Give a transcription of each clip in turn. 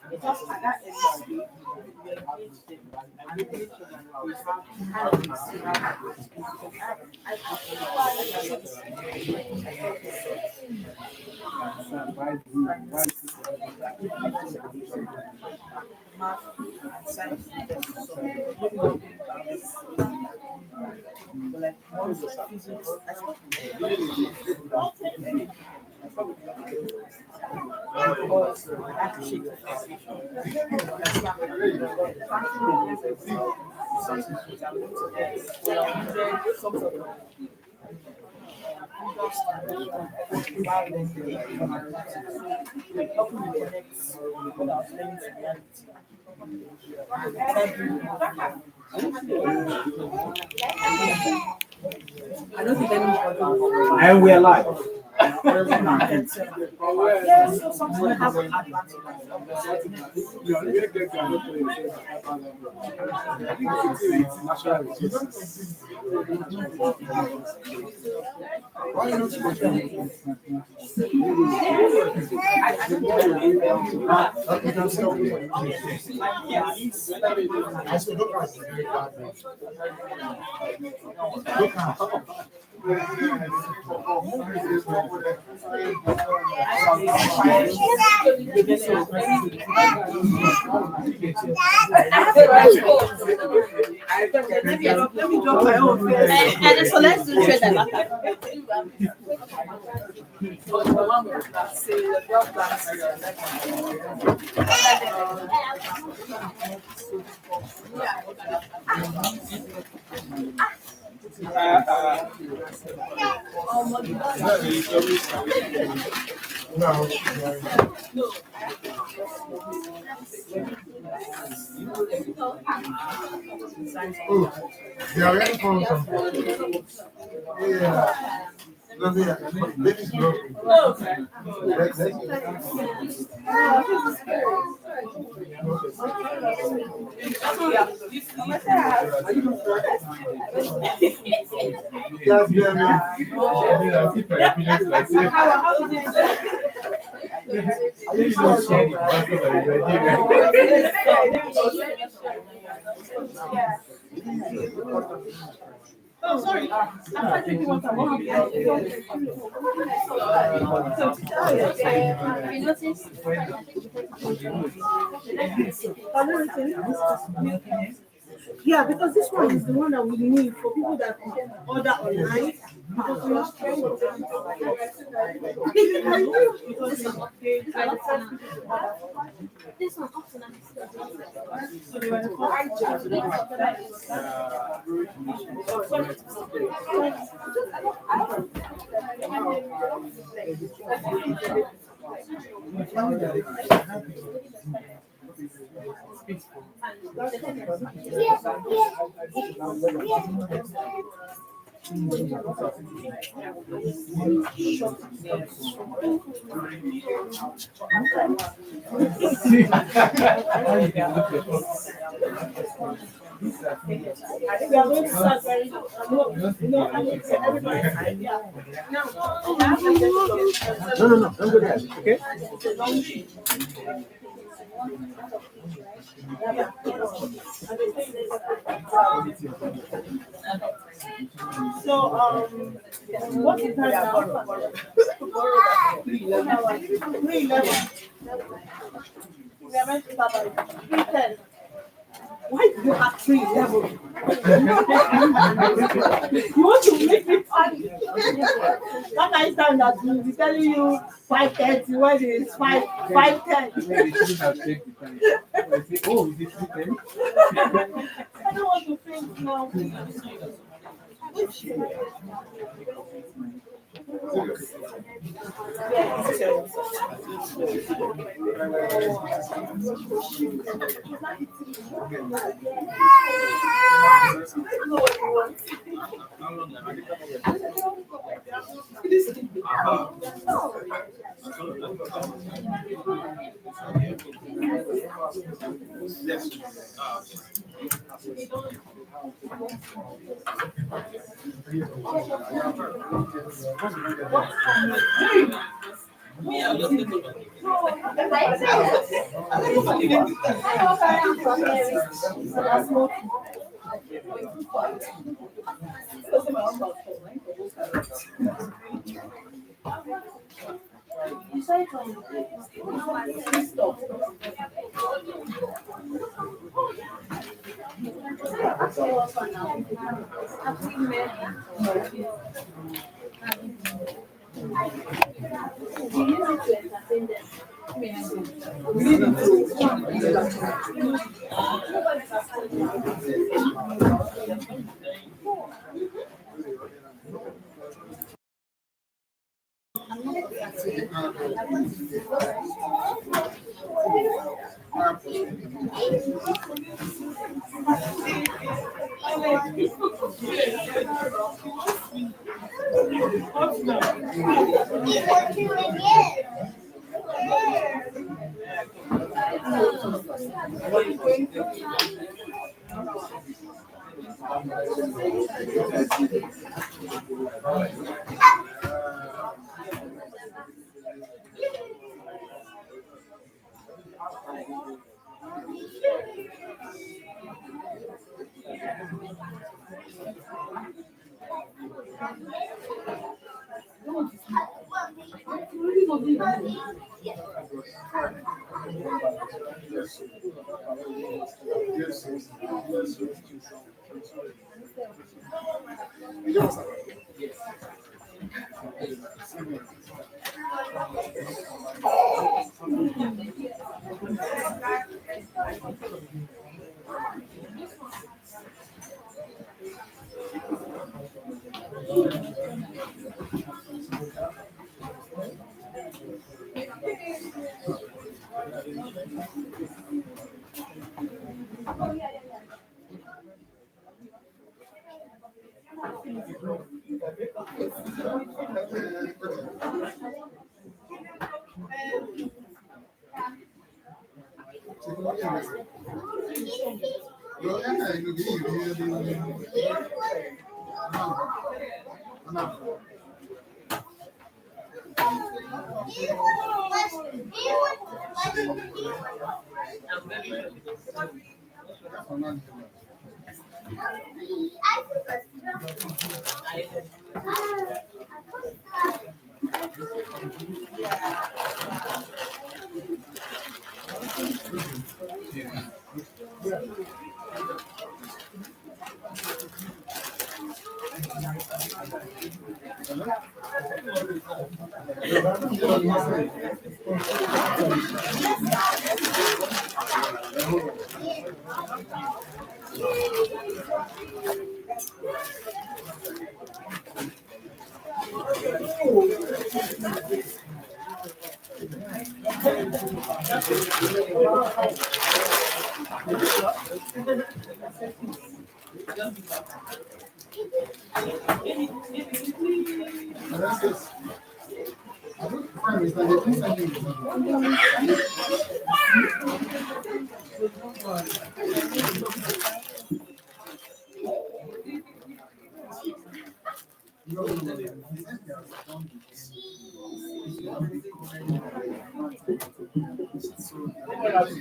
Because at that age, we engage them and make sure that we have habits math and science. So maybe we'll do like one physics. I because I have to check the I don't think anybody. And we're live. Yeah, so something have an advantage. Let me drop my own face. And so let's do trade and matter. Oh, they are ready for something. Yeah. No, this is broken. Oh, sorry. I'm thinking what I want. Yeah, because this one is the one that we need for people that order online. This one No. I'm good at it. Okay. So, what is that now? 311. We are meant to start at 310. Why do you have 311? You want to make me panic. That nice time that we'll be telling you 5:30 when it's 5:10. Oh, is it 3:10? I don't want to think now.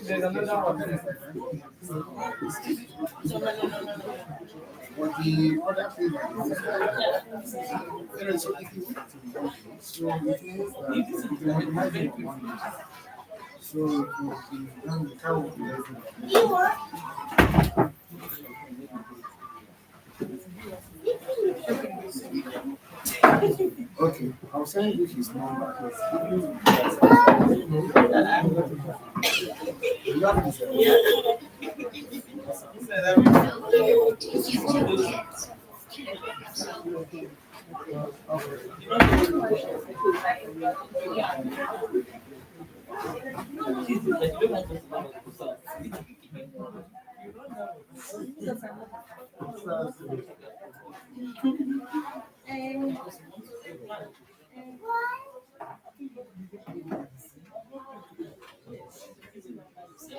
There's another one. But the other thing is, so if you want to, so it means that you organize it on Monday. So it will be done, the car will be ready. Okay, I'll send you his number.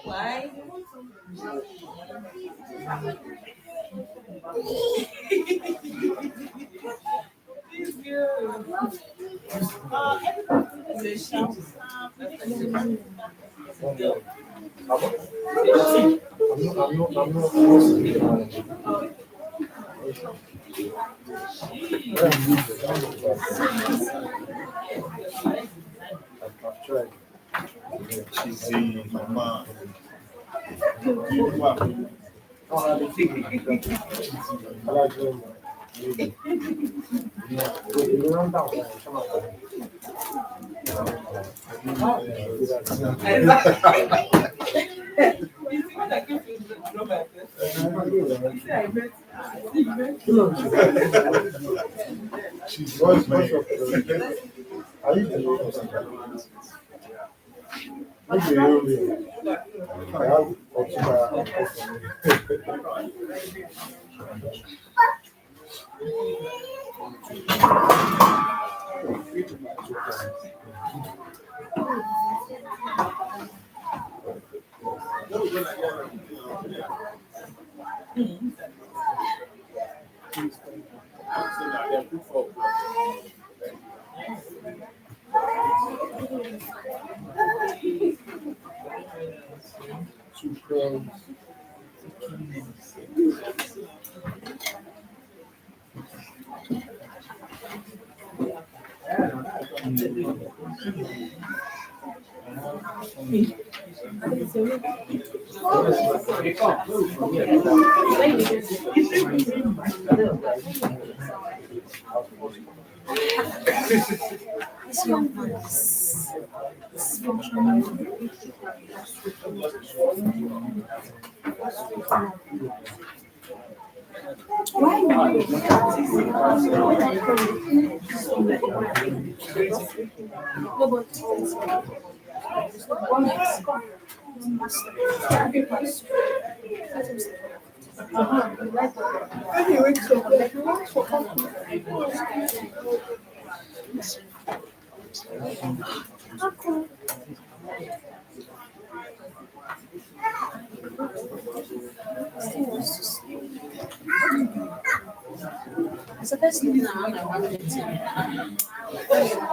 Why? This girl. Cheesy, mama. She's What's man. your are you the I have two crowns. This young man is functioning. Why not? No, it's the first thing I wanted to.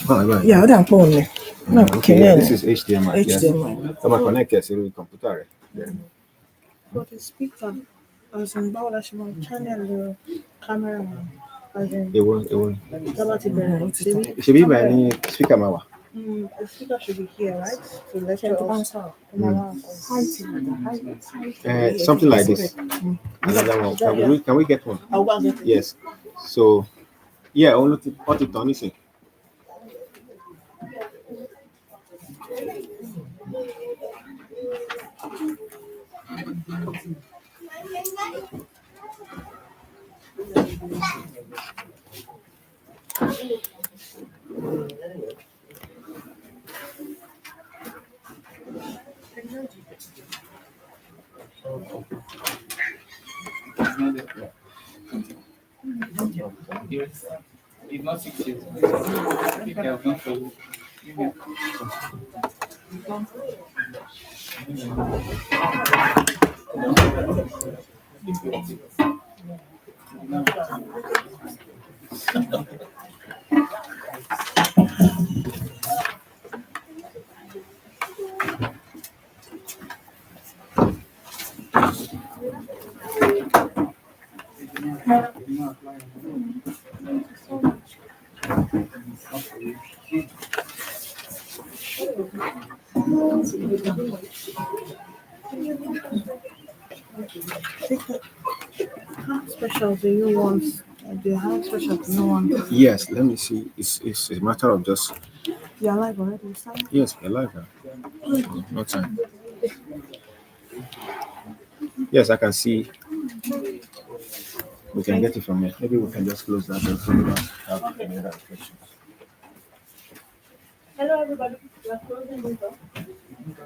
Oh my God. Yeah, I don't phone. No, Okay, okay, this is HDMI. HDMI. So my connect your serial computer. But the speaker, as in Bawla Shimon, channel camera, as in It will. Tabati Bẹ̀rẹ̀, It should be by any speaker, Mawa. The speaker should be here, right? To lecture Ṣé tó bá ń us. sọ̀rọ̀? Something like this. Another one. Can we get one? I'll go and get it. Yes. So, yeah, only to put it on, is it? It's not 6 years. Okay, I'll come for you. How special do you want? How special do you want? Yes, let me see. It's a matter of just, You're alive already, son? yes, we're live now. No time. Yes, I can see. We can get it from here. Maybe we can just close that and we don't have any other questions. Hello, everybody. We are closing this door.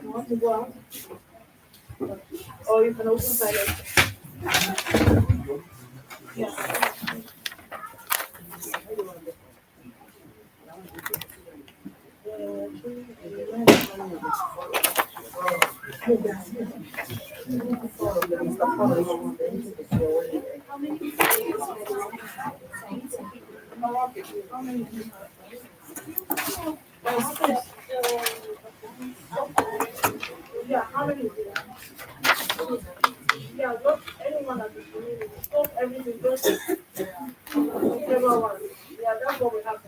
You want to go out? Or you can open silent. Yes. Yeah, how many? Yeah, not anyone that is doing not everything, just whichever one. Yeah, that's what we have.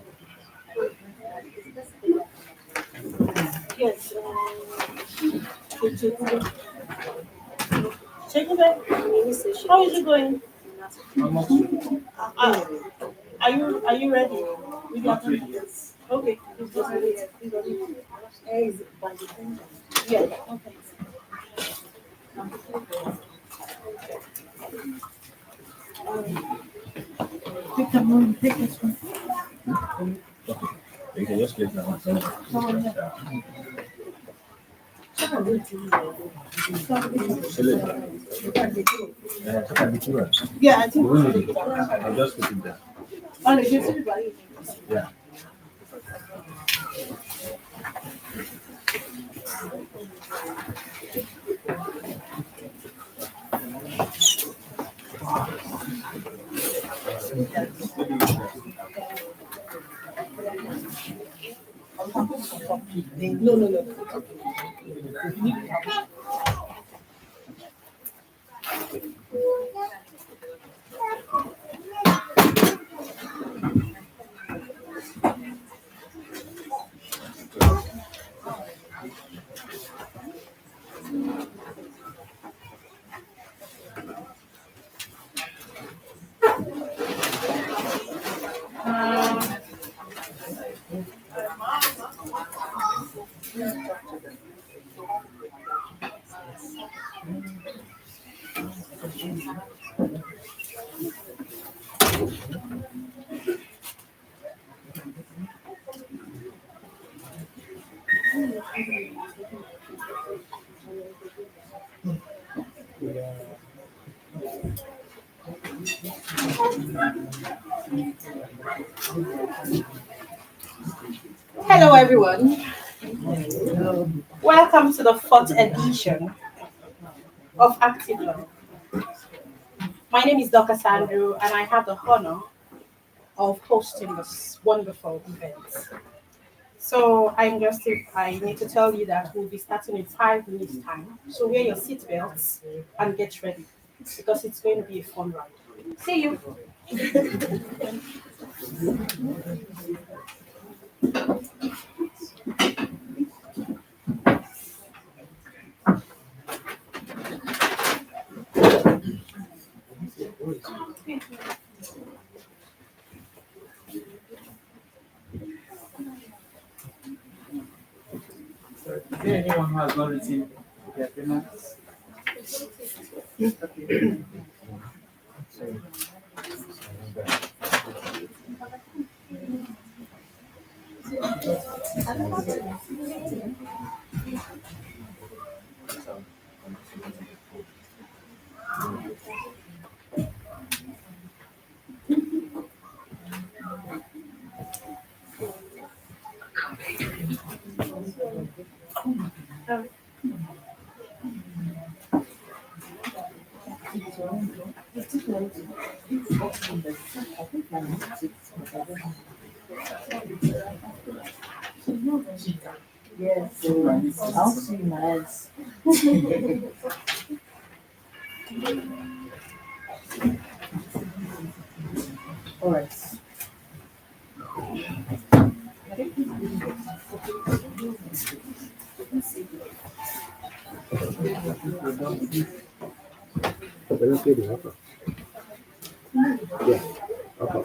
Yes. Check it out. How is it going? Uh, are you ready? With your yes. Okay. It's just yeah. Okay. Pick the one. Pick this one. You can just click that one. Yeah, I think. I'll just put it there. Oh, you see the Yeah. No. Hello, everyone. Welcome to the fourth edition of Active Law. My name is Dr. Sandro, and I have the honor of hosting this wonderful event. So I need to tell you that we'll be starting in 5 minutes time. So wear your seatbelts and get ready because it's going to be a fun ride. See you. there anyone who has not received their payments? Okay. Yes. I'll see my eyes. All right. But let's do the upper. Yeah, upper.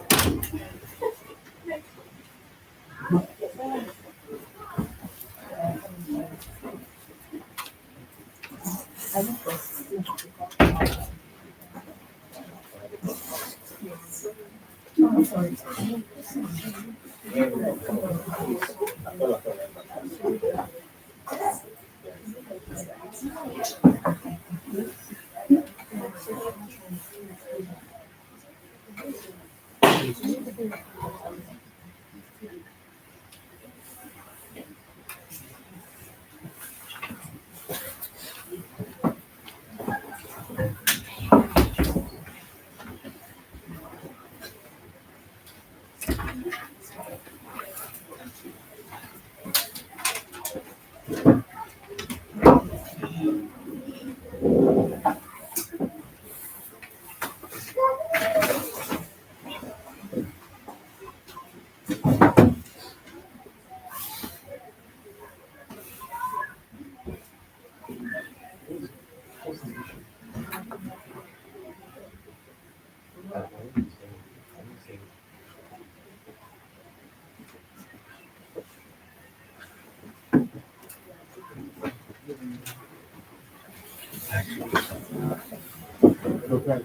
Okay.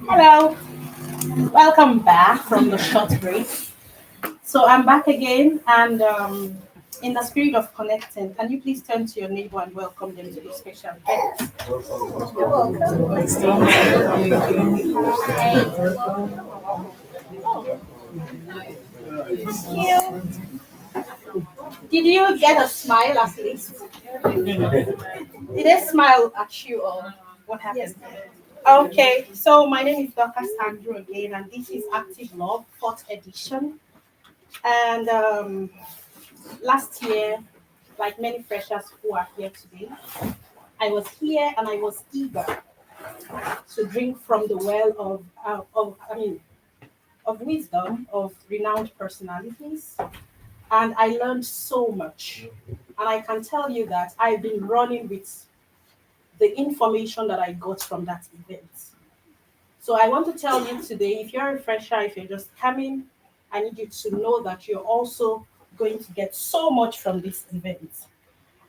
Hello, welcome back from the short break. So I'm back again, and in the spirit of connecting, can you please turn to your neighbor and welcome them to this special event? Thank you. Did you get a smile at least? Did they smile at you or what happened? Okay, so my name is Dr. Sandra again, and this is Active Love, fourth edition. And last year, like many freshers who are here today, I was here and I was eager to drink from the well of wisdom of renowned personalities, and I learned so much. And I can tell you that I've been running with the information that I got from that event. So I want to tell you today, if you're a fresher, if you're just coming, I need you to know that you're also going to get so much from this event.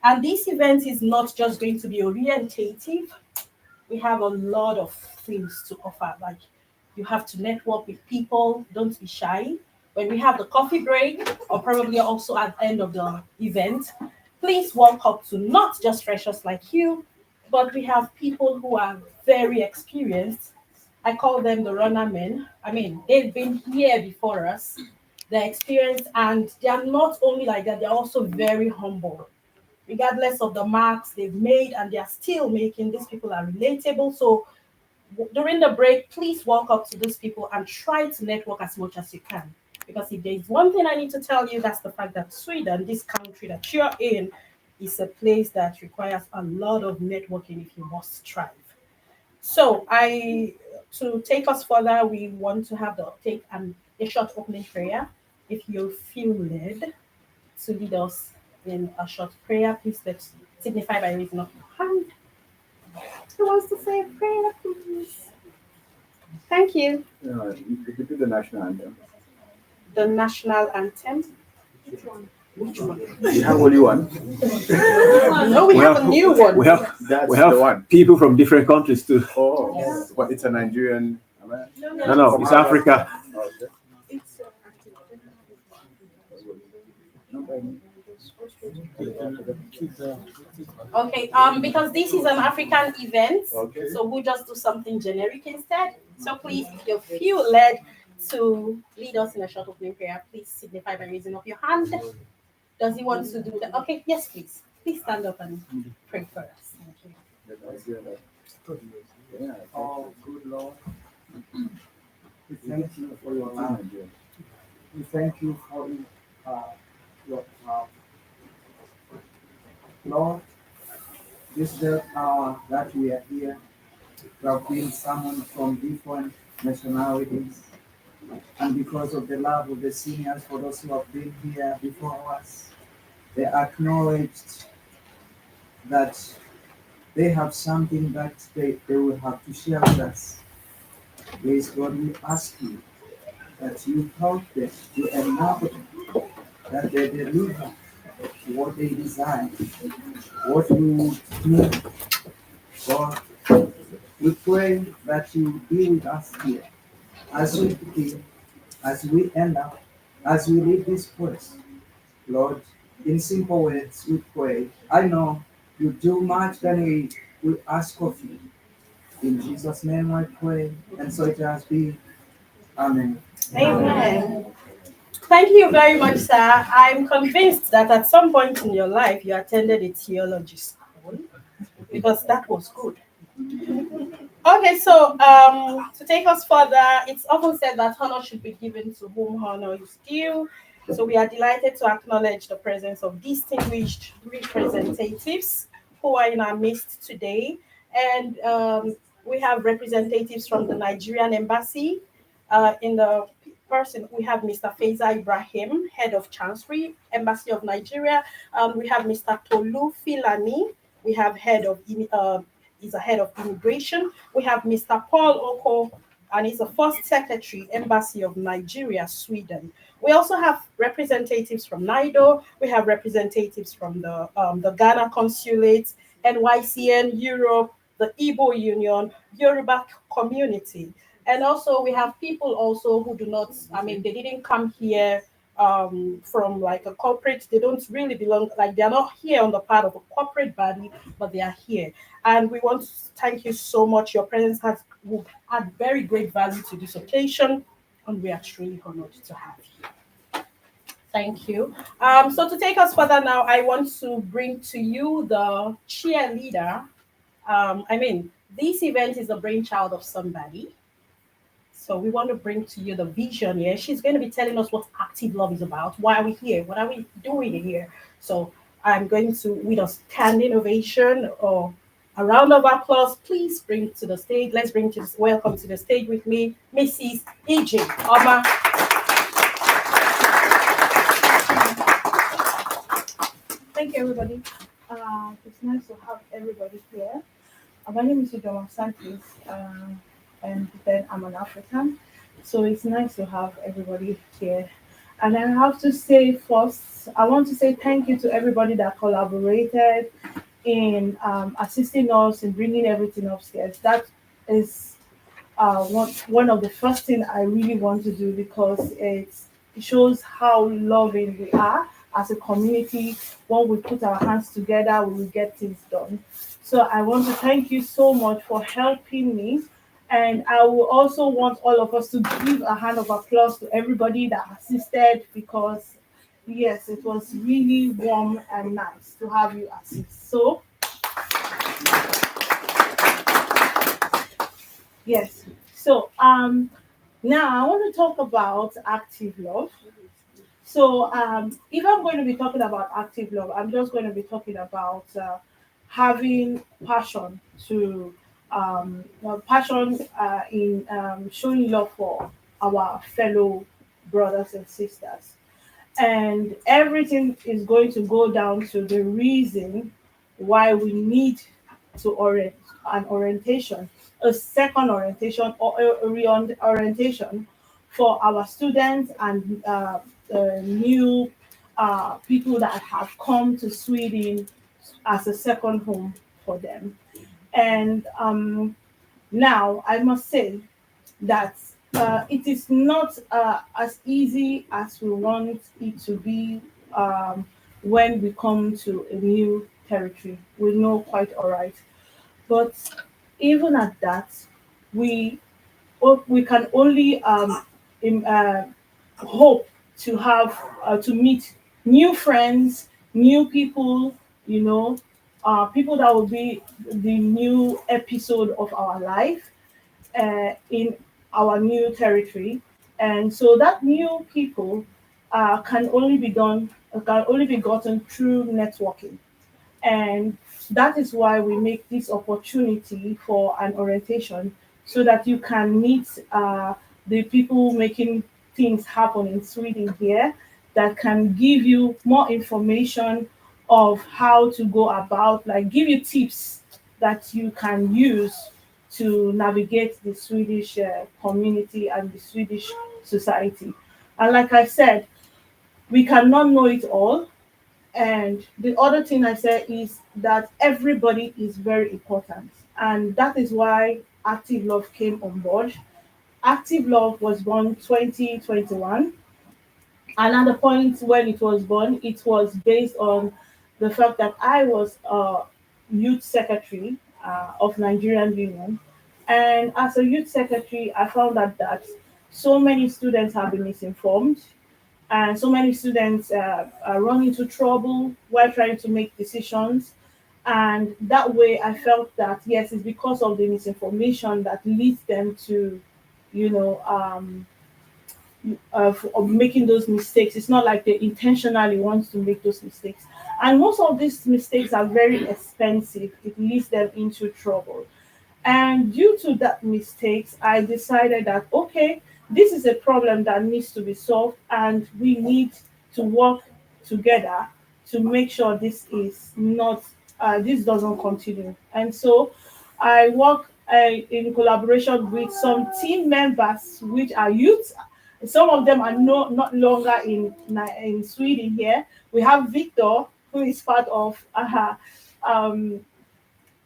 And this event is not just going to be orientative. We have a lot of things to offer. Like You have to network with people. Don't be shy. When we have the coffee break, or probably also at the end of the event, please walk up to not just freshers like you, but we have people who are very experienced. I call them the runner men. I mean, they've been here before us, they're experienced, and they are not only like that, they're also very humble. Regardless of the marks they've made, and they are still making, these people are relatable. So during the break, please walk up to those people and try to network as much as you can. Because if there's one thing I need to tell you, that's the fact that Sweden, this country that you're in, is a place that requires a lot of networking if you must thrive. So to take us further, we want to have the take and a short opening prayer. If you feel led to lead us in a short prayer, please let's signify by raising up your hand. Who wants to say a prayer, please? Thank you. You could do the national anthem. The national anthem. Which one? We have only one. No, we have a new one. That's we have the one. people from different countries too. Oh, Yes. but it's a Nigerian. Am I- No, it's Africa. Okay. It's Okay, because this is an African event, Okay. so we'll just do something generic instead. So please, if you feel led to lead us in a short opening prayer, please signify by raising up your hand. Does he want to do that? Okay, yes, please. Please stand up and pray for us. Thank you. Yeah. Oh, good Lord. We thank you for your love. We thank you for your love. Lord, this day that we are here, we have been summoned from different nationalities. And because of the love of the seniors, for those who have been here before us, they acknowledged that they have something that they will have to share with us. Please, God, we ask you that you help them, you enable them, that they deliver what they desire, what you would do. God, we pray that you be with us here as we begin, as we end up, as we leave this place. Lord, in simple words, we pray. I know you do much than we ask of you. In Jesus' name I pray, and so it has been. Amen. Amen. Thank you very much, sir. I'm convinced that at some point in your life you attended a theology school because that was good. Okay, so to take us further, it's often said that honor should be given to whom honor is due. So we are delighted to acknowledge the presence of distinguished representatives who are in our midst today. And we have representatives from the Nigerian Embassy. In the person, we have Mr. Faiza Ibrahim, Head of Chancery, Embassy of Nigeria. We have Mr. Tolu Filani, we have he's a head of immigration. We have Mr. Paul Oko, and he's the first secretary, Embassy of Nigeria, Sweden. We also have representatives from NIDO. We have representatives from the Ghana Consulate, NYCN Europe, the Igbo Union, Yoruba community. And also we have people also who do not, I mean, they didn't come here from like a corporate, they don't really belong, like they're not here on the part of a corporate body, but they are here. And we want to thank you so much. Your presence will add very great value to this occasion, and we are truly honored to have you. Thank you. So to take us further now, I want to bring to you the cheerleader. This event is the brainchild of somebody. So we want to bring to you the vision here. She's going to be telling us what Active Love is about. Why are we here? What are we doing here? So I'm going to, with a standing ovation or a round of applause, please bring to the stage. Let's welcome to the stage with me, Mrs. E.J. Oma. Thank you, everybody. It's nice to have everybody here. My name is Udoma Santos, and then I'm an African. So it's nice to have everybody here. And I have to say first, I want to say thank you to everybody that collaborated in assisting us in bringing everything upstairs. That is one of the first thing I really want to do, because it shows how loving we are as a community. When we put our hands together, we will get things done. So I want to thank you so much for helping me. And I will also want all of us to give a hand of applause to everybody that assisted, because yes, it was really warm and nice to have you assist. So yes. So now I want to talk about active love. So if I'm going to be talking about active love, I'm just going to be talking about having passion to passion in showing love for our fellow brothers and sisters. And everything is going to go down to the reason why we need to orient an orientation, a second orientation, or a reorientation for our students and new people that have come to Sweden as a second home for them. And now I must say that it is not as easy as we want it to be when we come to a new territory. We know quite all right. But even at that, we we can only hope to have to meet new friends, new people, you know, people that will be the new episode of our life in our new territory. And so that new people can only be gotten through networking. And that is why we make this opportunity for an orientation, so that you can meet the people making things happen in Sweden here, that can give you more information of how to go about, like give you tips that you can use to navigate the Swedish community and the Swedish society. And like I said, we cannot know it all, and the other thing I say is that everybody is very important. And that is why Active Love came on board. Active Love was born 2021. And at the point when it was born, it was based on the fact that I was a youth secretary of Nigerian Union. And as a youth secretary, I found out that so many students have been misinformed, and so many students run into trouble while trying to make decisions. And that way I felt that yes, it's because of the misinformation that leads them to, you know, of making those mistakes. It's not like they intentionally want to make those mistakes, and most of these mistakes are very expensive. It leads them into trouble. And due to that mistakes, I decided that okay, this is a problem that needs to be solved, and we need to work together to make sure this is not this doesn't continue. And so I work in collaboration with some team members, which are youth. Some of them are not longer in Sweden here. We have Victor, who is part of um,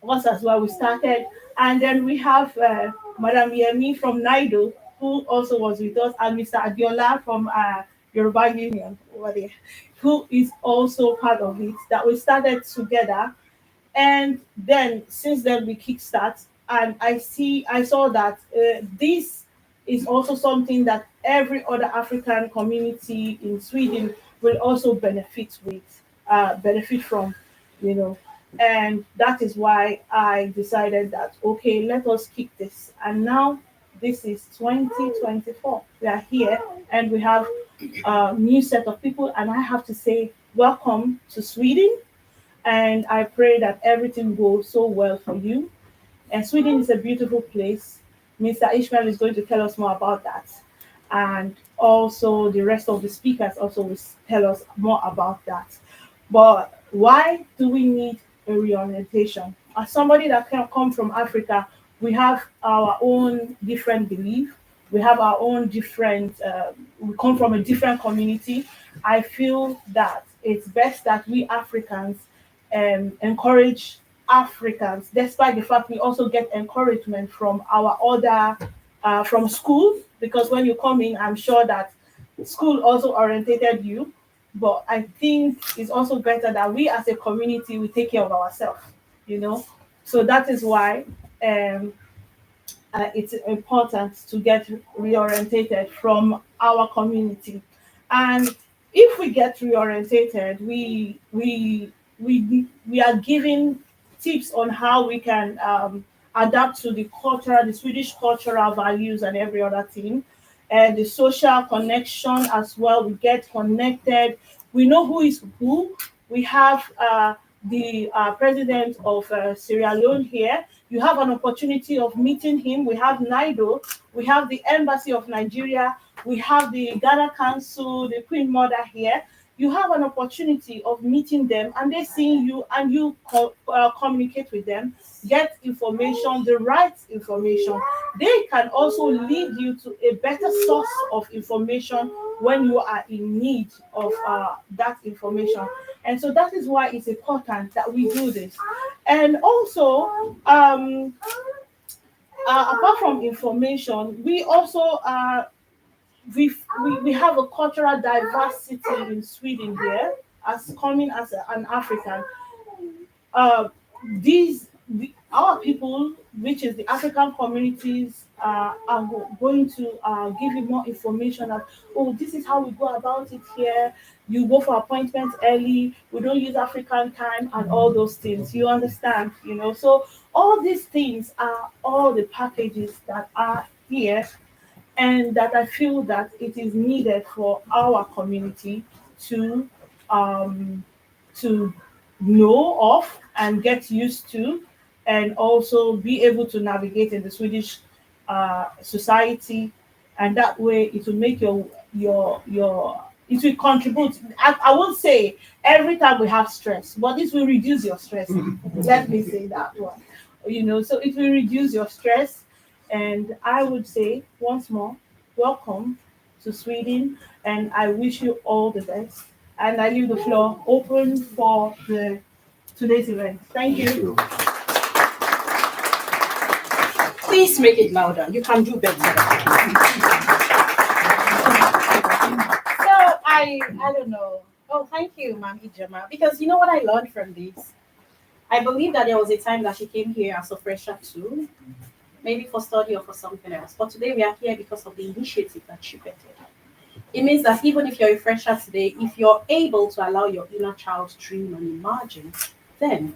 us as well. We started, and then we have Madam Yemi from Naido, who also was with us, and Mr. Adiola from Yoruba Union over there, who is also part of it. That we started together, and then since then we kickstart. And I saw that this is also something that every other African community in Sweden will also benefit from, you know. And that is why I decided that okay, let us keep this. And now this is 2024. We are here, and we have a new set of people. And I have to say, welcome to Sweden. And I pray that everything goes so well for you. And Sweden is a beautiful place. Mr. Ishmael is going to tell us more about that. And also the rest of the speakers also will tell us more about that. But why do we need a reorientation? As somebody that can come from Africa, we have our own different belief. We have our own different, we come from a different community. I feel that it's best that we Africans encourage Africans, despite the fact we also get encouragement from our other from school, because when you come in, I'm sure that school also orientated you. But I think it's also better that we as a community we take care of ourselves, you know. So that is why um, it's important to get reorientated from our community. And if we get reorientated, we are giving tips on how we can adapt to the culture, the Swedish cultural values, and every other thing. And the social connection as well. We get connected. We know who is who. We have the president of Sierra Leone here. You have an opportunity of meeting him. We have NIDO, we have the Embassy of Nigeria, we have the Ghana Council, the Queen Mother here. You have an opportunity of meeting them and they seeing you and you communicate with them, get information, the right information. They can also lead you to a better source of information when you are in need of that information. And so that is why it's important that we do this. And also, apart from information, we also we have a cultural diversity in Sweden here, as coming as an African. Uh, our people, which is the African communities, are going to give you more information of, oh, this is how we go about it here. You go for appointments early. We don't use African time and all those things. You understand, you know. So all these things are all the packages that are here, and that I feel that it is needed for our community to um, to know of and get used to, and also be able to navigate in the Swedish society, and that way it will make your it will contribute. I won't say every time we have stress, but this will reduce your stress. Let me say that one. You know, so it will reduce your stress. And I would say once more, welcome to Sweden, and I wish you all the best. And I leave the floor open for the today's event. Thank you. Please make it louder. You can do better. So I don't know. Oh, thank you, Ma'am Ijama. Because you know what I learned from this? I believe that there was a time that she came here as a fresher too, maybe for study or for something else. But today we are here because of the initiative that she bettered. It means that even if you're a fresher today, if you're able to allow your inner child to dream and imagine, then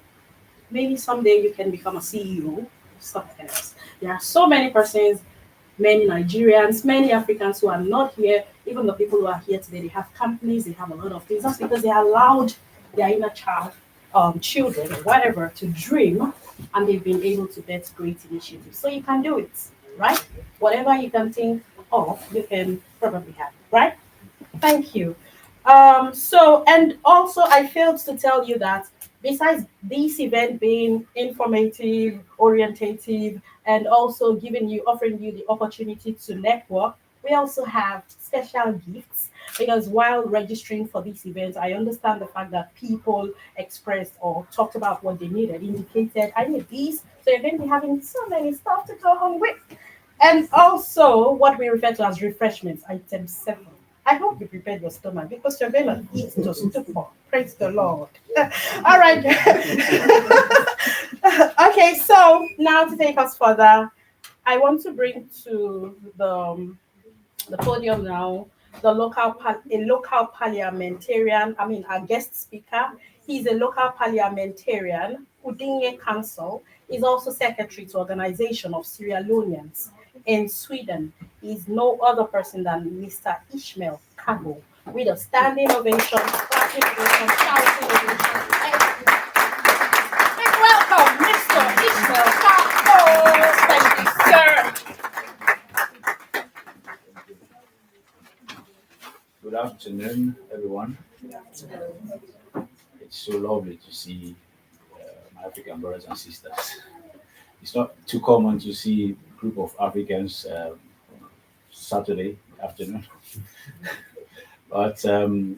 maybe someday you can become a CEO, something else. There are so many persons, many Nigerians, many Africans who are not here. Even the people who are here today, they have companies, they have a lot of things. That's because they allowed their inner child, children, or whatever, to dream, and they've been able to get great initiatives. So you can do it, right? Whatever you can think of, you can probably have, right? Thank you. So, and also I failed to tell you that besides this event being informative, orientative, and also offering you the opportunity to network, we also have special gifts, because while registering for this event, I understand the fact that people expressed or talked about what they needed, indicated, I need these. So you're going to be having so many stuff to go home with. And also what we refer to as refreshments, item 7. I hope you prepared your stomach because you're going to eat to stupor. Praise the Lord. All right. Okay, so now to take us further, I want to bring to the podium now a local parliamentarian, our guest speaker. He's a local parliamentarian, Udinge Council. He's also secretary to Organization of Sierra Leoneans in Sweden. He's no other person than Mr. Ishmael Kago, with a standing ovation, clapping ovation, shouting ovation. And welcome, Mr. Ishmael Kago. Thank you, sir. Good afternoon, everyone. It's so lovely to see my African brothers and sisters. It's not too common to see a group of Africans Saturday afternoon, but I'm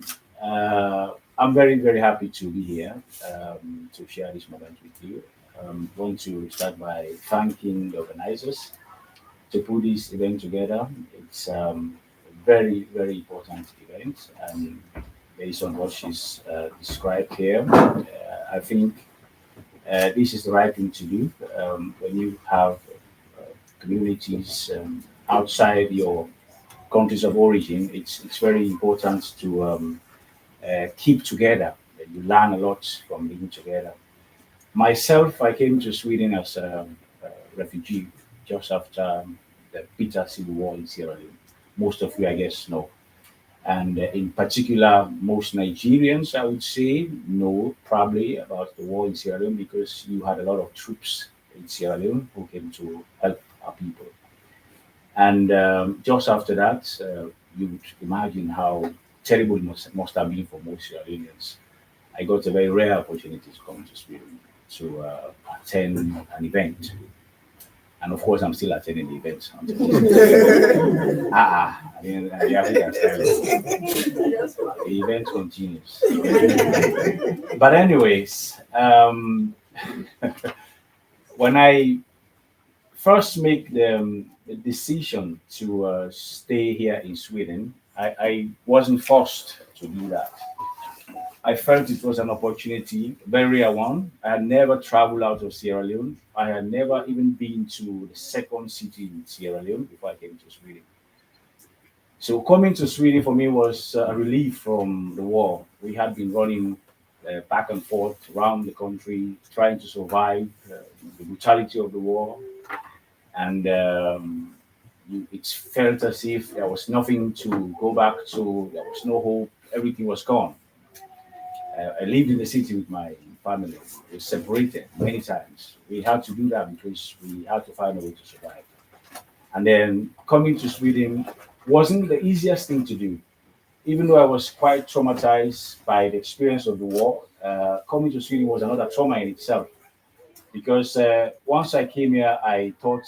very, very happy to be here to share this moment with you. I want to start by thanking the organizers to put this event together. It's a very, very important event, and based on what she's described here, I think this is the right thing to do when you have communities outside your countries of origin. It's very important to keep together. You learn a lot from being together. Myself, I came to Sweden as a refugee just after the bitter civil war in Sierra Leone. Most of you, I guess, know. And in particular, most Nigerians, I would say, know probably about the war in Sierra Leone because you had a lot of troops in Sierra Leone who came to help our people. And just after that, you would imagine how terrible it must have been for most Sierra Leoneans. I got a very rare opportunity to come to Sweden to attend an event. And of course, I'm still attending the event. I mean, the African style. The event continues. But anyways, when I first make the decision to stay here in Sweden, I wasn't forced to do that. I felt it was an opportunity, very rare one. I had never traveled out of Sierra Leone. I had never even been to the second city in Sierra Leone before I came to Sweden. So coming to Sweden for me was a relief from the war. We had been running back and forth around the country, trying to survive the brutality of the war. And it felt as if there was nothing to go back to, there was no hope, everything was gone. I lived in the city with my family. We separated many times. We had to do that because we had to find a way to survive. And then coming to Sweden wasn't the easiest thing to do. Even though I was quite traumatized by the experience of the war, coming to Sweden was another trauma in itself. Because once I came here, I thought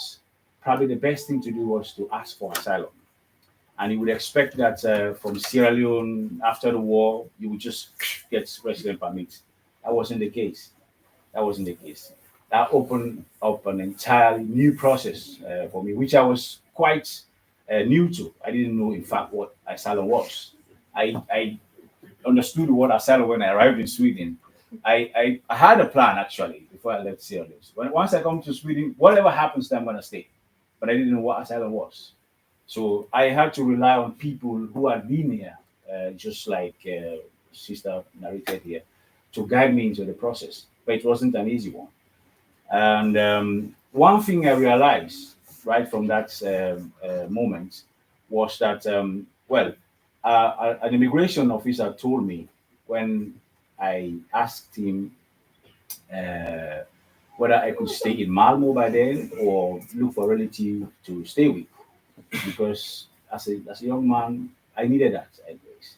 probably the best thing to do was to ask for asylum. And you would expect that from Sierra Leone after the war, you would just get resident permit. That wasn't the case. That wasn't the case. That opened up an entirely new process for me, which I was quite new to. I didn't know, in fact, what asylum was. I understood what asylum when I arrived in Sweden. I had a plan actually before I left Sierra Leone. Once I come to Sweden, whatever happens, I'm gonna stay. But I didn't know what asylum was. So I had to rely on people who had been here, just like Sister narrated here, to guide me into the process. But it wasn't an easy one. And one thing I realized right from that moment was that, an immigration officer told me when I asked him whether I could stay in Malmo by then or look for a relative to stay with because as a young man, I needed that anyways.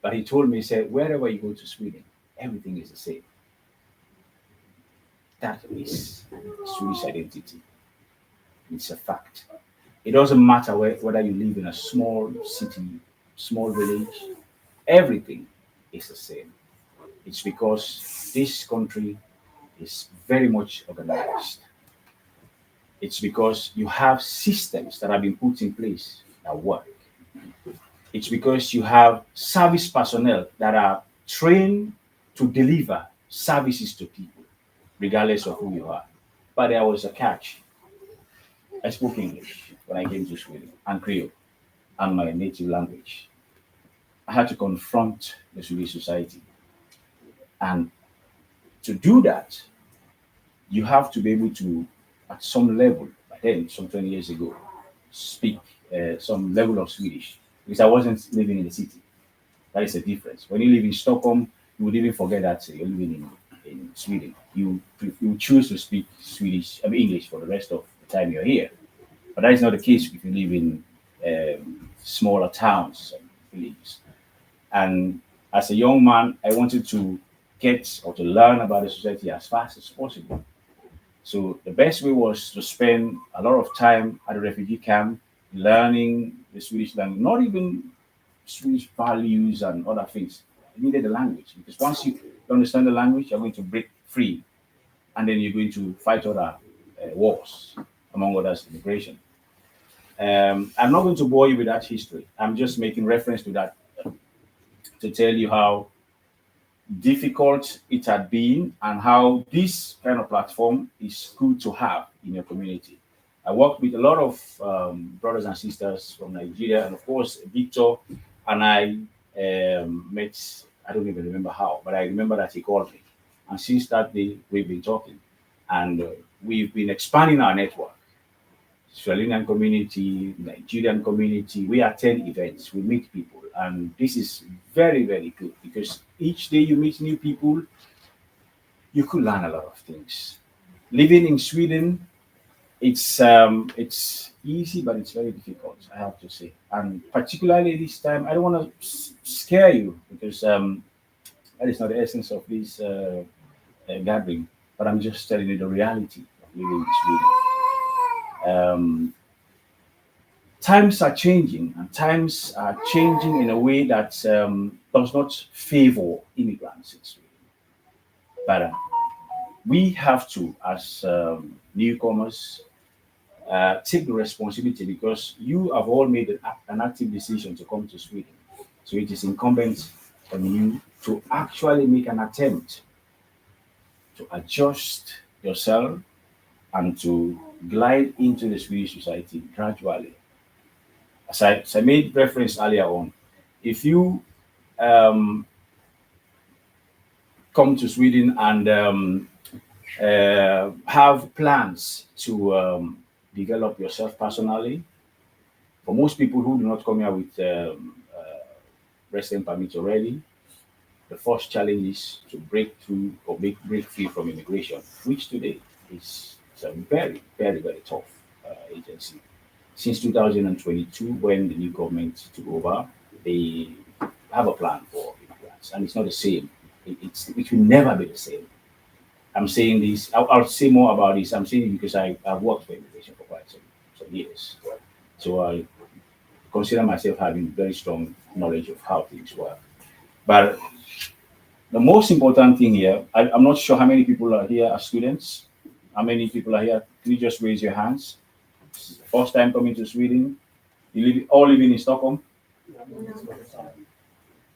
But he told me, he said, wherever you go to Sweden, everything is the same. That is Swedish identity. It's a fact. It doesn't matter whether you live in a small city, small village, everything is the same. It's because this country is very much organized. It's because you have systems that have been put in place that work. It's because you have service personnel that are trained to deliver services to people, regardless of who you are. But there was a catch. I spoke English when I came to Sweden and Creole and my native language. I had to confront the Swedish society. And to do that, you have to be able to, at some level, by then, some 20 years ago, speak some level of Swedish because I wasn't living in the city. That is the difference. When you live in Stockholm, you would even forget that you're living in Sweden. You choose to speak Swedish, English for the rest of the time you're here. But that is not the case if you live in smaller towns and villages. And as a young man, I wanted to get or to learn about the society as fast as possible. So the best way was to spend a lot of time at a refugee camp learning the Swedish language, not even Swedish values and other things. You needed the language because once you understand the language, you're going to break free and then you're going to fight other wars, among others, immigration. I'm not going to bore you with that history. I'm just making reference to that to tell you how difficult it had been and how this kind of platform is good to have in your community. I worked with a lot of brothers and sisters from Nigeria, and of course, Victor and I met. I don't even remember how, but I remember that he called me, and since that day we've been talking, and we've been expanding our network. Sierra Leonean community, Nigerian community. We attend events, we meet people, and this is very, very good because each day you meet new people, you could learn a lot of things. Living in Sweden, it's easy, but it's very difficult, I have to say. And particularly this time, I don't want to scare you because that is not the essence of this gathering. But I'm just telling you the reality of living in Sweden. Times are changing, and times are changing in a way that does not favor immigrants in Sweden. But we have to, as newcomers, take the responsibility because you have all made an active decision to come to Sweden. So it is incumbent on you to actually make an attempt to adjust yourself and to glide into the Swedish society gradually. As I made reference earlier on, if you come to Sweden and have plans to develop yourself personally, for most people who do not come here with resident permits already, the first challenge is to break through or break free from immigration, which today is a very, very, very tough agency. Since 2022, when the new government took over, they have a plan for immigrants, and it's not the same. It will never be the same. I'm saying this. I'll say more about this. I'm saying it because I've worked for immigration for quite some years, so I consider myself having very strong knowledge of how things work. But the most important thing here, I'm not sure how many people are here as students. How many people are here? Can you just raise your hands? First time coming to Sweden? All living in Stockholm?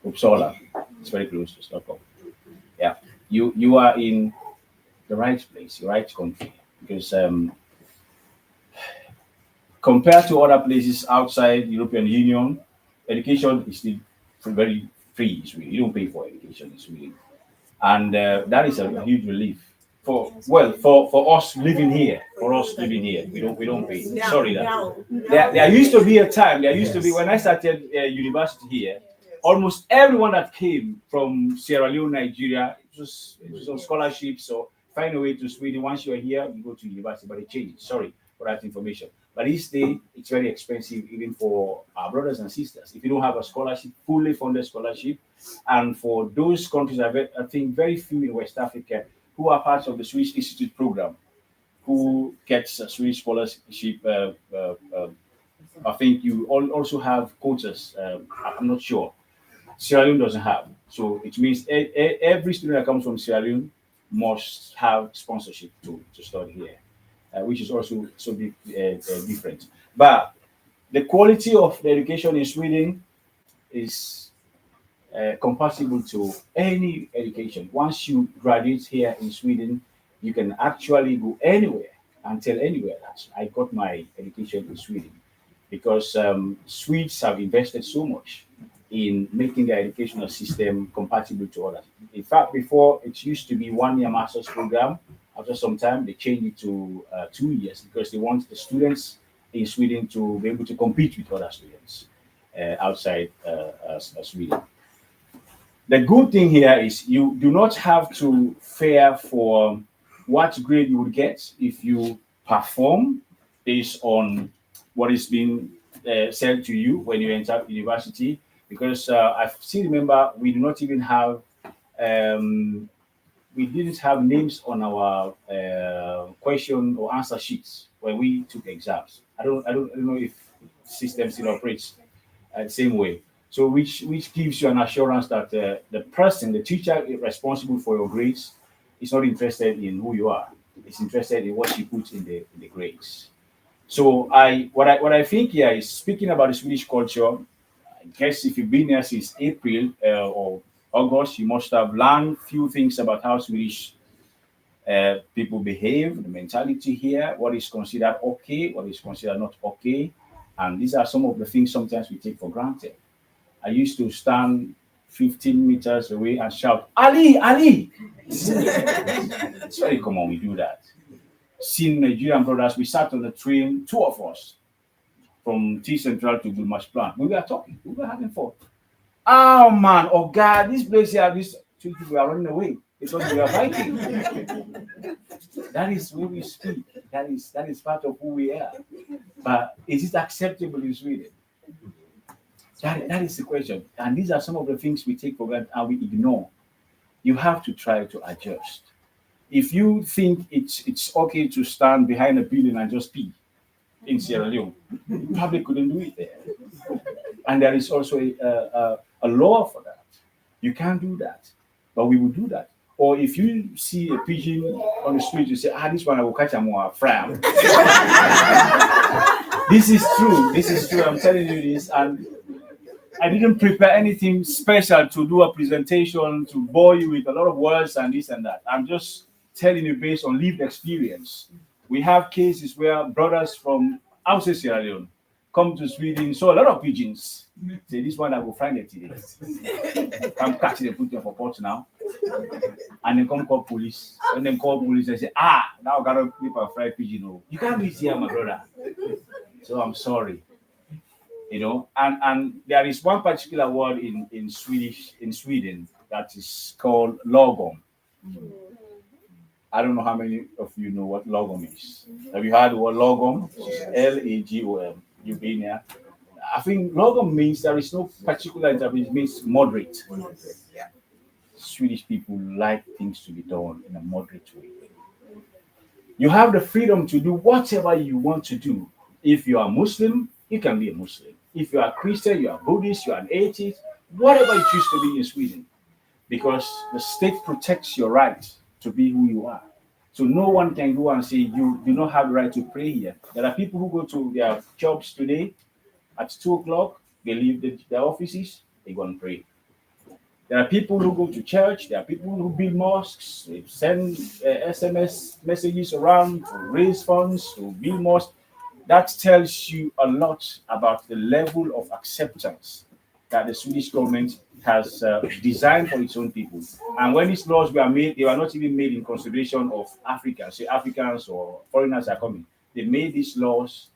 Uppsala. It's very close to Stockholm. Yeah. You are in the right place, the right country. Because compared to other places outside the European Union, education is still very free in Sweden. You don't pay for education in Sweden. And that is a huge relief. For us living here, we don't pay. Sorry, that there used to be a time. There used to be when I started university here. Almost everyone that came from Sierra Leone, Nigeria, it was on scholarships. So find a way to Sweden. Once you are here, you go to university. But it changed. Sorry for that information. But this day, it's very expensive even for our brothers and sisters. If you don't have a scholarship, fully funded scholarship, and for those countries, I think very few in West Africa who are part of the Swiss Institute program, who gets a Swiss scholarship. I think you also have quotas. I'm not sure. Sierra Leone doesn't have. So it means every student that comes from Sierra Leone must have sponsorship to study here, which is also so different. But the quality of the education in Sweden is compatible to any education. Once you graduate here in Sweden, you can actually go anywhere and tell anywhere that I got my education in Sweden, because Swedes have invested so much in making their educational system compatible to others. In fact, before it used to be 1 year master's program. After some time, they changed it to 2 years because they want the students in Sweden to be able to compete with other students outside Sweden. The good thing here is you do not have to fear for what grade you would get if you perform based on what is being said to you when you enter university. Because I still remember we do not even have we didn't have names on our question or answer sheets when we took exams. I don't know if the system still operates the same way. So which gives you an assurance that the teacher responsible for your grades is not interested in who you are. It's interested in what you put in the grades. So what I think here is speaking about the Swedish culture. I guess if you've been here since April or August, you must have learned few things about how Swedish people behave, the mentality here, what is considered okay, what is considered not okay. And these are some of the things sometimes we take for granted. I used to stand 15 meters away and shout, Ali, Ali! It's very common, we do that. Seeing Nigerian brothers, we sat on the train, two of us, from T Central to Gulmash Plan. We were talking, we were having fun. Oh man, oh God, this place here, these two people are running away because we are fighting. That is where we speak. That is part of who we are. But is it acceptable in Sweden? That is the question. And these are some of the things we take for granted and we ignore. You have to try to adjust. If you think it's okay to stand behind a building and just pee in Sierra Leone, you probably couldn't do it there. And there is also a law for that. You can't do that, but we will do that. Or if you see a pigeon on the street, you say, this one I will catch a more fram. This is true. This is true. I'm telling you this. And I didn't prepare anything special to do a presentation to bore you with a lot of words and this and that. I'm just telling you based on lived experience. We have cases where brothers from outside Sierra Leone come to Sweden, saw a lot of pigeons. Say, this one I will find it today. Come catch them, put them for pot now. And then come call police. When they call police, they say, now I gotta flip a fried pigeon. Oh, you can't be here, my brother. So I'm sorry. You know, and there is one particular word in Sweden that is called lagom. I don't know how many of you know what lagom is. Have you heard the word lagom? Lagom. You've been here. I think lagom means there is no particular interpretation. It means moderate. Yeah. Swedish people like things to be done in a moderate way. You have the freedom to do whatever you want to do. If you are Muslim, you can be a Muslim. If you are Christian, you are Buddhist, you are an atheist, whatever you choose to be in Sweden, because the state protects your right to be who you are. So no one can go and say you do not have the right to pray here. There are people who go to their jobs today at 2 o'clock, they leave their offices, they go and pray. There are people who go to church, there are people who build mosques, they send SMS messages around to raise funds, to build mosques. That tells you a lot about the level of acceptance that the Swedish government has designed for its own people. And when these laws were made, they were not even made in consideration of Africans, say Africans or foreigners are coming. They made these laws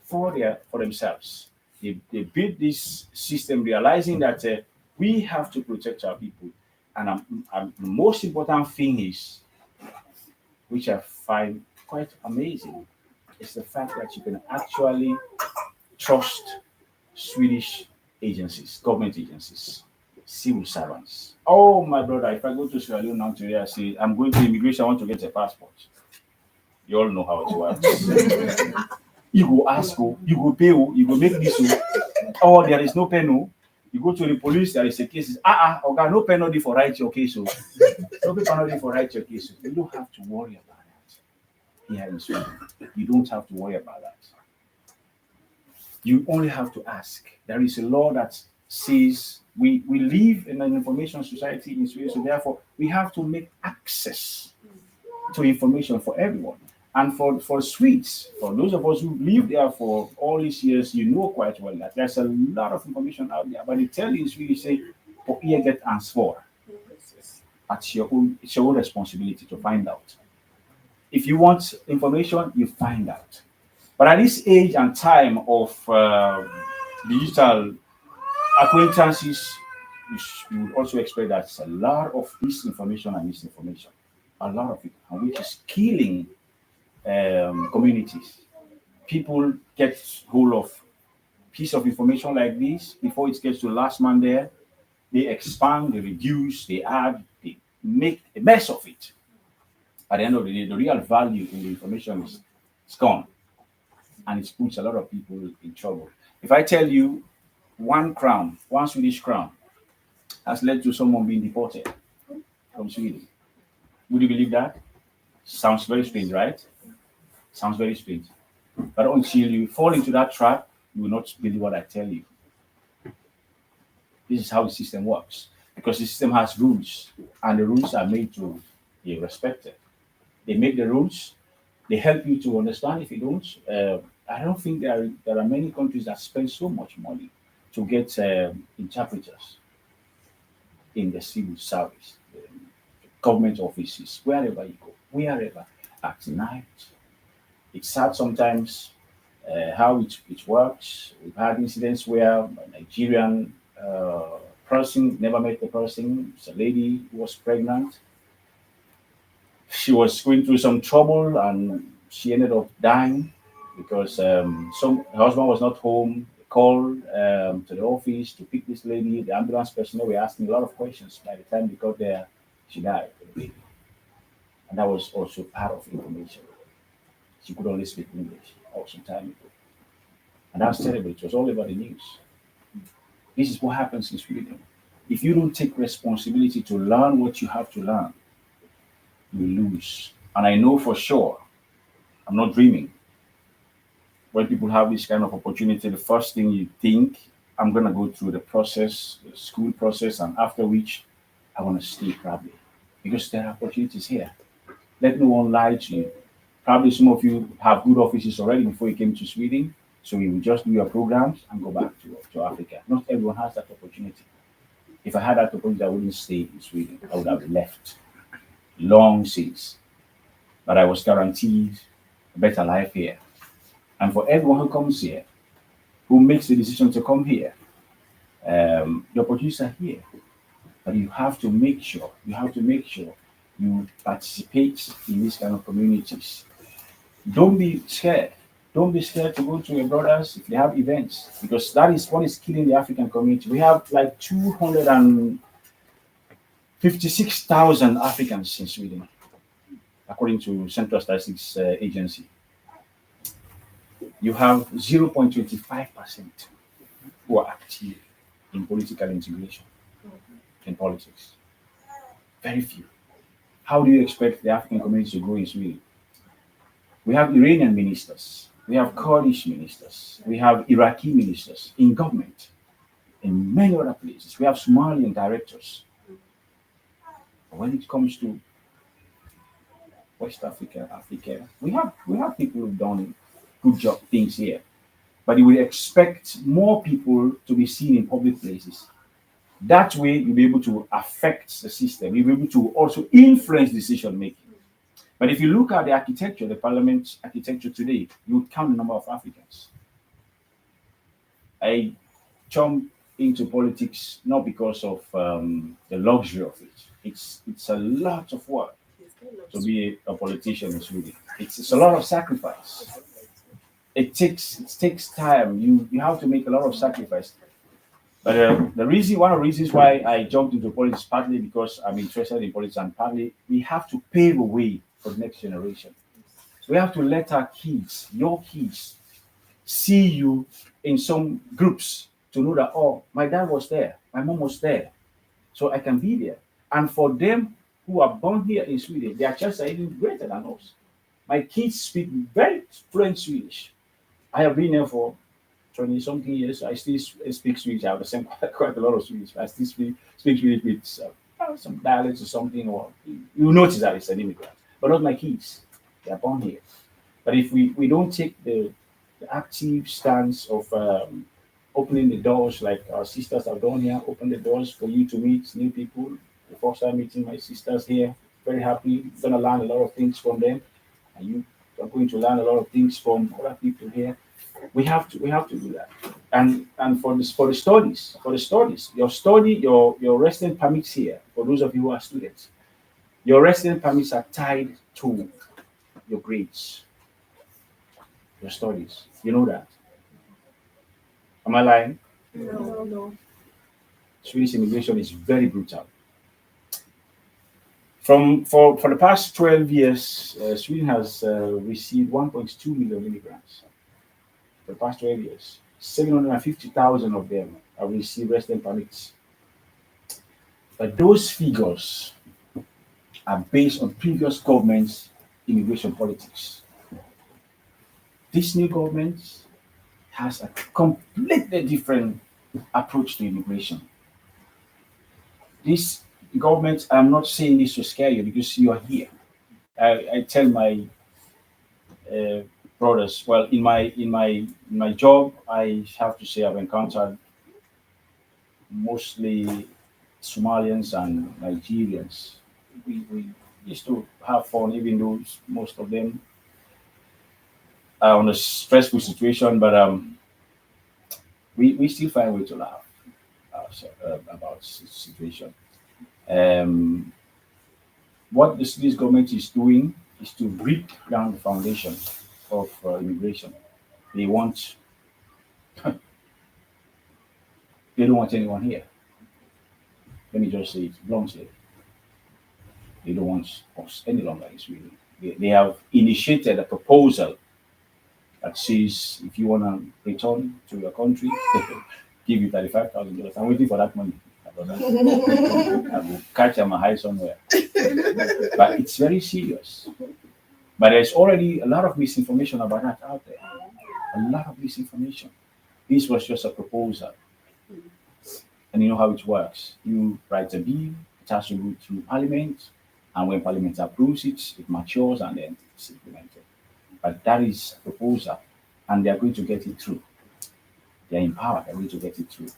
for themselves. They built this system realizing that we have to protect our people. And the most important thing is, which I find quite amazing, is the fact that you can actually trust Swedish agencies, government agencies, civil servants. Oh, my brother, if I go to Sierra Leone now today, I say, I'm going to immigration, I want to get a passport. You all know how it works. You go ask, you go pay, you go make this. Oh, there is no pen. You go to the police, there is a case. Okay, no penalty for write your case. No penalty for write your case. You don't have to worry about that. Here in Sweden, you don't have to worry about that. You only have to ask. There is a law that says we live in an information society in Sweden, so therefore we have to make access to information for everyone. And for Swedes, for those of us who lived there for all these years, you know quite well that there's a lot of information out there. But they tell you in Swedish, say, "På eget ansvar." It's your own responsibility to find out. If you want information, you find out. But at this age and time of digital acquaintances, you would also expect that there's a lot of disinformation and misinformation, a lot of it, and which is killing communities. People get hold of piece of information like this before it gets to the last man there. They expand, they reduce, they add, they make a mess of it. At the end of the day, the real value in the information is gone, and it puts a lot of people in trouble. If I tell you 1 crown, 1 Swedish crown, has led to someone being deported from Sweden, would you believe that? Sounds very strange, right? Sounds very strange. But until you fall into that trap, you will not believe what I tell you. This is how the system works. Because the system has rules, and the rules are made to be respected. They make the rules, they help you to understand. If you don't, I don't think there are many countries that spend so much money to get interpreters in the civil service, government offices, wherever you go, wherever at night. It's sad sometimes how it works. We've had incidents where a Nigerian person never met the person. It's a lady who was pregnant. She was going through some trouble and she ended up dying because her husband was not home. They called to the office to pick this lady. The ambulance personnel were asking a lot of questions. By the time they got there, she died, the baby. And that was also part of information. She could only speak English some time ago. And that's terrible. It was all over the news. This is what happens in Sweden. If you don't take responsibility to learn what you have to learn, you lose. And I know for sure, I'm not dreaming. When people have this kind of opportunity, the first thing you think, I'm going to go through the process, the school process, and after which I want to stay probably. Because there are opportunities here. Let no one lie to you. Probably some of you have good offices already before you came to Sweden. So you will just do your programs and go back to Africa. Not everyone has that opportunity. If I had that opportunity, I wouldn't stay in Sweden. I would have left long since. But I was guaranteed a better life here. And for everyone who comes here, who makes the decision to come here, the opportunities are here. But you have to make sure you participate in these kind of communities. Don't be scared. Don't be scared to go to your brothers if they have events, because that is what is killing the African community. We have like 256,000 Africans in Sweden, according to Central Statistics Agency. You have 0.25% who are active in political integration, in politics. Very few. How do you expect the African community to grow in Sweden? We have Iranian ministers. We have Kurdish ministers. We have Iraqi ministers in government, in many other places. We have Somalian directors. But when it comes to West Africa, we have people who've done good job things here. But you will expect more people to be seen in public places. That way, you'll be able to affect the system. You'll be able to also influence decision making. But if you look at the architecture, the parliament architecture today, you would count the number of Africans. I jump into politics not because of the luxury of it. It's a lot of work to be a politician in Sweden. It's a lot of sacrifice. It takes time. You have to make a lot of sacrifice. But one of the reasons why I jumped into politics, partly because I'm interested in politics, and partly we have to pave a way for the next generation. We have to let our kids, your kids, see you in some groups to know that, oh, my dad was there, my mom was there, so I can be there. And for them who are born here in Sweden, their chances are even greater than us. My kids speak very fluent Swedish. I have been here for 20 something years. I still speak Swedish. I understand quite a lot of Swedish. I still speak Swedish with some dialects or something, or you notice that it's an immigrant. But not my kids. They are born here. But if we don't take the active stance of opening the doors like our sisters have done here, open the doors for you to meet new people. The first time meeting my sisters here, very happy. Gonna learn a lot of things from them, and you are going to learn a lot of things from other people here. We have to do that. And for the studies, your resident permits here, for those of you who are students, your resident permits are tied to your grades, your studies. You know that. Am I lying? No. Swedish immigration is very brutal. For the past 12 years, Sweden has received 1.2 million immigrants. For the past 12 years, 750,000 of them have received resident permits. But those figures are based on previous governments' immigration politics. This new government has a completely different approach to immigration. This government, I'm not saying this to scare you because you are here. I tell my uh, brothers, well, in my job, I have to say I've encountered mostly Somalians and Nigerians. We used to have fun, even though most of them are on a stressful situation, but we still find a way to laugh about situation. Um, what this government is doing is to break down the foundation of immigration. They want, they don't want anyone here. Let me just say it bluntly. They don't want us any longer. It's really they have initiated a proposal that says if you want to return to your country, give you $35,000. I'm waiting for that money. I will catch them a high somewhere. But it's very serious. But there's already a lot of misinformation about that out there. A lot of misinformation. This was just a proposal. And you know how it works. You write a bill, it has to go through Parliament, and when Parliament approves it, it matures and then it's implemented. But that is a proposal, and they are going to get it through. They are empowered, they're going to get it through.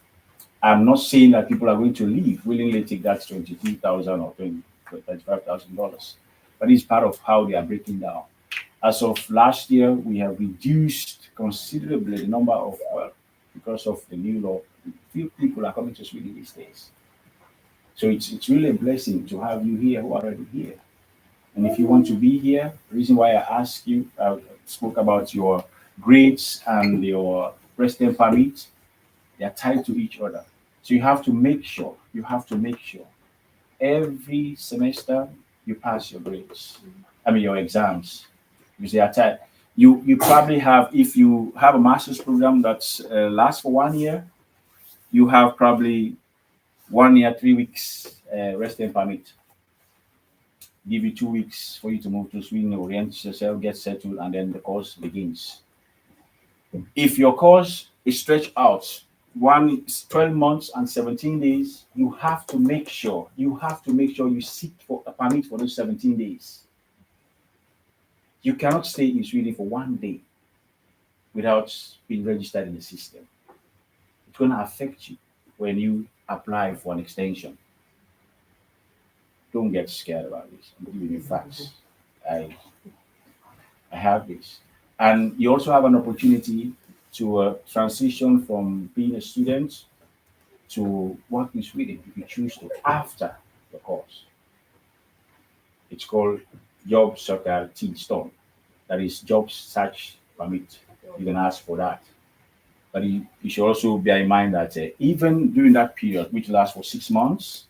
I'm not saying that people are going to leave willingly take that $22,000 or $35,000, but it's part of how they are breaking down. As of last year, we have reduced considerably the number of, well, because of the new law, few people are coming to Sweden these days. So it's really a blessing to have you here who are already here. And if you want to be here, the reason why I asked you, I spoke about your grades and your resident permit, they are tied to each other. So you have to make sure, every semester you pass your grades. I mean your exams. Because they are tied. You probably have, if you have a master's program that lasts for 1 year, you have probably 1 year, 3 weeks resident permit. Give you 2 weeks for you to move to Sweden, orient yourself, get settled, and then the course begins. If your course is stretched out 12 months and 17 days, you have to make sure you seek for a permit for those 17 days. You cannot stay in Sweden for 1 day without being registered in the system. It's going to affect you when you apply for an extension. Don't get scared about this. I'm giving you facts. I have this. And you also have an opportunity to transition from being a student to work in Sweden if you choose to after the course. It's called job seeker tillstånd. That is job search permit. You can ask for that. But you should also bear in mind that even during that period, which lasts for 6 months,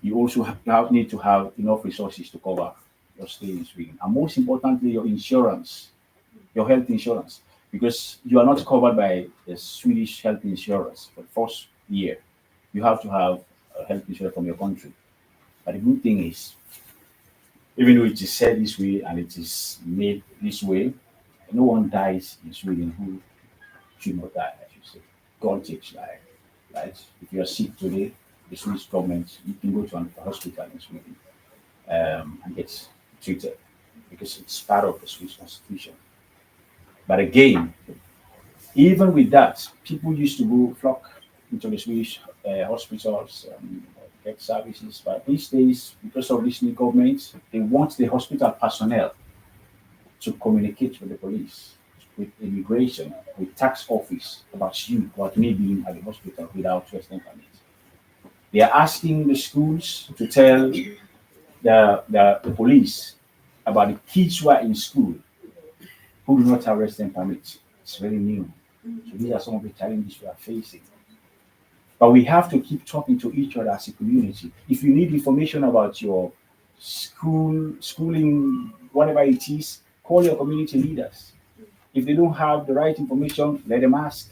you also need to have enough resources to cover your stay in Sweden. And most importantly, your insurance, your health insurance, because you are not covered by the Swedish health insurance for the first year. You have to have a health insurance from your country. But the good thing is, even though it is said this way and it is made this way, no one dies in Sweden who should not die, I should say. God takes life, right? If you are sick today, the Swedish government, you can go to a hospital in Sweden and get treated because it's part of the Swedish constitution. But again, even with that, people used to go flock into the Swedish hospitals and get services. But these days, because of this new government, they want the hospital personnel to communicate with the police, with immigration, with tax office about you, about me being at the hospital without resident permit. They are asking the schools to tell the police about the kids who are in school who do not have resident permits. It's very new. So these are some of the challenges we are facing. But we have to keep talking to each other as a community. If you need information about your schooling, whatever it is, call your community leaders. If they don't have the right information, let them ask.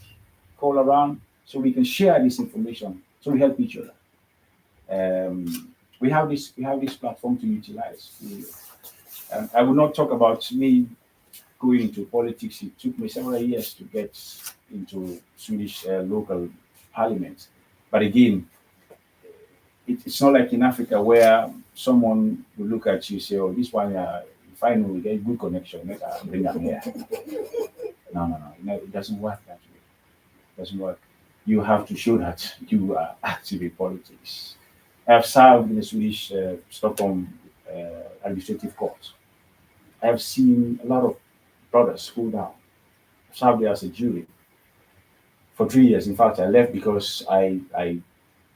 Call around so we can share this information. So we help each other. We have this platform to utilize. I will not talk about me going into politics, it took me several years to get into Swedish local parliament. But again, it's not like in Africa where someone will look at you and say, "Oh, this one, if I know we get good connection, let us bring them here." No, it doesn't work that way. It doesn't work. You have to show that you are active in politics. I have served in the Swedish Stockholm Administrative Court. I have seen a lot of brothers go down. I served there as a jury for 3 years. In fact, I left because I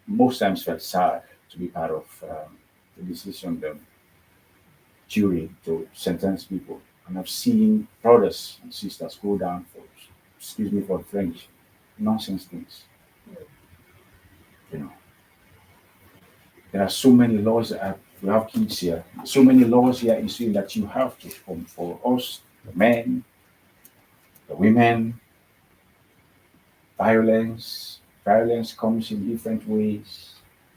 most times felt sad to be part of the decision, the jury to sentence people. And I've seen brothers and sisters go down for, excuse me for French, nonsense things. You know, there are so many laws that we have kids here. So many laws here in Sweden that you have to come for us, the men, the women. Violence comes in different ways.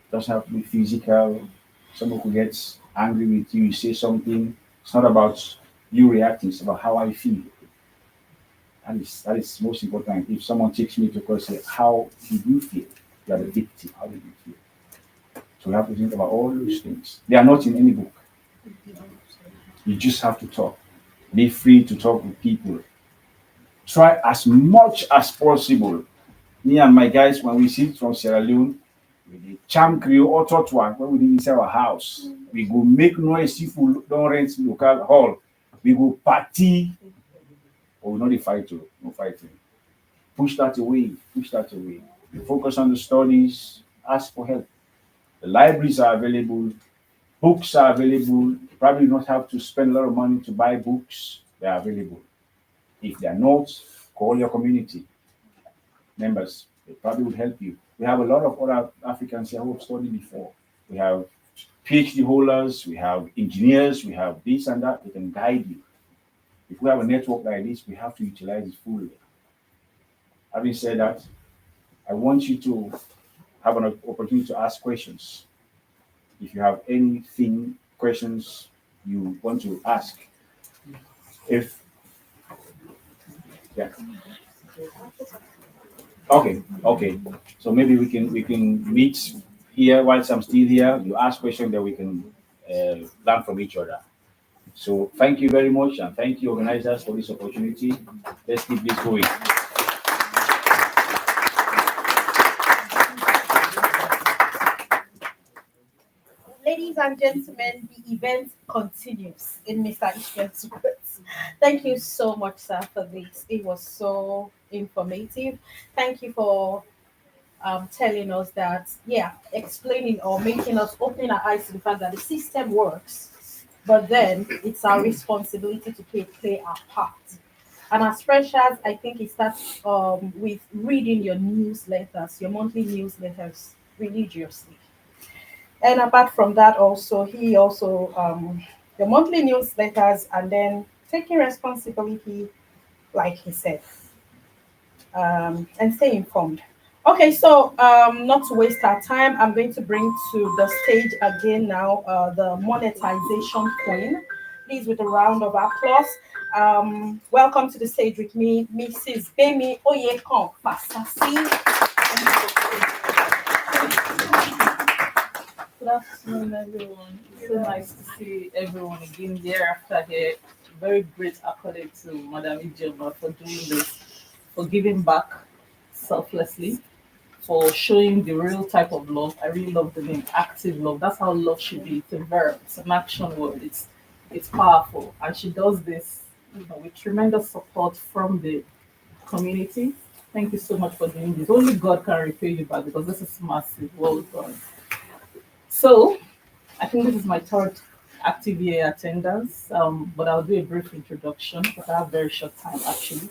It doesn't have to be physical. Someone who gets angry with you, you say something. It's not about you reacting, it's about how I feel. That is most important. If someone takes me to court, say, how did you feel? You are the victim. How did you feel? So we have to think about all those things. They are not in any book. You just have to talk. Be free to talk with people. Try as much as possible. Me and my guys, when we sit from Sierra Leone, we dey cham Creole or Totuan when we dey inside our house. We go make noise if we don't rent local hall. We go party. But we not dey fight to no fighting. Push that away. Push that away. You focus on the studies. Ask for help. The libraries are available. Books are available. You probably not have to spend a lot of money to buy books. They are available. If they are not, call your community members. They probably would help you. We have a lot of other Africans here who have studied before. We have PhD holders, we have engineers, we have this and that. They can guide you. If we have a network like this, we have to utilize it fully. Having said that, I want you to have an opportunity to ask questions. If you have questions you want to ask. Yeah. Okay. So maybe we can meet here whilst I'm still here. You ask questions that we can learn from each other. So thank you very much, and thank you organizers for this opportunity. Let's keep this going. Ladies and gentlemen, the event continues in Mr. Ishmael's words. Thank you so much, sir, for this. It was so informative. Thank you for telling us that, explaining or making us opening our eyes to the fact that the system works, but then it's our responsibility to play our part. And as freshers, I think it starts with reading your newsletters, your monthly newsletters religiously. And apart from that, also the monthly newsletters, and then taking responsibility, like he said, and stay informed. Okay, so not to waste our time, I'm going to bring to the stage again now the monetization queen. Please, with a round of applause. Welcome to the stage with me, Mrs. Bemi Oyekon Fasasi. Good afternoon, everyone. It's so nice to see everyone again here after here. Very great accolade to Madam Ijoma for doing this, for giving back selflessly, for showing the real type of love. I really love the name, active love. That's how love should be. It's a verb, it's an action word. It's powerful, and she does this, with tremendous support from the community. Thank you so much for doing this. Only God can repay you back because this is massive. Well done. So, I think this is my third active year attendance, but I'll do a brief introduction because I have very short time actually.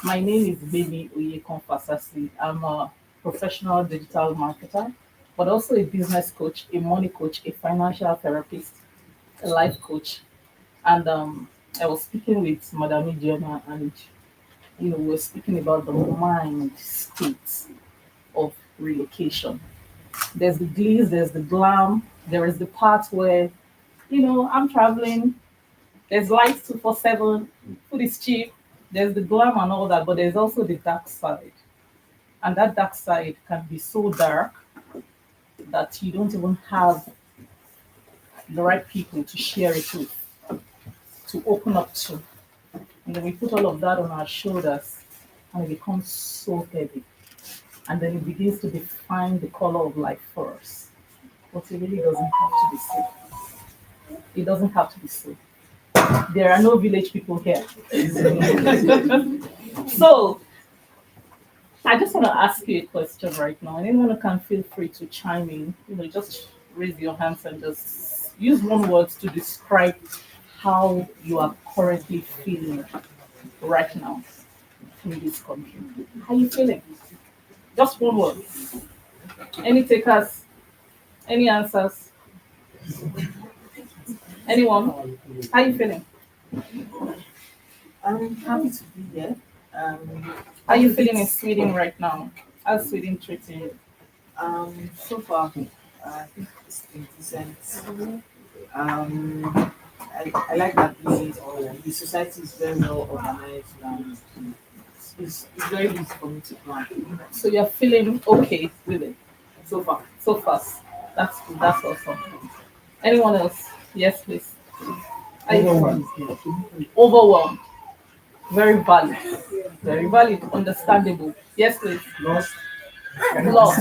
My name is Baby Oyekon Fasasi. I'm a professional digital marketer, but also a business coach, a money coach, a financial therapist, a life coach. And I was speaking with Madam Ijoma, and we were speaking about the mind state of relocation. There's the glitz, there's the glam, there is the part where, I'm traveling, There's light 247, food is cheap, there's the glam and all that, but there's also the dark side. And that dark side can be so dark that you don't even have the right people to share it with, to open up to. And then we put all of that on our shoulders and it becomes so heavy. And then it begins to define the color of life for us. But it really doesn't have to be so. It doesn't have to be so. There are no village people here. So I just want to ask you a question right now. Anyone can feel free to chime in. Just raise your hands and just use one word to describe how you are currently feeling right now in this country. How are you feeling? Just one word. Any takers? Any answers? Anyone? How are you feeling? I'm happy to be here. How are you feeling in Sweden right now? How's Sweden treating you? So far, I think it's been decent. I like that the society is very well organized and it's very easy for me to plan. So you're feeling okay with it So far, so fast. That's good. That's awesome. Anyone else? Yes, please. Are you overwhelmed? Very valid. Very valid. Understandable. Yes, please. Lost. Lost.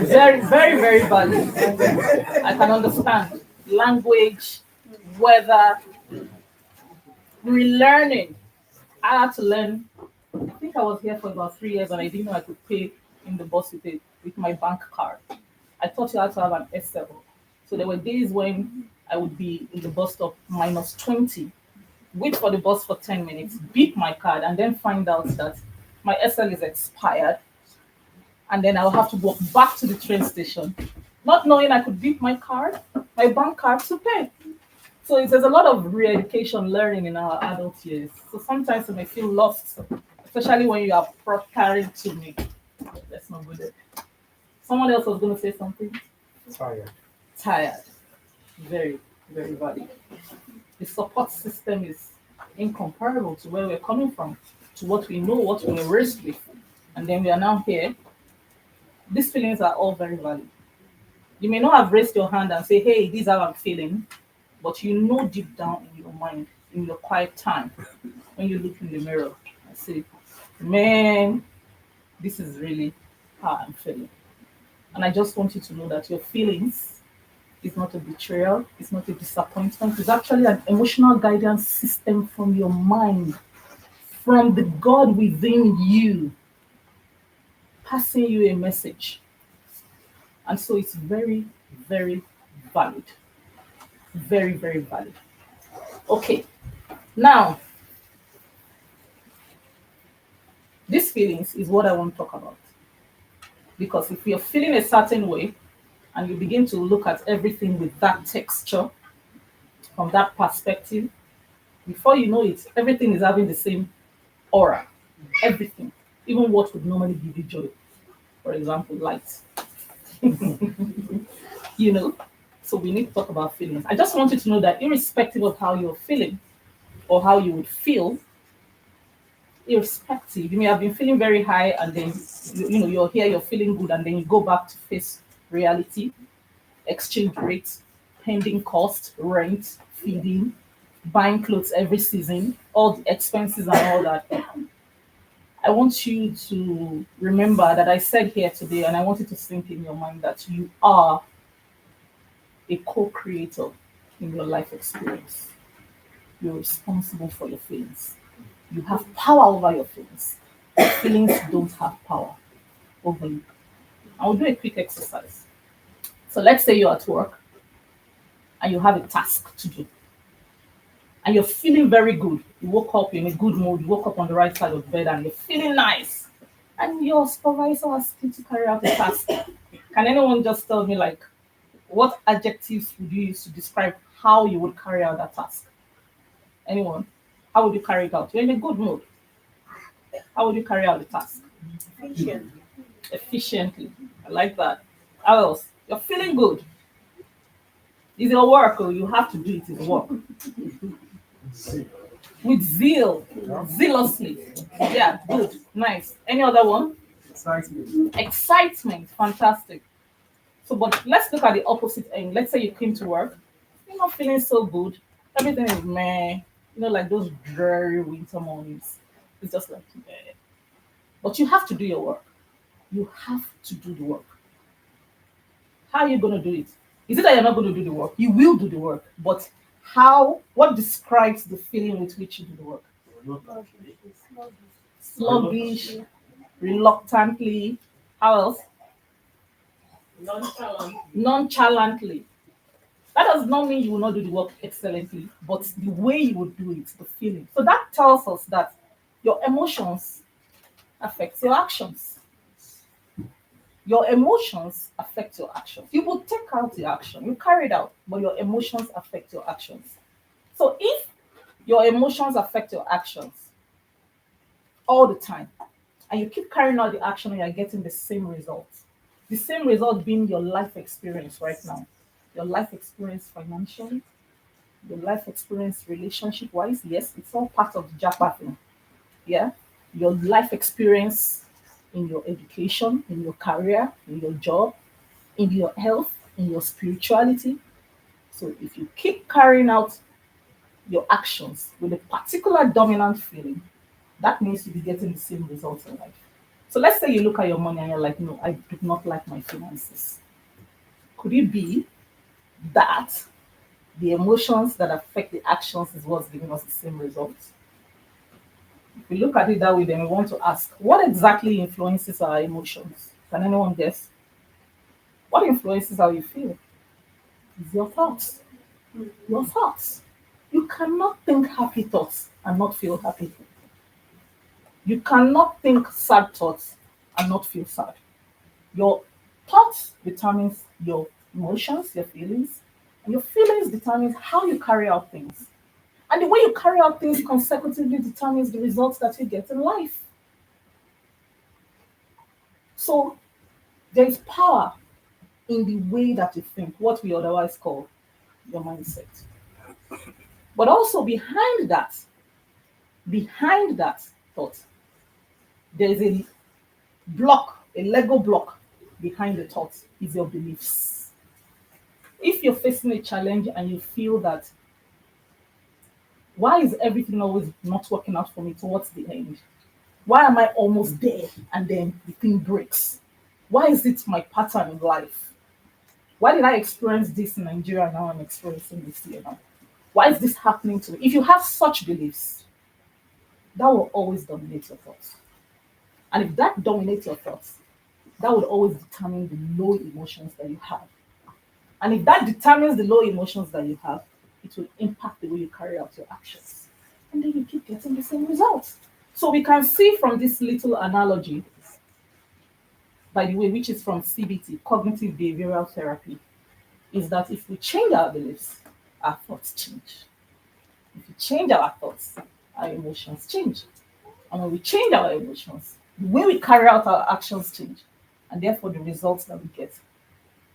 Very, very, very valid. I can understand. Language, weather, relearning. I had to learn. I think I was here for about 3 years and I didn't know I could pay in the bus with my bank card. I thought you had to have an S7. So there were days when I would be in the bus stop -20, wait for the bus for 10 minutes, beep my card, and then find out that my SL is expired. And then I'll have to walk back to the train station, not knowing I could beep my card, my bank card to pay. So there's a lot of re-education learning in our adult years. So sometimes you may feel lost, especially when you are preparing to me. Let's not go there. Someone else was going to say something? Tired. Tired. Very, very valid. The support system is incomparable to where we're coming from, to what we know, what we were raised with. And then we are now here. These feelings are all very valid. You may not have raised your hand and say, hey, this is how I'm feeling, but you know deep down in your mind, in your quiet time, when you look in the mirror and say, man, this is really how I'm feeling. And I just want you to know that your feelings is not a betrayal, it's not a disappointment, it's actually an emotional guidance system from your mind, from the God within you, passing you a message. And so it's very, very valid. Very, very valid. Okay, now, these feelings is what I want to talk about. Because if you're feeling a certain way and you begin to look at everything with that texture, from that perspective, before you know it, everything is having the same aura. Everything. Even what would normally give you joy. For example, light. So we need to talk about feelings. I just want you to know that irrespective of how you're feeling or how you would feel, irrespective, you may have been feeling very high and then you're here, you're feeling good, and then you go back to face reality, exchange rates, pending cost, rent, feeding, buying clothes every season, all the expenses and all that. I want you to remember that I said here today, and I want you to think in your mind that you are a co-creator in your life experience. You're responsible for your feelings. You have power over your feelings. Feelings don't have power over you. I'll do a quick exercise. So let's say you're at work and you have a task to do. And you're feeling very good. You woke up in a good mood. You woke up on the right side of bed and you're feeling nice. And your supervisor asked you to carry out the task. Can anyone just tell me, what adjectives would you use to describe how you would carry out that task? Anyone? How would you carry it out? You're in a good mood. How would you carry out the task? Efficiently. I like that. How else? You're feeling good. It's your work, or you have to do it. It's work. With zeal, zealously. Yeah, good, nice. Any other one? Excitement. Excitement, fantastic. So, but let's look at the opposite end. Let's say you came to work, you're not feeling so good. Everything is meh. Like those dreary winter mornings. It's just like meh. But you have to do your work. You have to do the work. How are you going to do it? Is it that you're not going to do the work? You will do the work. But how? What describes the feeling with which you do the work? Sluggish, reluctantly. How else? Nonchalantly. That does not mean you will not do the work excellently, but the way you will do it, the feeling. So that tells us that your emotions affect your actions. Your emotions affect your actions. You will take out the action, you carry it out, but your emotions affect your actions. So if your emotions affect your actions all the time, and you keep carrying out the action and you're getting the same result being your life experience right now, your life experience financially, your life experience relationship wise, yes, it's all part of the Japa thing. Yeah, your life experience in your education, in your career, in your job, in your health, in your spirituality. So if you keep carrying out your actions with a particular dominant feeling, that means you'll be getting the same results in life. So let's say you look at your money and you're like, no, I do not like my finances. Could it be that the emotions that affect the actions is what's giving us the same results? If we look at it that way, then we want to ask, what exactly influences our emotions? Can anyone guess? What influences how you feel? It's your thoughts. Your thoughts. You cannot think happy thoughts and not feel happy. You cannot think sad thoughts and not feel sad. Your thoughts determines your emotions, your feelings, and your feelings determines how you carry out things. And the way you carry out things consecutively determines the results that you get in life. So there is power in the way that you think, what we otherwise call your mindset. But also behind that thought, there is a block, a Lego block behind the thought is your beliefs. If you're facing a challenge and you feel that, why is everything always not working out for me towards the end? Why am I almost there and then the thing breaks? Why is it my pattern in life? Why did I experience this in Nigeria now I'm experiencing this here now? Why is this happening to me? If you have such beliefs, that will always dominate your thoughts. And if that dominates your thoughts, that would always determine the low emotions that you have. And if that determines the low emotions that you have, it will impact the way you carry out your actions. And then you keep getting the same results. So we can see from this little analogy, by the way, which is from CBT, cognitive behavioral therapy, is that if we change our beliefs, our thoughts change. If we change our thoughts, our emotions change. And when we change our emotions, the way we carry out our actions change. And therefore, the results that we get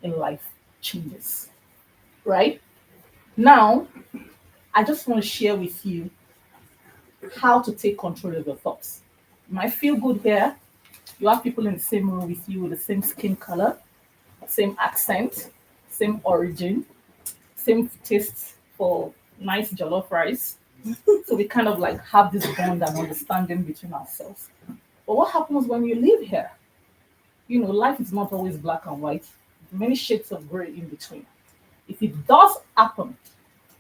in life changes. Right? Now, I just want to share with you how to take control of your thoughts. You might feel good here. You have people in the same room with you with the same skin color, same accent, same origin, same taste for nice jollof rice. So we kind of like have this bond and understanding between ourselves. But what happens when you live here? Life is not always black and white. Many shades of gray in between. If it does happen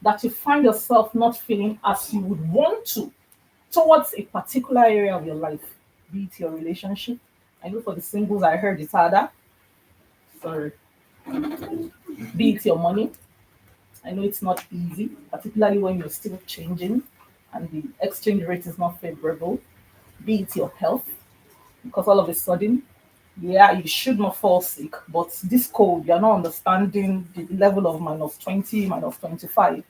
that you find yourself not feeling as you would want to towards a particular area of your life, be it your relationship. I know for the singles, I heard it's harder. Sorry. Be it your money. I know it's not easy, particularly when you're still changing and the exchange rate is not favorable. Be it your health, because all of a sudden, yeah, you should not fall sick, but this cold, you're not understanding the level of -20, -25,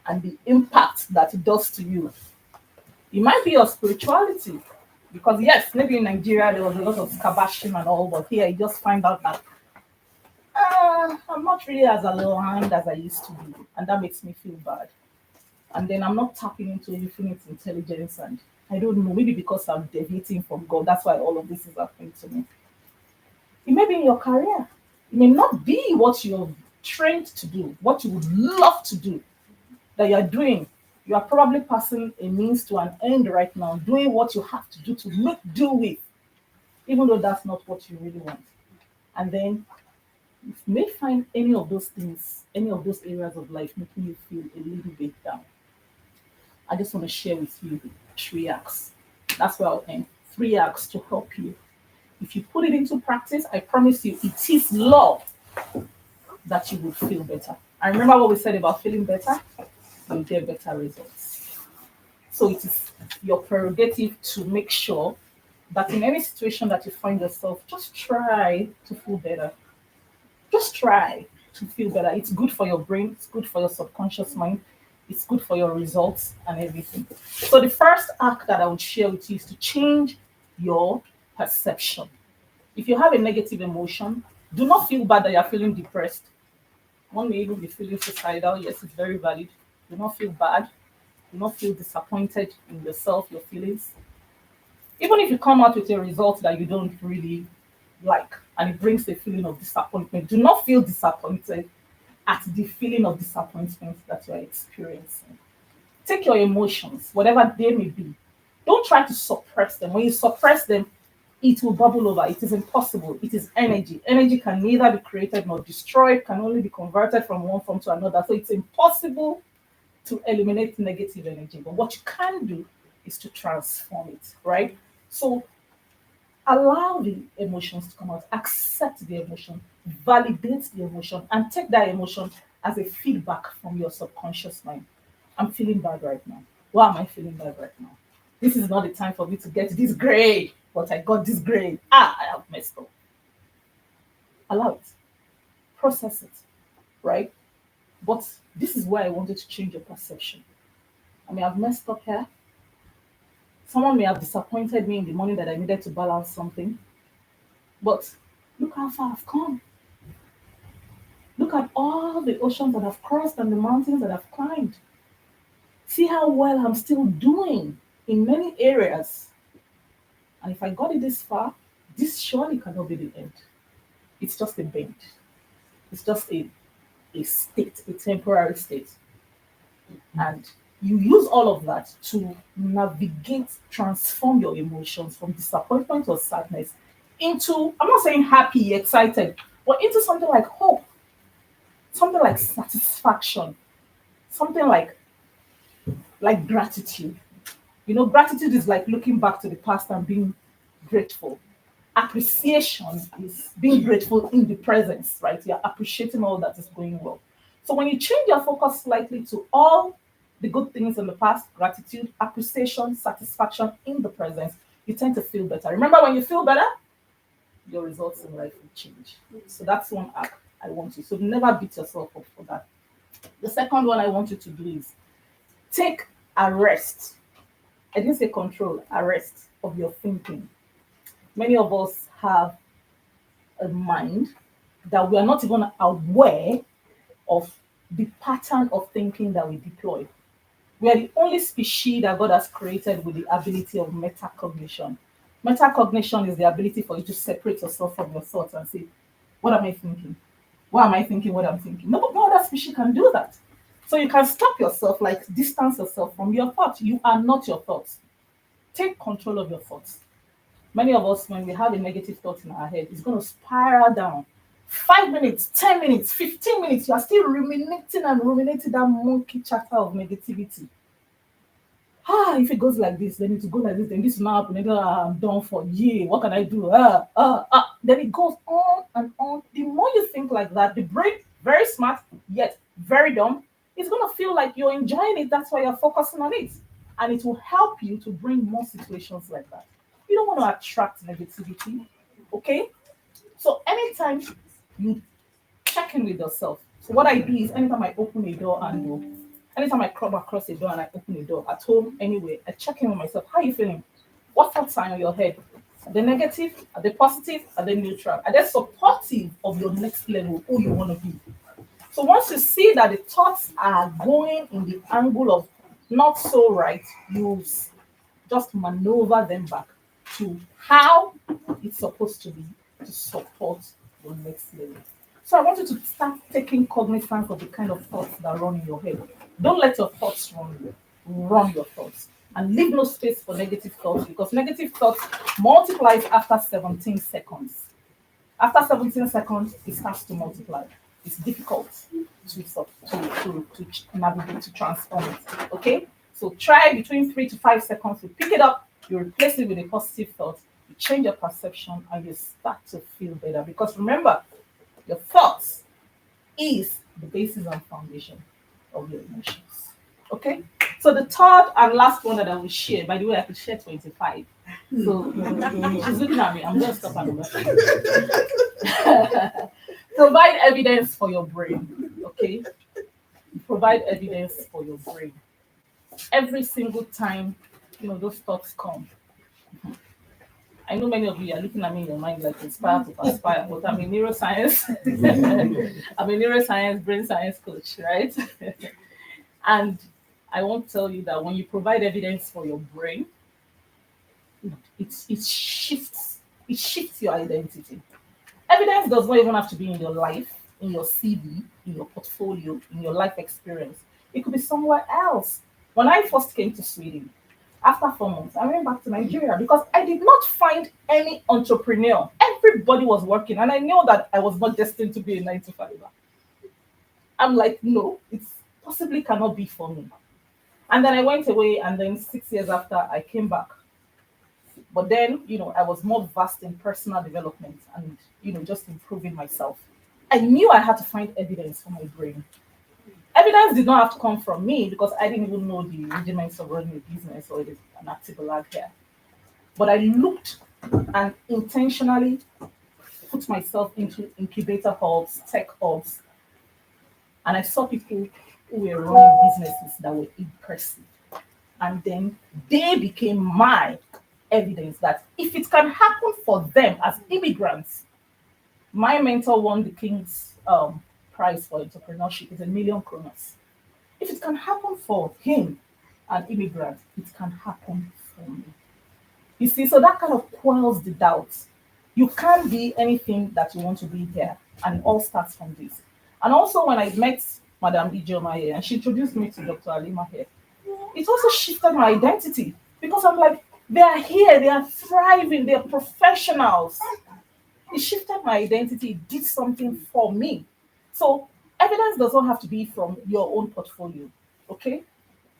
and the impact that it does to you. It might be your spirituality, because yes, maybe in Nigeria there was a lot of scabashing and all, but here you just find out that I'm not really as aligned as I used to be, and that makes me feel bad. And then I'm not tapping into infinite intelligence, and I don't know, maybe because I'm deviating from God, that's why all of this is happening to me. It may be in your career, it may not be what you're trained to do, what you would love to do, that you're doing. You are probably passing a means to an end right now, doing what you have to do to make do with, even though that's not what you really want. And then you may find any of those things, any of those areas of life making you feel a little bit down. I just want to share with you the three acts. That's where I'll end. Three acts to help you. If you put it into practice, I promise you, it is love that you will feel better. I remember what we said about feeling better, you'll get better results. So it is your prerogative to make sure that in any situation that you find yourself, just try to feel better. Just try to feel better. It's good for your brain, it's good for your subconscious mind, it's good for your results and everything. So the first act that I would share with you is to change your perception. If you have a negative emotion, do not feel bad that you're feeling depressed. One may even be feeling suicidal. Yes, it's very valid. Do not feel bad. Do not feel disappointed in yourself, your feelings. Even if you come out with a result that you don't really like and it brings a feeling of disappointment, do not feel disappointed at the feeling of disappointment that you are experiencing. Take your emotions, whatever they may be. Don't try to suppress them. When you suppress them, it will bubble over. It is impossible. It is energy. Energy can neither be created nor destroyed, can only be converted from one form to another. So it's impossible to eliminate negative energy. But what you can do is to transform it, right? So allow the emotions to come out, accept the emotion, validate the emotion, and take that emotion as a feedback from your subconscious mind. I'm feeling bad right now. Why am I feeling bad right now? This is not the time for me to get this grade, but I got this grade. I have messed up. Allow it, process it, right? But this is where I wanted to change your perception. I may have messed up here. Someone may have disappointed me in the morning that I needed to balance something. But look how far I've come. Look at all the oceans that I've crossed and the mountains that I've climbed. See how well I'm still doing in many areas. And if I got it this far, this surely cannot be the end. It's just a bend. It's just a state, a temporary state. And you use all of that to navigate, transform your emotions from disappointment or sadness into, I'm not saying happy, excited, but into something like hope, something like satisfaction, something like gratitude. You know, gratitude is like looking back to the past and being grateful. Appreciation is being grateful in the presence, right? You're appreciating all that is going well. So when you change your focus slightly to all the good things in the past, gratitude, appreciation, satisfaction in the present, you tend to feel better. Remember, when you feel better, your results in life will change. So that's one act I want you. So never beat yourself up for that. The second one I want you to do is take a rest. I didn't say control, arrest of your thinking. Many of us have a mind that we are not even aware of the pattern of thinking that we deploy. We are the only species that God has created with the ability of metacognition. Metacognition is the ability for you to separate yourself from your thoughts and say, what am I thinking? Why am I thinking what I'm thinking? No other species can do that. So you can stop yourself, like distance yourself from your thoughts. You are not your thoughts. Take control of your thoughts. Many of us, when we have a negative thought in our head, it's going to spiral down. 5 minutes, 10 minutes, 15 minutes, you are still ruminating and ruminating that monkey chatter of negativity. If it goes like this, then it will go like this, then this will not happen. Then I'm done for. Yeah, what can I do? Then it goes on and on. The more you think like that, the brain, very smart, yet very dumb, it's going to feel like you're enjoying it. That's why you're focusing on it. And it will help you to bring more situations like that. You don't want to attract negativity, okay? So anytime you check in with yourself. So what I do is anytime I open a door and anytime I come across a door and I open a door at home, anyway, I check in with myself. How are you feeling? What thoughts are in your head? Are they negative? Are they positive? Are they neutral? Are they supportive of your next level, who you want to be? So once you see that the thoughts are going in the angle of not so right, you just maneuver them back to how it's supposed to be to support your next level. So I want you to start taking cognizance of the kind of thoughts that run in your head. Don't let your thoughts run your thoughts. And leave no space for negative thoughts, because negative thoughts multiplies after 17 seconds. After 17 seconds, it starts to multiply. It's difficult to navigate, to transform it. Okay? So try between 3 to 5 seconds to pick it up, you replace it with a positive thought, you change your perception, and you start to feel better. Because remember, your thoughts is the basis and foundation of your emotions. Okay? So the third and last one that I will share, by the way, I could share 25. So she's looking at me, I'm going to stop at number 5. Provide evidence for your brain. Okay? Provide evidence for your brain. Every single time, those thoughts come. I know many of you are looking at me in your mind like inspire to perspire, but I'm a neuroscience, brain science coach, right? And I won't tell you that when you provide evidence for your brain, it shifts your identity. Evidence does not even have to be in your life, in your CV, in your portfolio, in your life experience. It could be somewhere else. When I first came to Sweden, after 4 months, I went back to Nigeria because I did not find any entrepreneur. Everybody was working, and I knew that I was not destined to be a 9-to-5. I'm like, no, it possibly cannot be for me. And then I went away, and then 6 years after, I came back. But then, I was more vast in personal development and, just improving myself. I knew I had to find evidence for my brain. Evidence did not have to come from me because I didn't even know the rudiments of running a business or an active lab here. But I looked and intentionally put myself into incubator hubs, tech hubs, and I saw people who were running businesses that were impressive. And then they became my evidence that if it can happen for them as immigrants, my mentor won the King's prize for entrepreneurship is 1 million kronas. If it can happen for him, an immigrant, it can happen for me. You see, so that kind of quells the doubts. You can't be anything that you want to be here, and it all starts from this. And also, when I met Madam Ijoma here, and she introduced me to Dr. Alima here, it also shifted my identity because I'm like, they are here, they are thriving, they are professionals. It shifted my identity, it did something for me. So evidence does not have to be from your own portfolio, okay?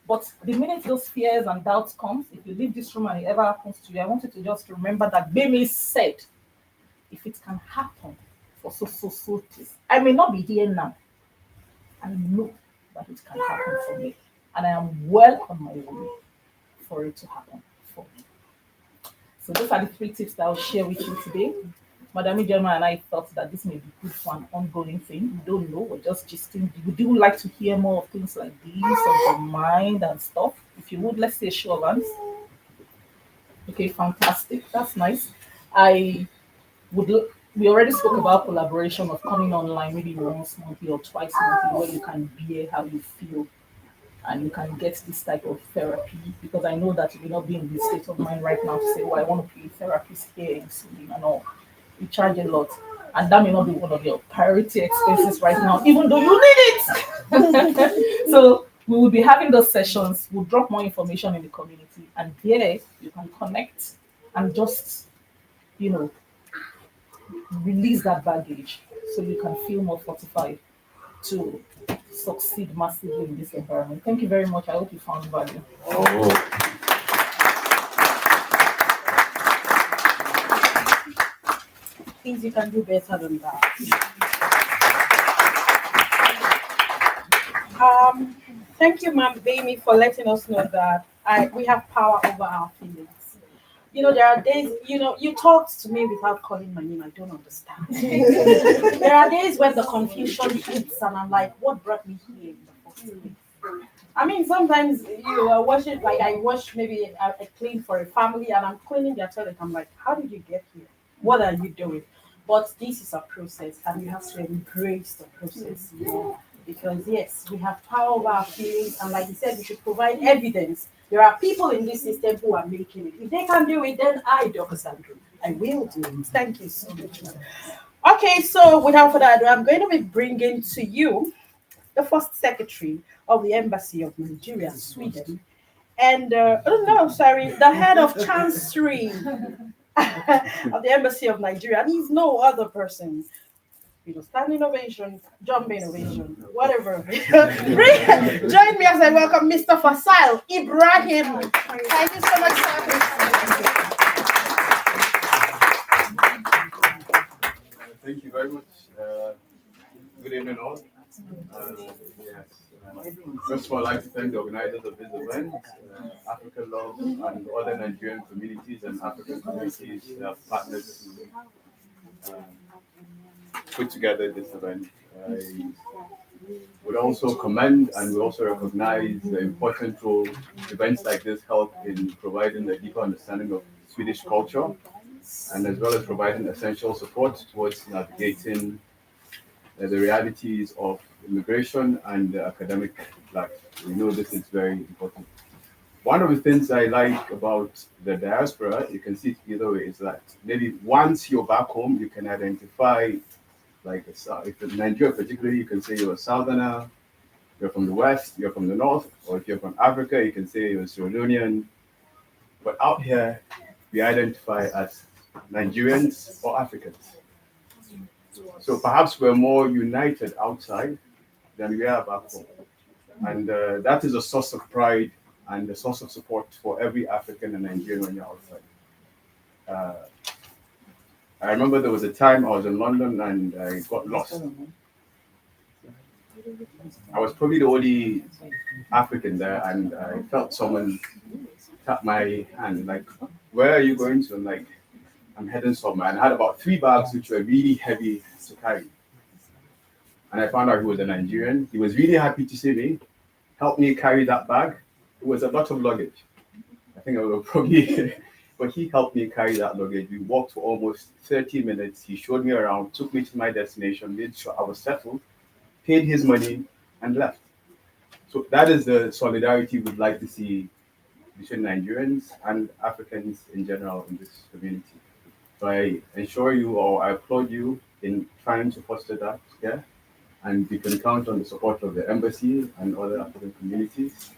But the minute those fears and doubts comes, if you leave this room and it ever happens to you, I want you to just remember that Bemi said, if it can happen for so, I may not be here now. I know that it can happen for me. And I am well on my way for it to happen for me. So those are the 3 tips that I'll share with you today. Madam Ijoma and I thought that this may be good for an ongoing thing. We don't know, we're just gisting. Would you like to hear more of things like these, of the mind and stuff? If you would, let's say a show of hands. Okay, fantastic. That's nice. We already spoke about collaboration of coming online maybe once monthly or twice monthly where you can bear how you feel and you can get this type of therapy, because I know that you will not be in the state of mind right now to say, well, I want to be a therapist here in Sweden and all. You charge a lot, and that may not be one of your priority expenses right now, even though you need it. So we will be having those sessions. We'll drop more information in the community, and there you can connect and just, release that baggage so you can feel more fortified to succeed massively in this environment. Thank you very much. I hope you found value. Things you can do better than that. Thank you, Ma'am Bami, for letting us know that we have power over our feelings. There are days, you talked to me without calling my name. I don't understand. There are days when the confusion hits and I'm like, what brought me here in the first place? I mean, sometimes you wash it like I wash maybe I clean for a family and I'm cleaning their toilet. I'm like, how did you get here? What are you doing? But this is a process and you have to embrace the process, because yes, we have power over our feelings and like you said, we should provide evidence. There are people in this system who are making it. If they can do it, then I, Dr. Sandro, I will do it. Thank you so much. Okay, so without further ado, I'm going to be bringing to you the first secretary of the Embassy of Nigeria, Sweden, and oh no, sorry, the head of chancery of the Embassy of Nigeria, and he's no other person. Standing ovation, jumping ovation, whatever. Join me as I welcome Mr. Fasil Ibrahim. Thank you so much, sir. Thank you very much. Good evening, all. Yes. First of all, I'd like to thank the organizers of this event, African Love, and other Nigerian communities and African communities that have partnered to put together this event. I would also commend and we also recognize the important role events like this help in providing a deeper understanding of Swedish culture and as well as providing essential support towards navigating the realities of immigration and academic life. We know this is very important. One of the things I like about the diaspora, you can see it either way, is that maybe once you're back home, you can identify, like if in Nigeria particularly, you can say you're a Southerner, you're from the West, you're from the North, or if you're from Africa, you can say you're a Sierra Leonean. But out here, we identify as Nigerians or Africans. So perhaps we're more united outside than we are back home. And that is a source of pride and a source of support for every African and Nigerian when you're outside. I remember there was a time I was in London and I got lost. I was probably the only African there, and I felt someone tap my hand, like, "Where are you going to?" I'm like, "I'm heading somewhere." And I had about 3 bags which were really heavy to carry. And I found out he was a Nigerian. He was really happy to see me, helped me carry that bag. It was a lot of luggage. I think I would probably, but he helped me carry that luggage. We walked for almost 30 minutes. He showed me around, took me to my destination, made sure I was settled, paid his money, and left. So that is the solidarity we'd like to see between Nigerians and Africans in general in this community. So I assure you, or I applaud you in trying to foster that here. And we can count on the support of the embassy and other African communities.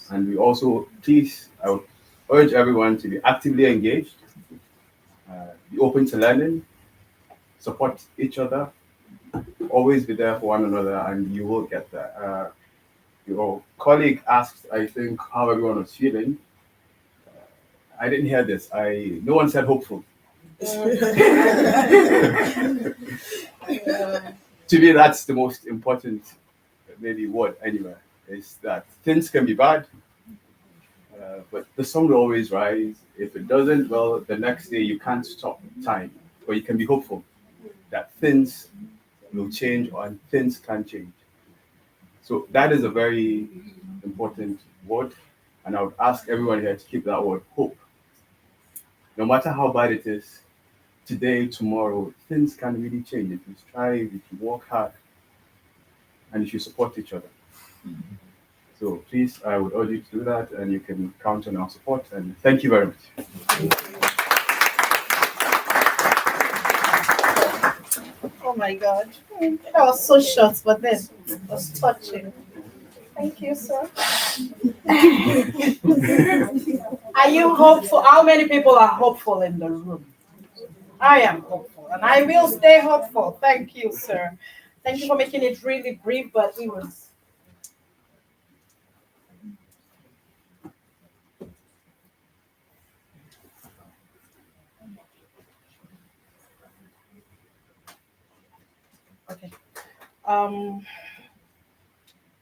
And we also, please, I would urge everyone to be actively engaged, be open to learning, support each other, always be there for one another, and you will get there. Your colleague asked, I think, how everyone was feeling. I didn't hear this. No one said hopeful. To me, that's the most important, maybe word anyway, is that things can be bad, but the sun will always rise. If it doesn't, well, the next day you can't stop time, but you can be hopeful that things will change and things can change. So that is a very important word, and I would ask everyone here to keep that word, hope. No matter how bad it is, today, tomorrow, things can really change if you strive, if you work hard, and if you support each other. So please, I would urge you to do that, and you can count on our support. And thank you very much. Oh my God. That was so short, but then it was touching. Thank you, sir. Are you hopeful? How many people are hopeful in the room? I am hopeful, and I will stay hopeful. Thank you, sir. Thank you for making it really brief, but it was. Okay.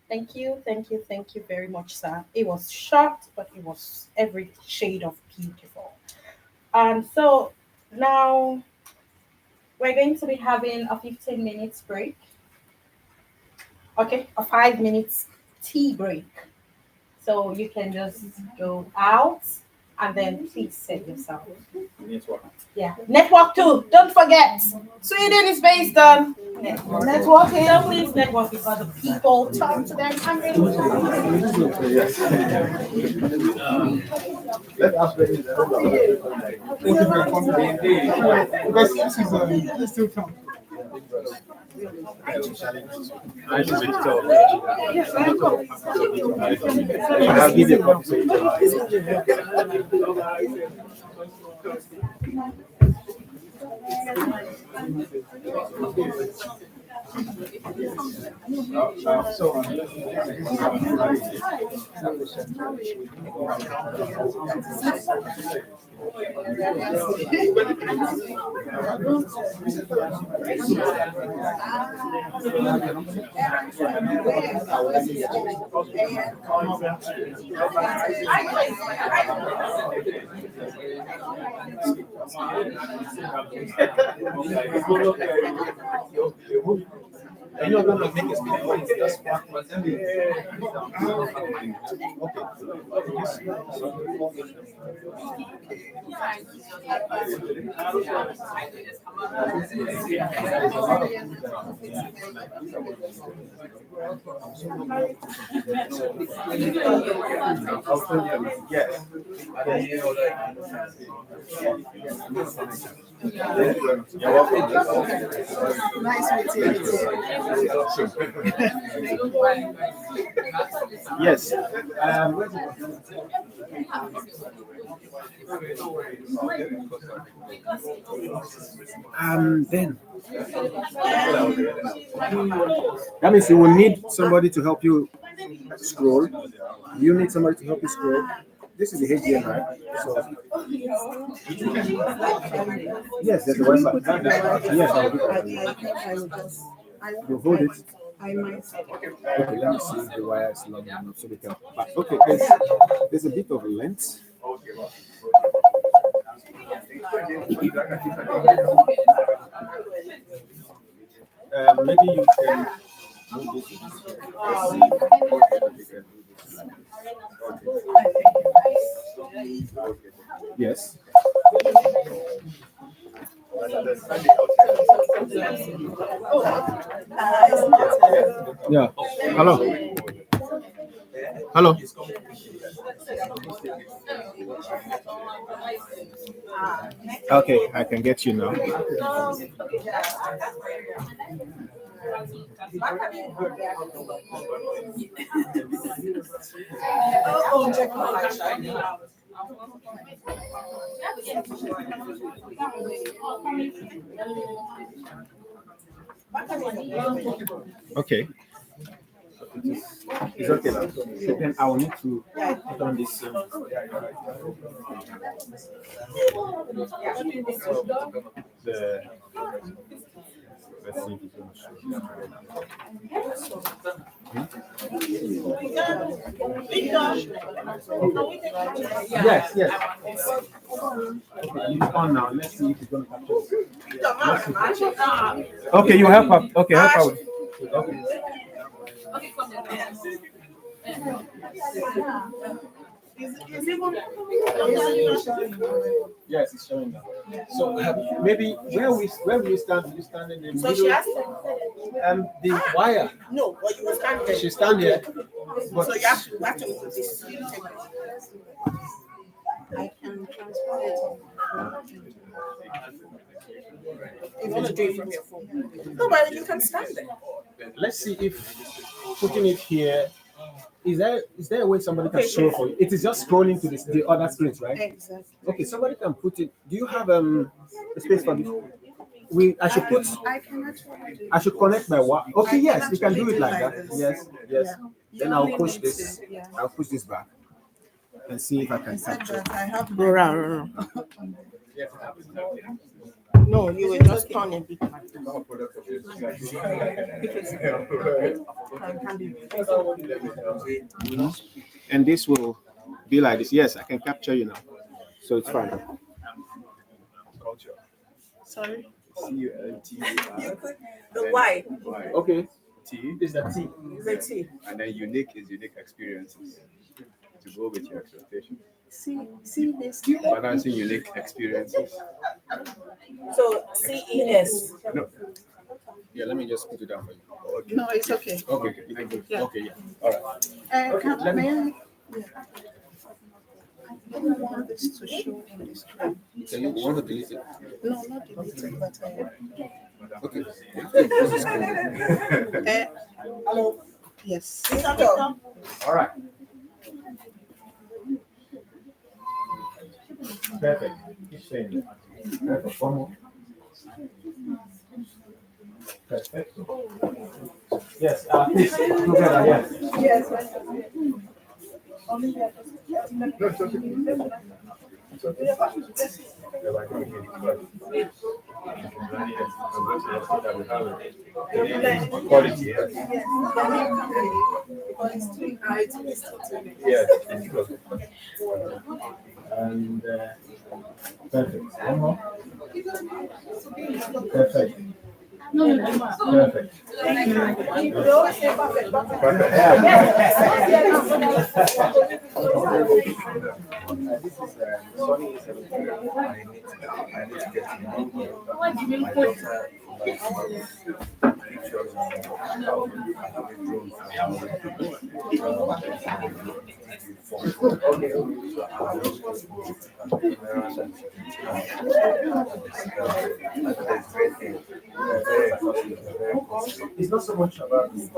Thank you very much, sir. It was short, but it was every shade of beautiful. And so now we're going to be having a 15 minutes break. Okay, a 5 minutes tea break. So you can just go out and then please set yourself. Yeah, network too. Don't forget, Sweden is based on networking. So please network with other people, talk to them, and Let us ready. Because this is still come. I'll give you a copy. And you're gonna make a speed points. That's what. Yes. You're welcome. Nice meeting you. Yes. Then that means you will need somebody to help you scroll. You need somebody to help you scroll. This is the HDMI, right? So yes, there's a Wi-Fi. Yes, I'll do that. You hold it. Okay, let me see if the wire is long enough so we can. Okay, there's a bit of length. Maybe you can move this. Yes. Yeah. Hello. Hello. Okay, I can get you now. Okay. It's okay now. So then I will need to put on this. Let's see if it's going to show. Yes, yes. Okay, it's on now. Let's see if it's going to capture. Okay, you help her. Okay, help her. Okay. Yes, it's showing now. So maybe where we stand? You stand in the middle. So she has the wire. no, but you will stand there. She stand here. But So you have to move this. I can transfer it. If you want to do it from your phone. No, but you can stand there. let's see if putting it here. Is there a way somebody can show for you? It is just scrolling to the other screens, right? Exactly. Okay, somebody can put it. Do you have a space for this? I should put. I should connect my wire. Okay, yes, we can do it like that. Yes, yes. Then I'll push this. I'll push this back and see if I can capture. I have No, you will just turn a bit. And this will be like this. Yes, I can capture you now. So it's fine. Sorry. CULT. The Y. Okay. T Is that T? The T. and then unique is unique experiences. to go with your expectations. See this. Balancing unique experiences. So CES. No, Yeah, let me just put it down for you. No, it's okay. okay, Yeah. Okay, yeah. All right. May I? I don't want this to show in the screen. Can you want to delete it? No, not deleted, but Okay. hello. Yes. All right. Perfect. Keep saying it. Perfect. One more. Perfect. Yes. Please. Together. Yes. Yes. Quality, yes. Yes. And perfect. One more. Perfect. Perfect. This is Sonny is I need to get to know my daughter pictures and how I have a drone It's not so much about the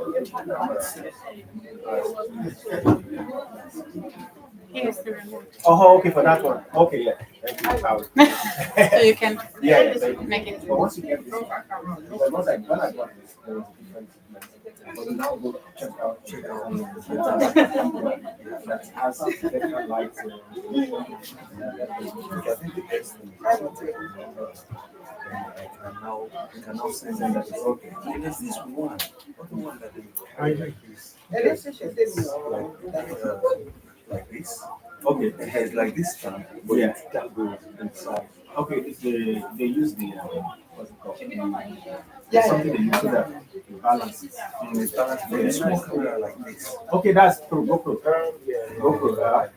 Here's the remote. Oh, okay, for that one. Okay, yeah. Thank you. So you can Yeah, make it. but once you get this, when I got this, there was a different. But now go check out that has different lights. I think the best thing is I can now send them that it's okay. And there's this one, other one that I like like this. Okay, it has like this stand, but Yeah. that goes inside. Okay, it's they use the what's it called? There's something they use so that to balance it. And it's balanced with a small camera like this. Okay, that's through GoPro. GoPro.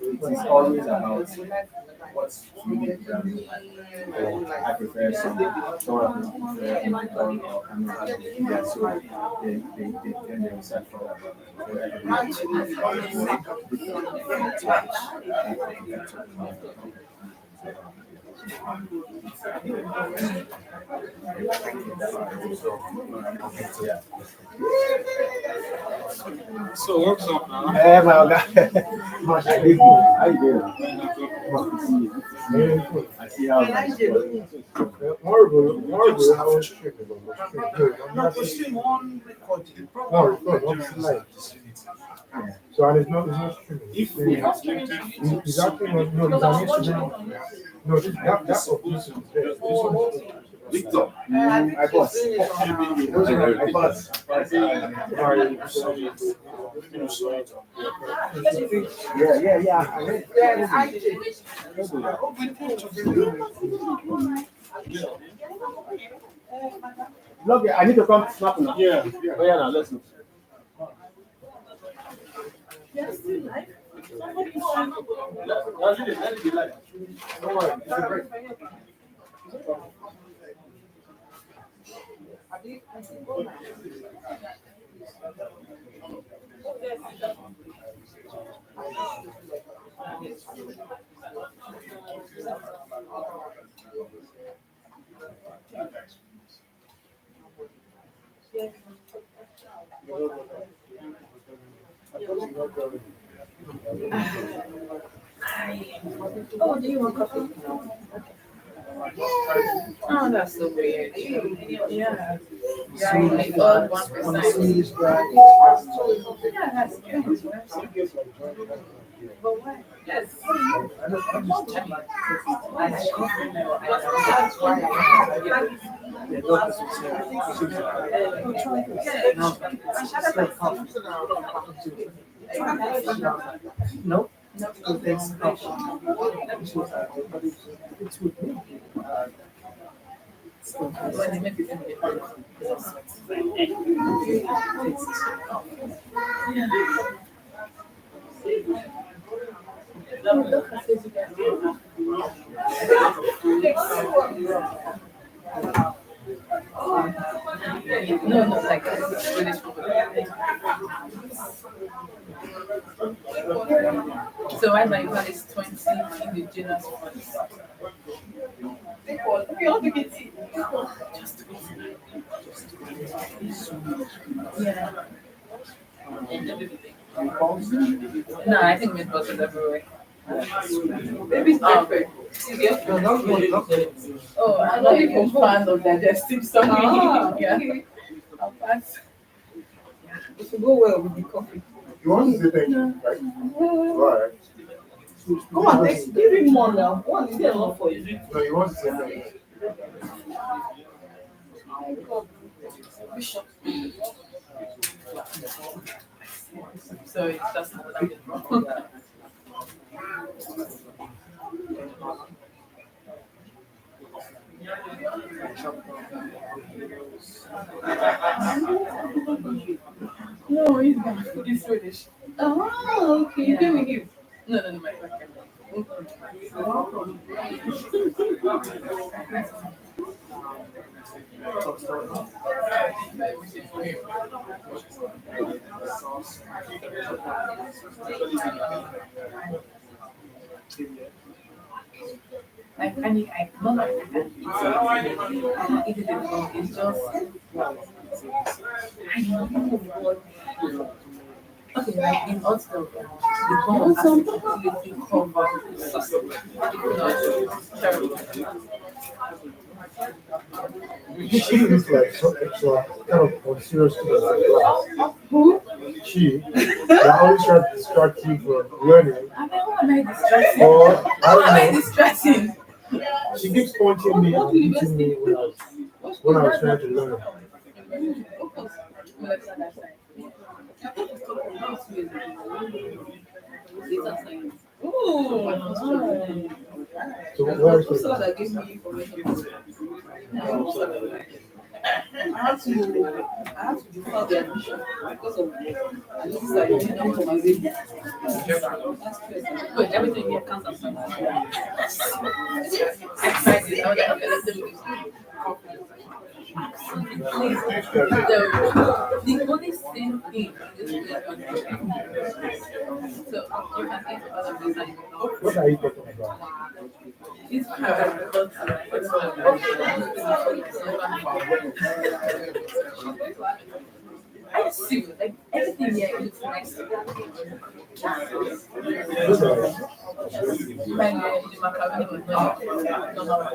It's always about what's unique. I prefer some sort of yeah, so they then they decide for that. So what's up now? Hey, my guy. How you doing? I see how it's going. So and it's not streaming. If we have streaming, It's actually not no, it's an Instagram. No, that's of this is there. This one is Victor. I bought. I bought. Yeah. Look, I need to come snap now. Yeah. Oh, yeah, now let's look. Let it be live. Don't worry, it's a break. Oh, do you want coffee? Oh, that's so weird. Yeah. Like, God, 1%. Yeah, that's good. But what? Yes. No, because there's it's with me. When they make it in no, no, like Swedish people. So right now you have is 20 indigenous ones. Yeah. No, I think meatballs is everywhere. Maybe it's perfect. Oh, I'm not even fan of digestive something. Yeah. I'll pass. It should go well with the coffee. You want to say thank you, right? Alright. Come on, give him more now. One is there enough for you? No, you want to say thank you. Bishop. So it's just another bit. No, he's not. He's Swedish. Oh, okay. You came with him. No, no, no, my friend. I not like I can eat it alone. It's just I don't know what. Okay, like in Oslo, the bomb has completely covered the system. It's terrible. She is like so extra, kind of serious student like class. Who? She, they always try to distract you from learning. I mean, who am I distracting? Or, Who I am I don't know, distracting? she keeps punching me and beating me when I was trying to learn. So what is it? That gives me information. I have to defer the admission because of at least I didn't know what I was doing. Wait, everything here counts as something. I tried it. I was like, okay, let's do this. The only same thing is so you can eat all of this and you know. What are you talking about? It's perfect, but I see, like everything here is nice. Like the macaroni was not normal.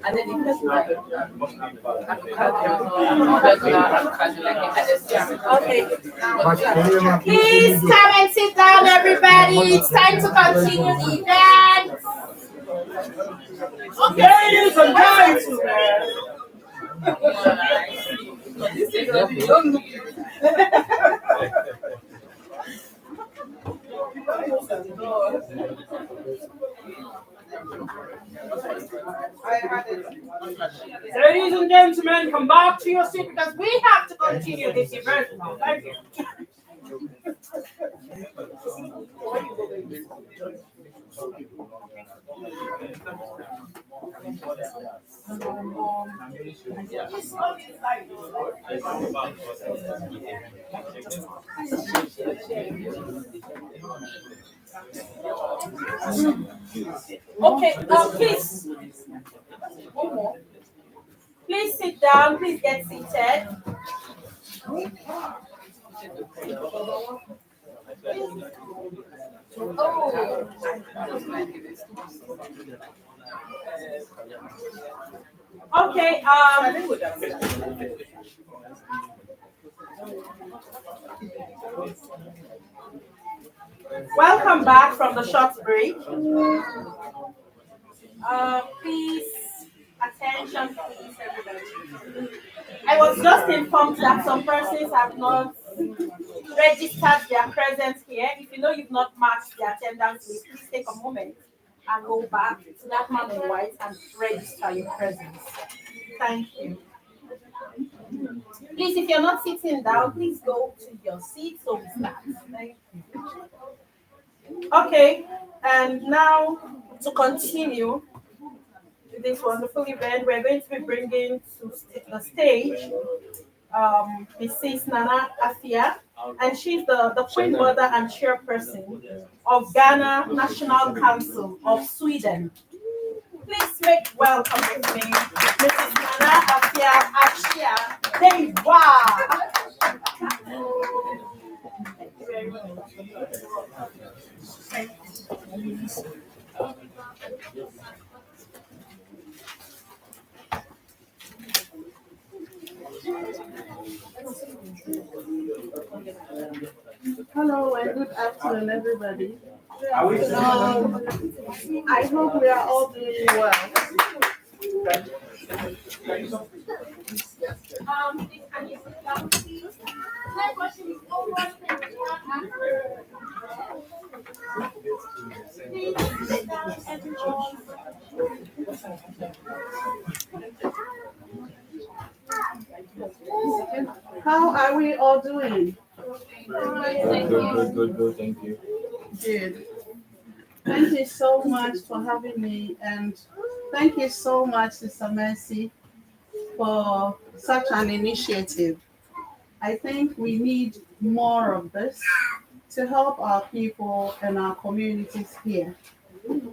And then it has like Please come and sit down, everybody. It's time to continue the event. Okay, ladies and gentlemen. Ladies and gentlemen, come back to your seat because we have to continue this event now. Thank you. Okay, please. One more. Please sit down. Please get seated. Okay, welcome back from the short break. Please, attention, please, everybody. I was just informed that some persons have not registered their presence here. If you know you've not marked the attendance list, please take a moment and go back to that man in white and register your presence. Thank you. Please, if you're not sitting down, please go to your seat so we start. Thank you. Okay, and now to continue with this wonderful event, we're going to be bringing to the stage Mrs. Nana Afia, and she's the Queen Mother and Chairperson of Ghana National Council of Sweden. Please make welcome with me, Mrs. Nana Afia Ashia Deiwa. Thank you very much. Hello and good afternoon, everybody. I hope we are all doing well. Can you sit down, please? My question is over. Please sit down, everyone. How are we all doing? Good, thank you. Good. Thank you so much for having me, and thank you so much, Sister Mercy, for such an initiative. I think we need more of this to help our people and our communities here.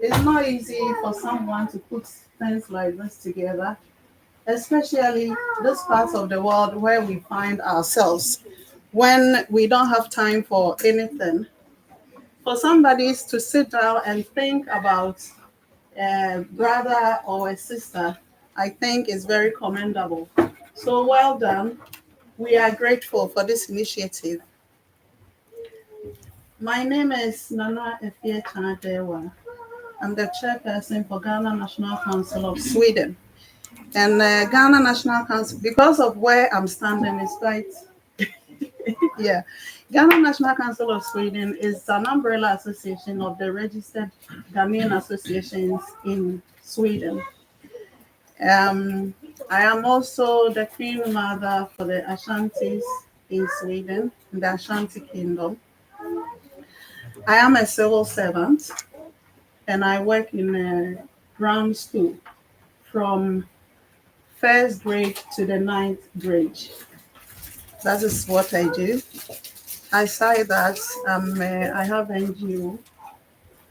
It's not easy for someone to put things like this together, especially this part of the world where we find ourselves when we don't have time for anything. For somebody to sit down and think about a brother or a sister, I think is very commendable. So well done. We are grateful for this initiative. My name is Nana Efie Chanadewa. I'm the chairperson for Ghana National Council of Sweden. And Ghana National Council, because of where I'm standing, is quite, yeah. Ghana National Council of Sweden is an umbrella association of the registered Ghanaian associations in Sweden. I am also the Queen Mother for the Ashantis in Sweden, in the Ashanti Kingdom. I am a civil servant and I work in a ground school from first grade to the 9th grade. That is what I do. Aside that, I have NGO,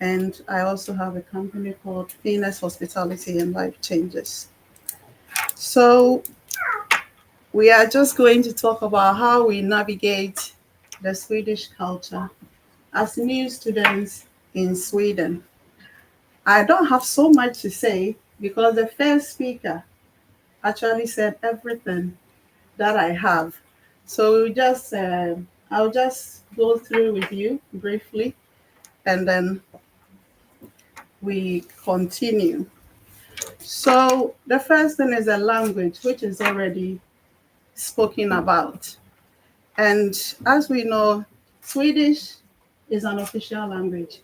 and I also have a company called Venus Hospitality and Life Changes. So we are just going to talk about how we navigate the Swedish culture as new students in Sweden. I don't have so much to say because the first speaker actually said everything that I have. So I'll just go through with you briefly, and then we continue. So the first thing is a language, which is already spoken about. And as we know, Swedish is an official language.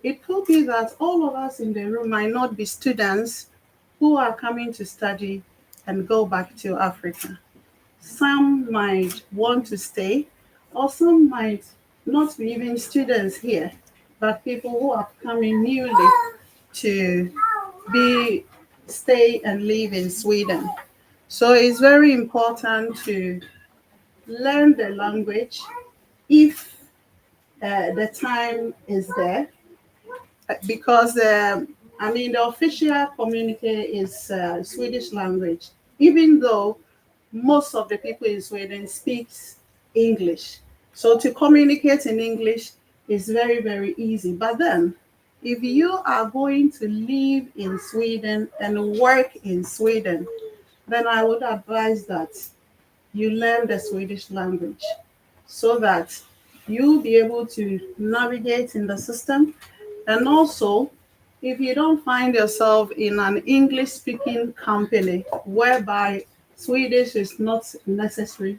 It could be that all of us in the room might not be students who are coming to study and go back to Africa. Some might want to stay, or some might not be even students here, but people who are coming newly to stay and live in Sweden. So it's very important to learn the language if the time is there, because the official community is Swedish language, even though most of the people in Sweden speaks English. So to communicate in English is very, very easy. But then, if you are going to live in Sweden and work in Sweden, then I would advise that you learn the Swedish language so that you'll be able to navigate in the system. And also, if you don't find yourself in an English-speaking company whereby Swedish is not necessary,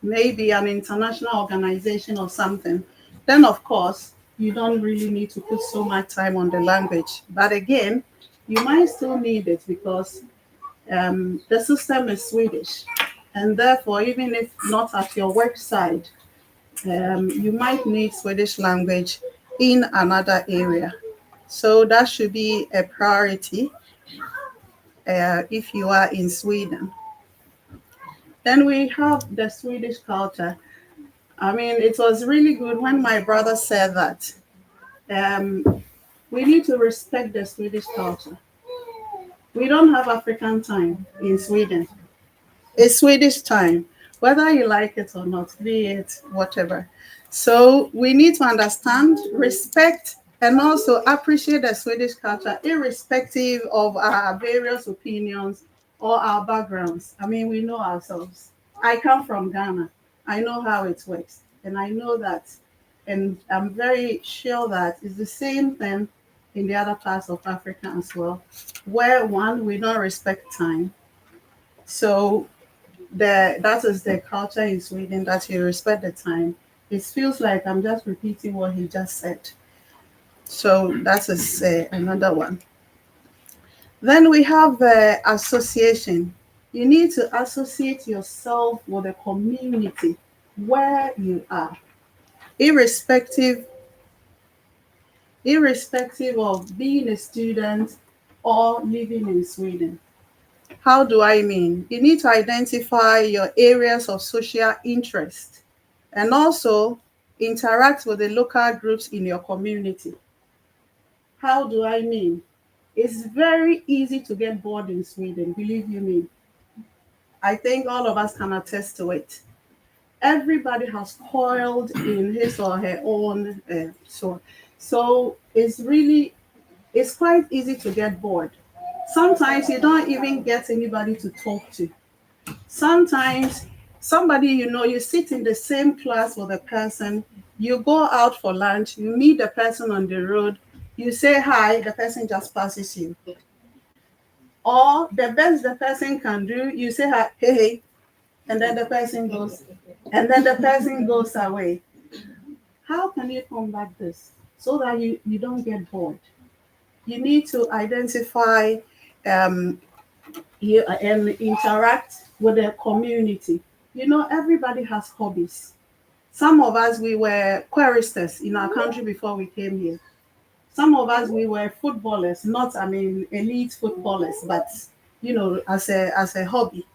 maybe an international organization or something, then of course you don't really need to put so much time on the language. But again, you might still need it because the system is Swedish. And therefore, even if not at your work side, you might need Swedish language in another area. So that should be a priority if you are in Sweden. Then we have the Swedish culture. I mean, it was really good when my brother said that we need to respect the Swedish culture. We don't have African time in Sweden. It's Swedish time, whether you like it or not, be it whatever. So we need to understand, respect, and also appreciate the Swedish culture, irrespective of our various opinions or our backgrounds. I mean, we know ourselves. I come from Ghana. I know how it works. And I know that, and I'm very sure that it's the same thing in the other parts of Africa as well, where one, we don't respect time. So that is the culture in Sweden, that you respect the time. It feels like I'm just repeating what he just said. So that is another one. Then we have association. You need to associate yourself with a community where you are, irrespective irrespective of being a student or living in Sweden. How do I mean? You need to identify your areas of social interest and also interact with the local groups in your community. How do I mean? It's very easy to get bored in Sweden, believe you me. I think all of us can attest to it. Everybody has coiled in his or her own so it's quite easy to get bored. Sometimes you don't even get anybody to talk to. Sometimes somebody, you sit in the same class with a person, you go out for lunch, you meet the person on the road, you say hi, the person just passes you. Or the best the person can do, you say hi, hey, hey, and then the person goes away. How can you combat this so that you don't get bored? You need to identify and interact with the community. Everybody has hobbies. Some of us, we were choristers in our country before we came here. Some of us, we were footballers, not, elite footballers, but, as a hobby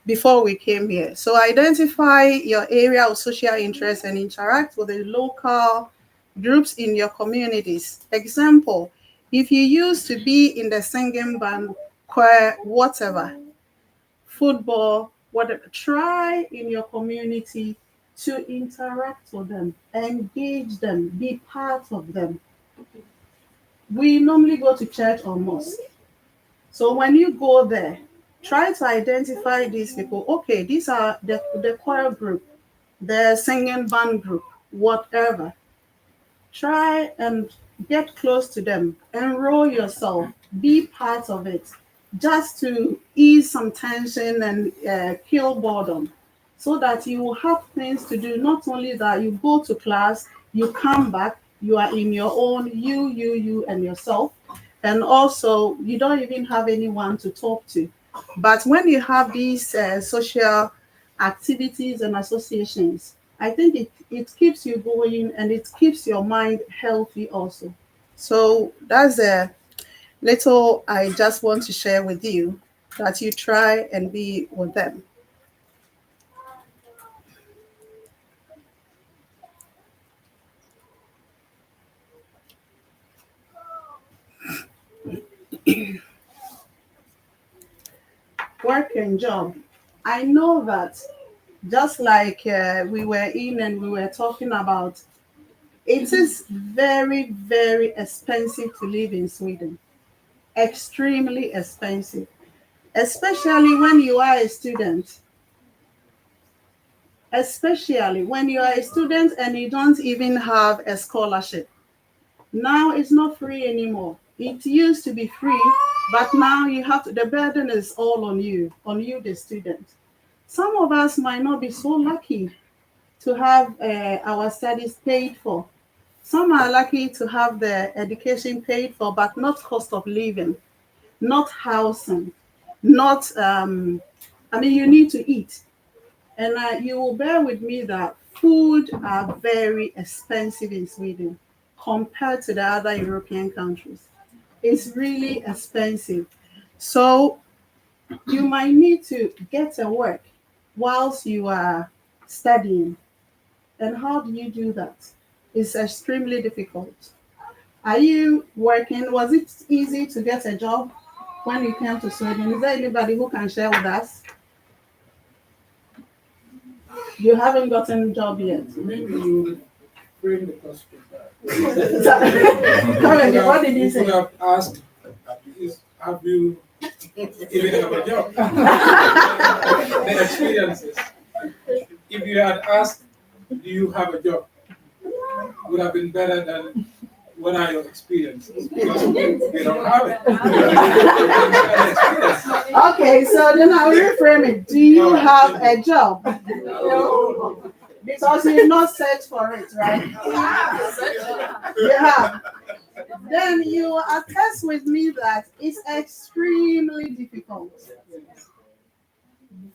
before we came here. So identify your area of social interest and interact with the local groups in your communities. Example, if you used to be in the singing band, choir, whatever, football, whatever, try in your community to interact with them, engage them, be part of them. We normally go to church or mosque. So when you go there, try to identify these people. Okay, these are the choir group, the singing band group, whatever. Try and get close to them, enroll yourself, be part of it, just to ease some tension and kill boredom, so that you will have things to do. Not only that, you go to class, you come back, you are in your own, you, and yourself. And also, you don't even have anyone to talk to. But when you have these social activities and associations, I think it keeps you going and it keeps your mind healthy also. So that's a little I just want to share with you, that you try and be with them. Work and job. I know that just like we were in and we were talking about, it is very, very expensive to live in Sweden. Extremely expensive, especially when you are a student. Especially when you are a student and you don't even have a scholarship. Now it's not free anymore. It used to be free, but now you have to, the burden is all on you, the student. Some of us might not be so lucky to have our studies paid for. Some are lucky to have their education paid for, but not cost of living, not housing, not, you need to eat. And you will bear with me that food are very expensive in Sweden compared to the other European countries. It's really expensive. So you might need to get a work whilst you are studying. And how do you do that? It's extremely difficult. Are you working? Was it easy to get a job when you came to Sweden? Is there anybody who can share with us? You haven't gotten a job yet. Maybe you frame the question back. What did you say? You could have asked, have you even have a job? The experiences. If you had asked, do you have a job? Would have been better than what are your experiences? Because we don't have it. Okay, so then I'll reframe it. Do you have a job? Because you've not searched for it, right? You have. Then you attest with me that it's extremely difficult.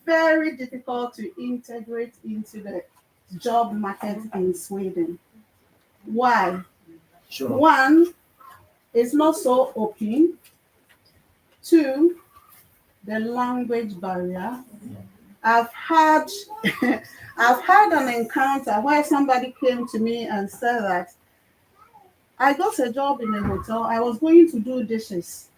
Very difficult to integrate into the job market in Sweden. Why? Sure. One, it's not so open. Two, the language barrier. I've had an encounter where somebody came to me and said that I got a job in a hotel. I was going to do dishes.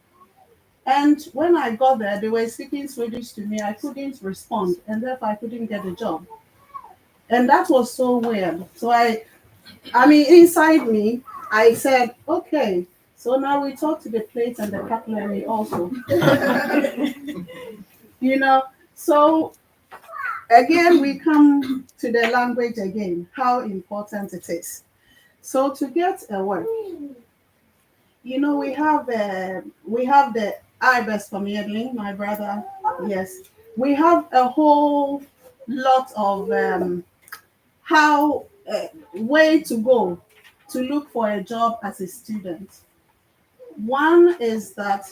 And when I got there, they were speaking Swedish to me. I couldn't respond, and therefore I couldn't get a job. And that was so weird. So inside me, I said, okay, so now we talk to the plate and the cutlery also. So again, we come to the language again, how important it is. So to get a work, we have the arbetsförmedling, my brother. Yes, we have a whole lot of way to go to look for a job as a student. One is that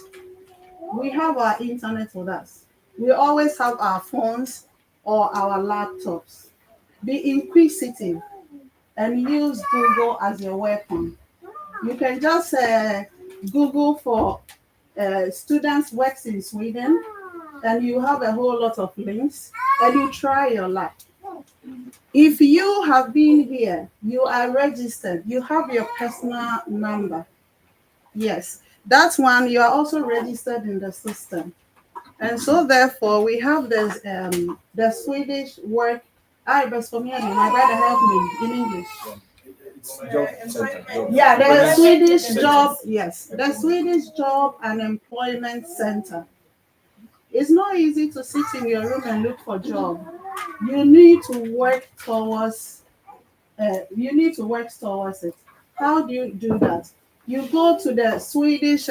we have our internet with us. We always have our phones or our laptops. Be inquisitive and use Google as your weapon. You can just Google for students works in Sweden, and you have a whole lot of links, and you try your luck. If you have been here, you are registered, you have your personal number. Yes, that's one. You are also registered in the system. And so therefore, we have this, the Swedish work. Arbetsförmedling, my brother helped me in English. Job center. Yeah, the Swedish job, yes, the Swedish job and employment center. It's not easy to sit in your room and look for a job. You need to work towards it. How do you do that? You go to the Swedish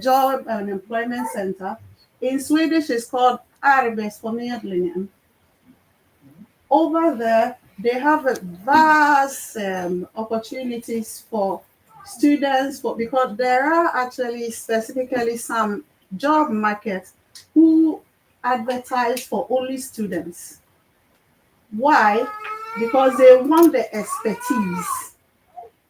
job and employment center. In Swedish, it's called Arbetsförmedlingen. Over there, they have a vast opportunities for students, because there are actually specifically some job markets who advertise for only students. Why? Because they want the expertise.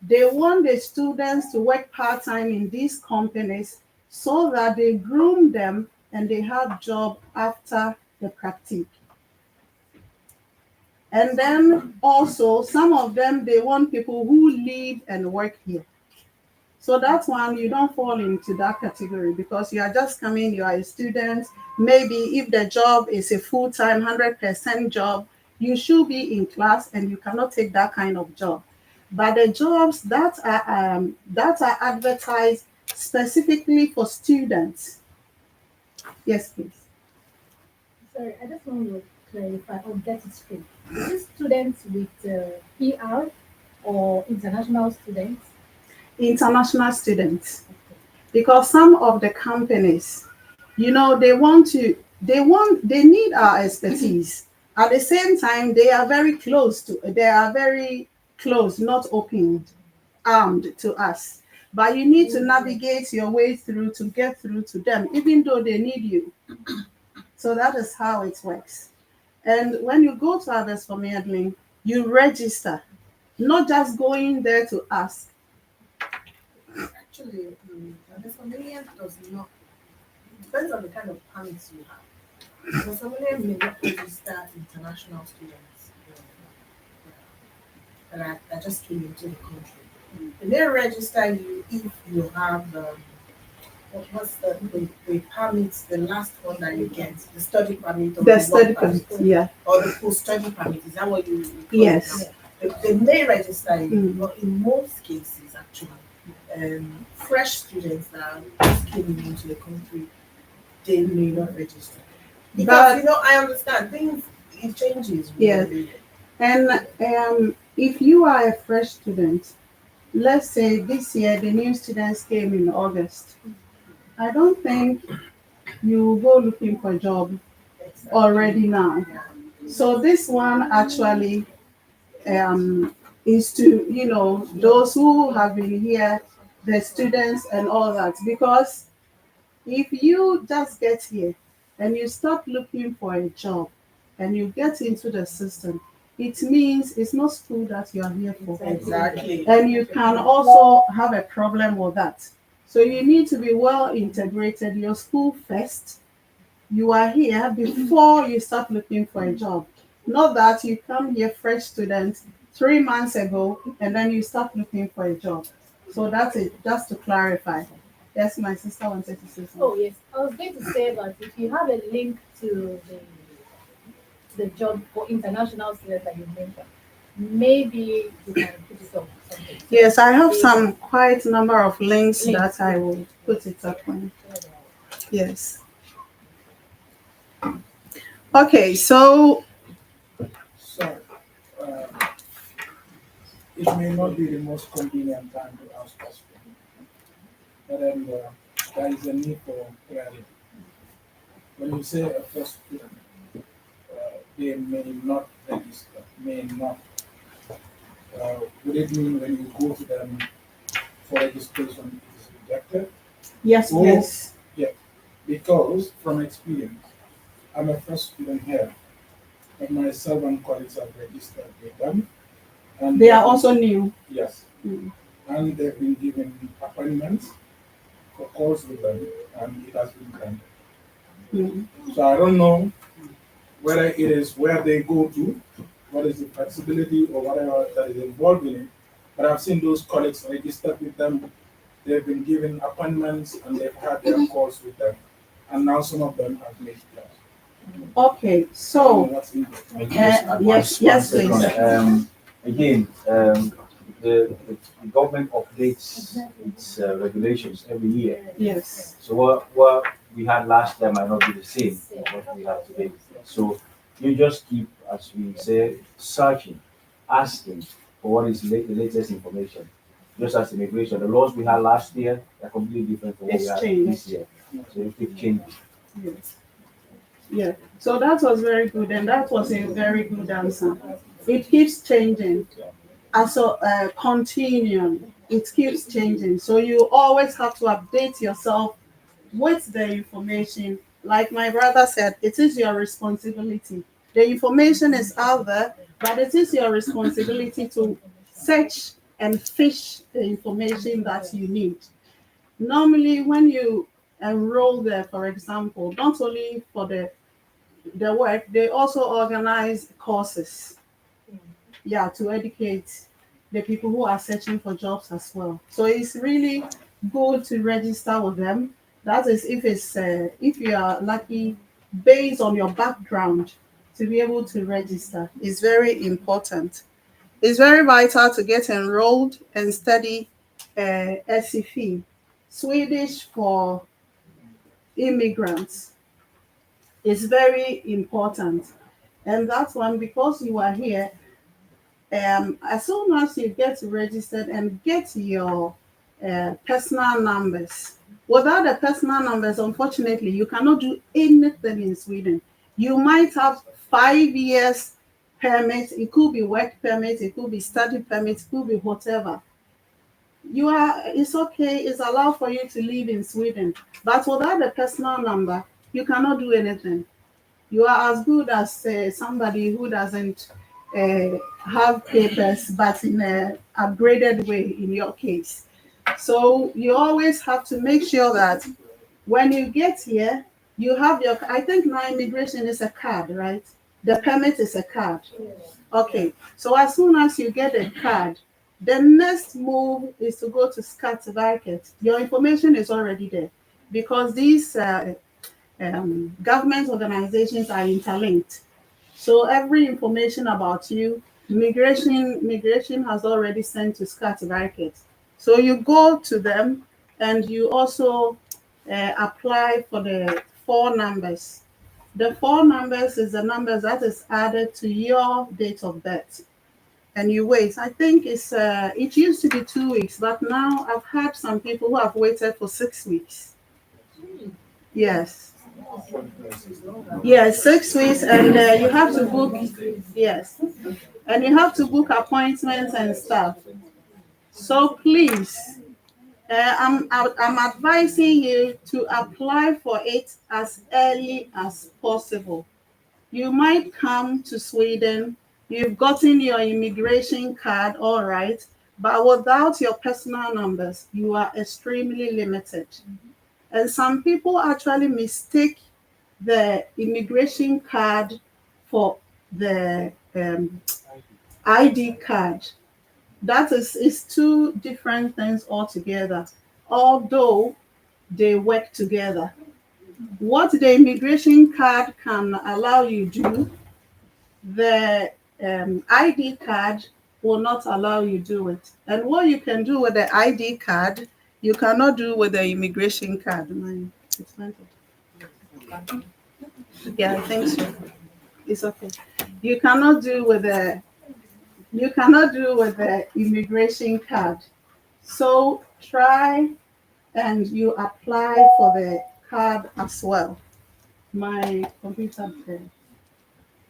They want the students to work part-time in these companies so that they groom them and they have job after the practice. And then also, some of them, they want people who live and work here. So that's one, you don't fall into that category because you are just coming, you are a student. Maybe if the job is a full-time 100% job, you should be in class and you cannot take that kind of job. But the jobs that are advertised specifically for students. Yes, please. Sorry, I just want to clarify or get it straight. Is it students with PR or international students? International students. because some of the companies, they need our expertise. At the same time, they are very close, not opened, armed to us. But you need to navigate your way through to get through to them, even though they need you. So that is how it works. And when you go to Harvest for Meddling, you register, not just going there to ask. Actually, the familiar does not, depends on the kind of permits you have. The familiar may not register international students that just came into the country. They may register you if you have what's the permits, the last one that you get, the study permit or The study permit, yeah. or the post-study permit. Is that what you call Yes. it? They may register you, Mm. but in most cases, actually, fresh students that just came into the country, they may not register. Because, I understand, it changes. Yes. And if you are a fresh student, let's say this year the new students came in August, I don't think you will go looking for a job already now. So this one actually is to, those who have been here, the students and all that. Because if you just get here and you start looking for a job and you get into the system, it means it's not school that you are here for. Exactly. And you can also have a problem with that. So you need to be well integrated. Your school first. You are here before you start looking for a job. Not that you come here fresh student 3 months ago and then you start looking for a job. So that's it, just to clarify. Yes, my sister wanted to say something. Oh yes, I was going to say that if you have a link to the job for international students that you mentioned, maybe you can put it up something. Yes, I have some quite number of links that I will put it up on. Yes. Okay, so Sorry. It may not be the most convenient time to ask us, but then there is a need for clarity. When you say a first student, they may not register, may not. Would it mean when you go to them for registration it is rejected? Yes, yes. Yeah, because from experience, I'm a first student here, but myself and colleagues have registered with them. And They are also new. Yes. Mm. And they've been given appointments for calls with them, and it has been granted. Mm. So I don't know whether it is where they go to, what is the flexibility or whatever that is involved in it. But I've seen those colleagues registered with them. They've been given appointments and they've had their calls with them. And now some of them have made plans. Okay, so Yes, yes, one please. second. Again, the government updates its regulations every year. Yes. So what we had last time might not be the same as what we have today. So you just keep, as we say, searching, asking for what is the latest information. Just as immigration, the laws we had last year are completely different from what we have this year. So you keep changing. Yes. Yeah. So that was very good, and that was a very good answer. It keeps changing. As a continuum, it keeps changing. So you always have to update yourself with the information. Like my brother said, it is your responsibility. The information is out there, but it is your responsibility to search and fish the information that you need. Normally, when you enroll there, for example, not only for the work, they also organize courses, yeah, to educate the people who are searching for jobs as well. So it's really good to register with them. That is, if you are lucky, based on your background, to be able to register is very important. It's very vital to get enrolled and study SFE, Swedish for immigrants. It's very important. And that one, because you are here, as soon as you get registered and get your personal numbers. Without the personal numbers, unfortunately, you cannot do anything in Sweden. You might have 5 years permit, it could be work permit, it could be study permit, it could be whatever. It's okay, it's allowed for you to live in Sweden, but without a personal number, you cannot do anything. You are as good as somebody who doesn't have papers, but in an upgraded way in your case. So you always have to make sure that when you get here, you have your, I think now immigration is a card, right? The permit is a card. Okay, so as soon as you get a card, the next move is to go to Skatteverket. Your information is already there because these government organizations are interlinked. So every information about you, migration has already sent to Skatteverket. So you go to them and you also apply for the 4 numbers. The 4 numbers is the numbers that is added to your date of birth. And you wait. I think it used to be 2 weeks, but now I've had some people who have waited for 6 weeks. Yes. Yes, 6 weeks, and you have to book. Yes, and you have to book appointments and stuff. So please, I'm advising you to apply for it as early as possible. You might come to Sweden, you've gotten your immigration card, all right, but without your personal numbers, you are extremely limited. And some people actually mistake the immigration card for the ID card. That is 2 different things altogether, although they work together. What the immigration card can allow you to do, the ID card will not allow you do it. And what you can do with the ID card, you cannot do with the immigration card. Yeah, I think so. It's okay. You cannot do with the immigration card. So try and you apply for the card as well. My computer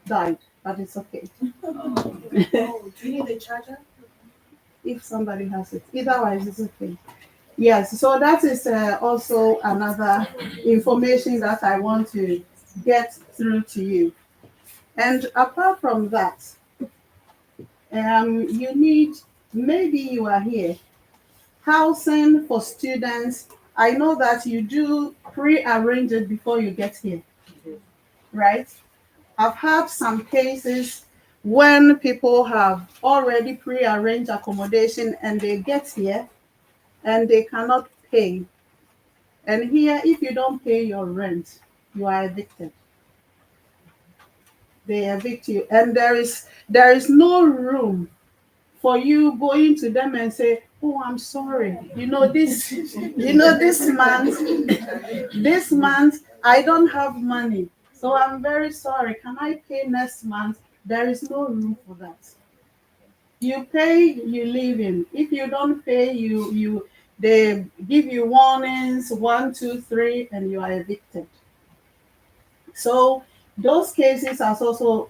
died, but it's okay. Oh, do you need a charger? If somebody has it, otherwise it's okay. Yes, so that is also another information that I want to get through to you. And apart from that, you need, maybe you are here, housing for students. I know that you do pre-arrange it before you get here, right? I've had some cases when people have already pre-arranged accommodation and they get here and they cannot pay. And here, if you don't pay your rent, you are evicted. They evict you, and there is no room for you going to them and say, "Oh, I'm sorry. This month I don't have money, so I'm very sorry. Can I pay next month?" There is no room for that. You pay, you live in. If you don't pay, they give you warnings, 1, 2, 3, and you are evicted. So those cases has also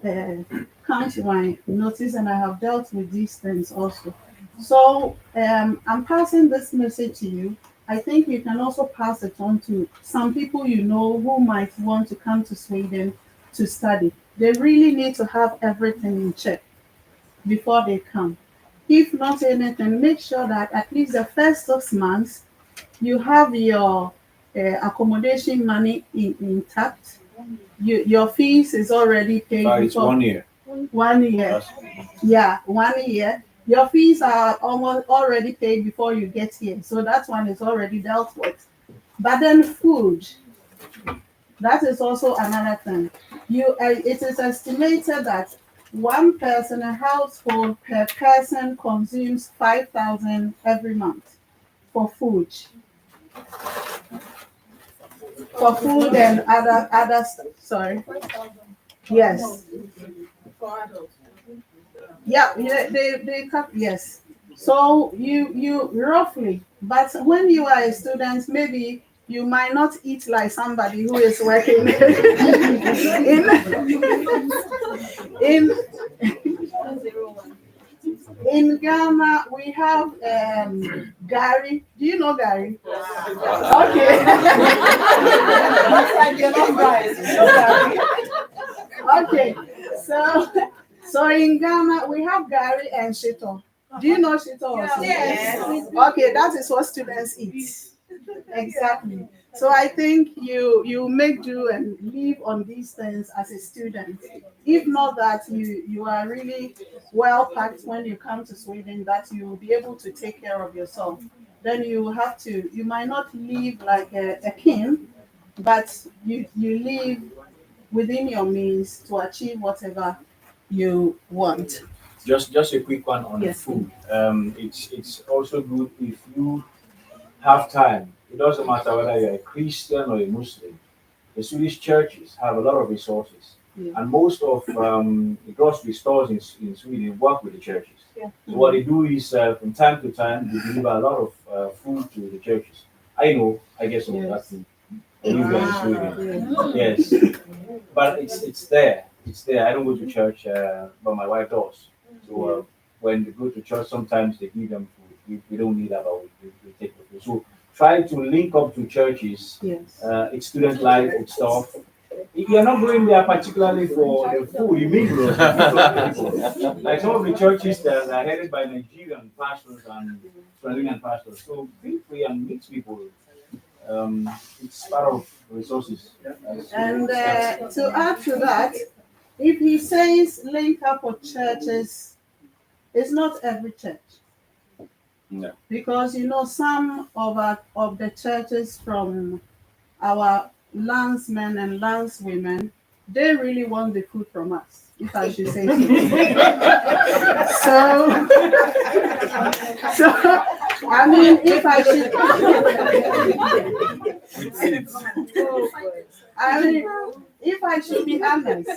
come to my notice, and I have dealt with these things also. So I'm passing this message to you. I think you can also pass it on to some people you know who might want to come to Sweden to study. They really need to have everything in check before they come. If not anything, make sure that at least the first 6 months you have your accommodation money intact. Your fees is already paid. It's 1 year. 1 year. Yeah, 1 year. Your fees are almost already paid before you get here. So that one is already dealt with. But then food, that is also another thing. It is estimated that one person, a household per person, consumes 5,000 every month for food. For food and other stuff. Sorry. Yes. For adults. Yeah, they cut, yes. So you roughly But when you are a student, maybe you might not eat like somebody who is working in in Ghana. We have Gary. Do you know Gary? Okay. Okay. So in Ghana we have Gary and Shito. Do you know Shito also? Yes. Okay, that is what students eat. Exactly. So I think you make do and live on these things as a student. If not that you are really well packed when you come to Sweden, that you will be able to take care of yourself. Then you might not live like a king, but you live within your means to achieve whatever you want. Just a quick one on Yes. food. It's also good if you have time. It doesn't matter whether you're a Christian or a Muslim. The Swedish churches have a lot of resources, Yeah. and most of the grocery stores in Sweden work with the churches. Yeah. So what they do is, from time to time, they deliver a lot of food to the churches. I guess so. Yes. That's in Sweden. Yeah. Yes, but it's there. It's there. I don't go to church, but my wife does. So when they go to church, sometimes they give them food. We don't need that, but we take the food. So try to link up to churches. Yes. It's student life, it's stuff. If you're not going there particularly for the food, you mingle with people. Like some of the churches that are headed by Nigerian pastors and Australian pastors. So feel free and meet people. It's part of resources. And to add to that, if he says link up with churches, it's not every church. No. Because some of the churches from our landsmen and landswomen, they really want the food from us, if I should say so. So I mean, if I should, if I should be honest.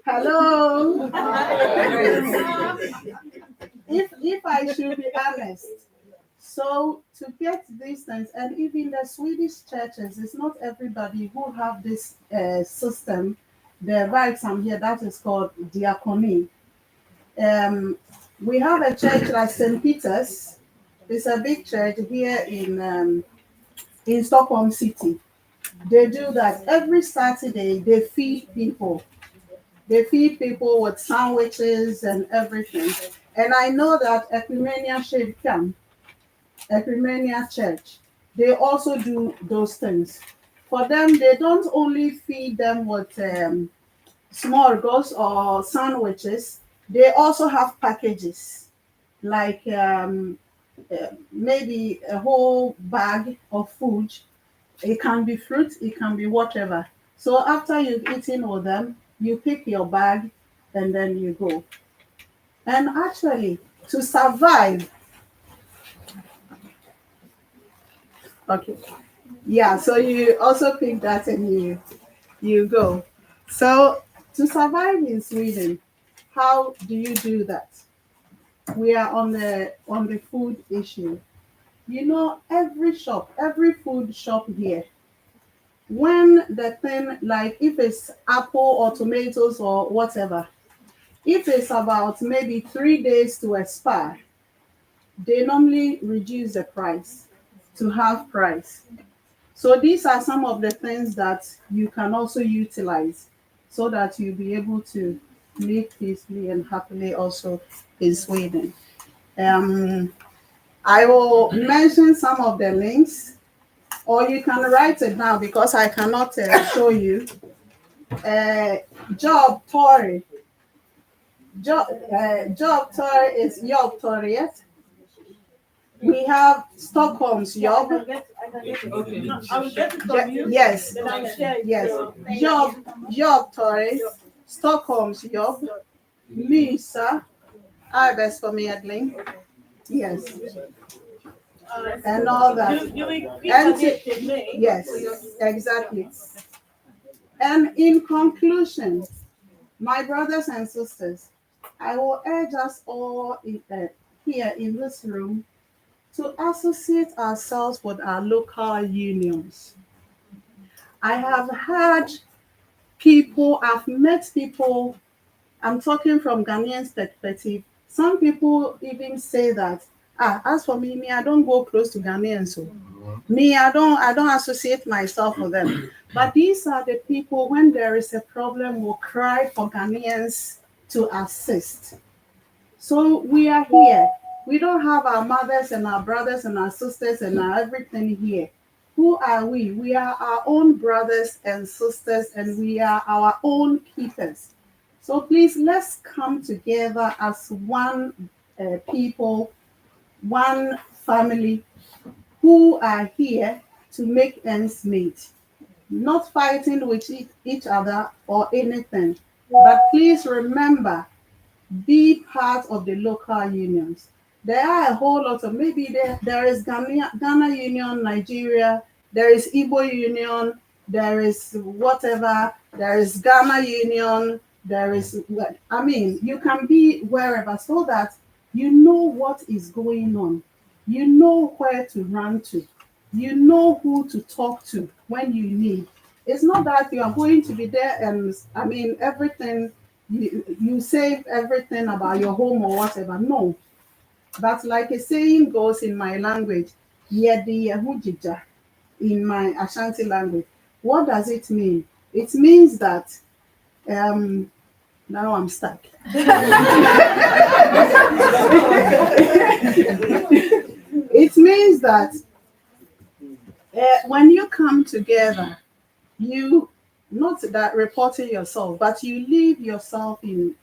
Hello. If I should be honest, so to get these things, and even the Swedish churches, it's not everybody who have this system. The Verksam here that is called diakoni. We have a church like St. Peter's. It's a big church here in Stockholm City. They do that every Saturday. They feed people. They feed people with sandwiches and everything. And I know that Ecumenia Church, they also do those things. For them, they don't only feed them with smorgasbord or sandwiches. They also have packages, like maybe a whole bag of food. It can be fruit, it can be whatever. So after you've eaten with them, you pick your bag and then you go. And actually, to survive, okay, yeah, so you also pick that and you go. So to survive in Sweden, how do you do that? We are on the food issue. Every food shop here, when the thing, like if it's apple or tomatoes or whatever, if it's about maybe 3 days to expire, they normally reduce the price to half price. So these are some of the things that you can also utilize so that you'll be able to live peacefully and happily also in Sweden. I will mention some of the links, or you can write it down because I cannot show you. Job Tory. Job Tory is Job Toriet. We have Stockholm's Job. Okay. I will get it from you. Yes. Then I will share it. Yes. Job Tory, Stockholm's Job, Lysa, arbetsförmedling. Yes. And all that. Yes, exactly. And in conclusion, my brothers and sisters, I will urge us all here in this room to associate ourselves with our local unions. I have had people, I've met people, I'm talking from Ghanaian perspective. Some people even say that, as for me, I don't go close to Ghanaians. So me, I don't associate myself with them. But these are the people, when there is a problem, will cry for Ghanaians to assist. So we are here. We don't have our mothers and our brothers and our sisters and our everything here. Who are we? We are our own brothers and sisters, and we are our own keepers. So please, let's come together as one people, one family who are here to make ends meet. Not fighting with each other or anything. But please remember, be part of the local unions. There are a whole lot of, maybe there is Ghana Union, Nigeria, there is Igbo Union, there is whatever, there is Ghana Union, there is, I mean, you can be wherever so that you know what is going on. You know where to run to. You know who to talk to when you need. It's not that you are going to be there and, I mean, everything, you save everything about your home or whatever. No. But like a saying goes in my language, Yedi Yehujija, in my Ashanti language. What does it mean? It means that, now I'm stuck. It means that when you come together, you, not that reporting yourself, but you leave yourself in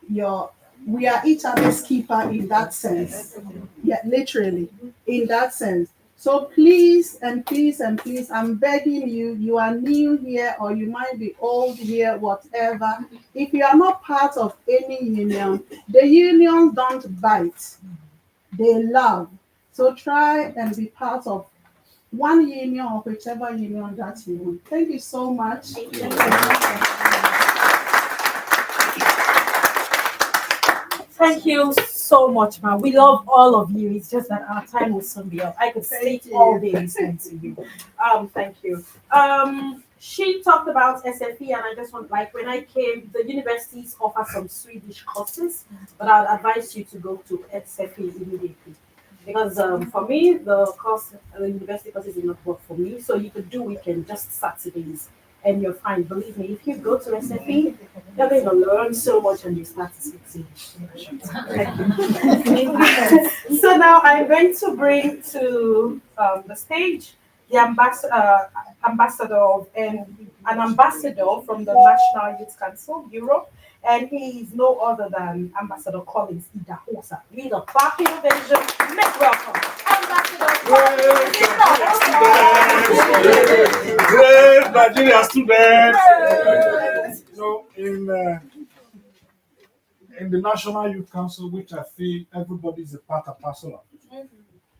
your, we are each other's keeper in that sense. Yeah, literally, in that sense. So please and please and please, I'm begging you, you are new here or you might be old here, whatever. If you are not part of any union, the unions don't bite, they love. So try and be part of one union or whichever union that you want. Thank you so much. Thank you so much, ma. We love all of you. It's just that our time will soon be up. I could stay all day listening to you. Thank you. She talked about SFE, and I just want, like, when I came, the universities offer some Swedish courses, but I'd advise you to go to SFE immediately. Because for me, the university courses did not work for me. So you could do weekend, just Saturdays, and you're fine. Believe me, if you go to SFE, you're going to learn so much and you start to succeed. So now I'm going to bring to the stage the an ambassador from the National Youth Council, Europe, and he is no other than Ambassador Collins Idahosa. Lead a clapping ovation. Make welcome, Ambassador Collins Idahosa. Great Nigeria students. So in the National Youth Council, which I feel everybody is a part and parcel of.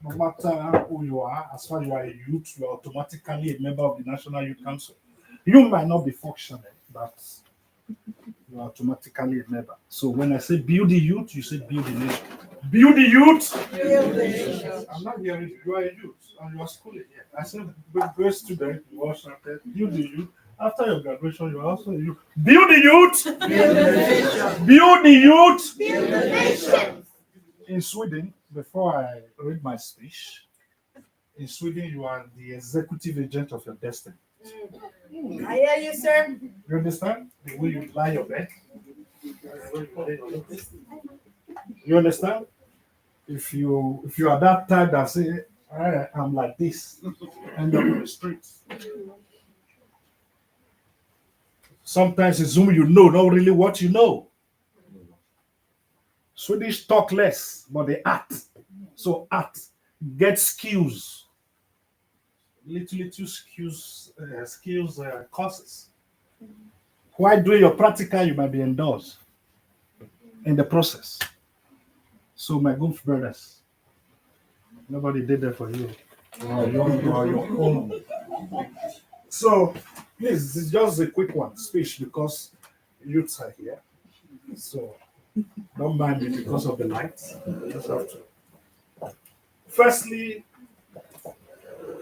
No matter who you are, as far as you are a youth, you are automatically a member of the National Youth Council. You might not be functioning, but you are automatically a member. So when I say build the youth, you say build the nation. Build the youth. Build the nation. I'm not hearing you are a youth and you are schooling. I said, great student, you all shouted, build the youth. After your graduation, you are also a youth. Build the youth. Build the nation. Build the youth. Build the nation. In Sweden, before I read my speech, in Sweden, you are the executive agent of your destiny. I hear you, sir. You understand? The way you lie your bed. You understand? If you are that type that say, I'm like this, end up in the streets. Sometimes it's whom you know, not really what you know. Swedish talk less, but they act. So act, get skills, little skills courses. While doing your practical, you might be endorsed in the process. So my good brothers, nobody did that for you. You are your own. So please, it's just a quick one speech because youths are here. So Don't mind me because of the lights. I just have to. Firstly,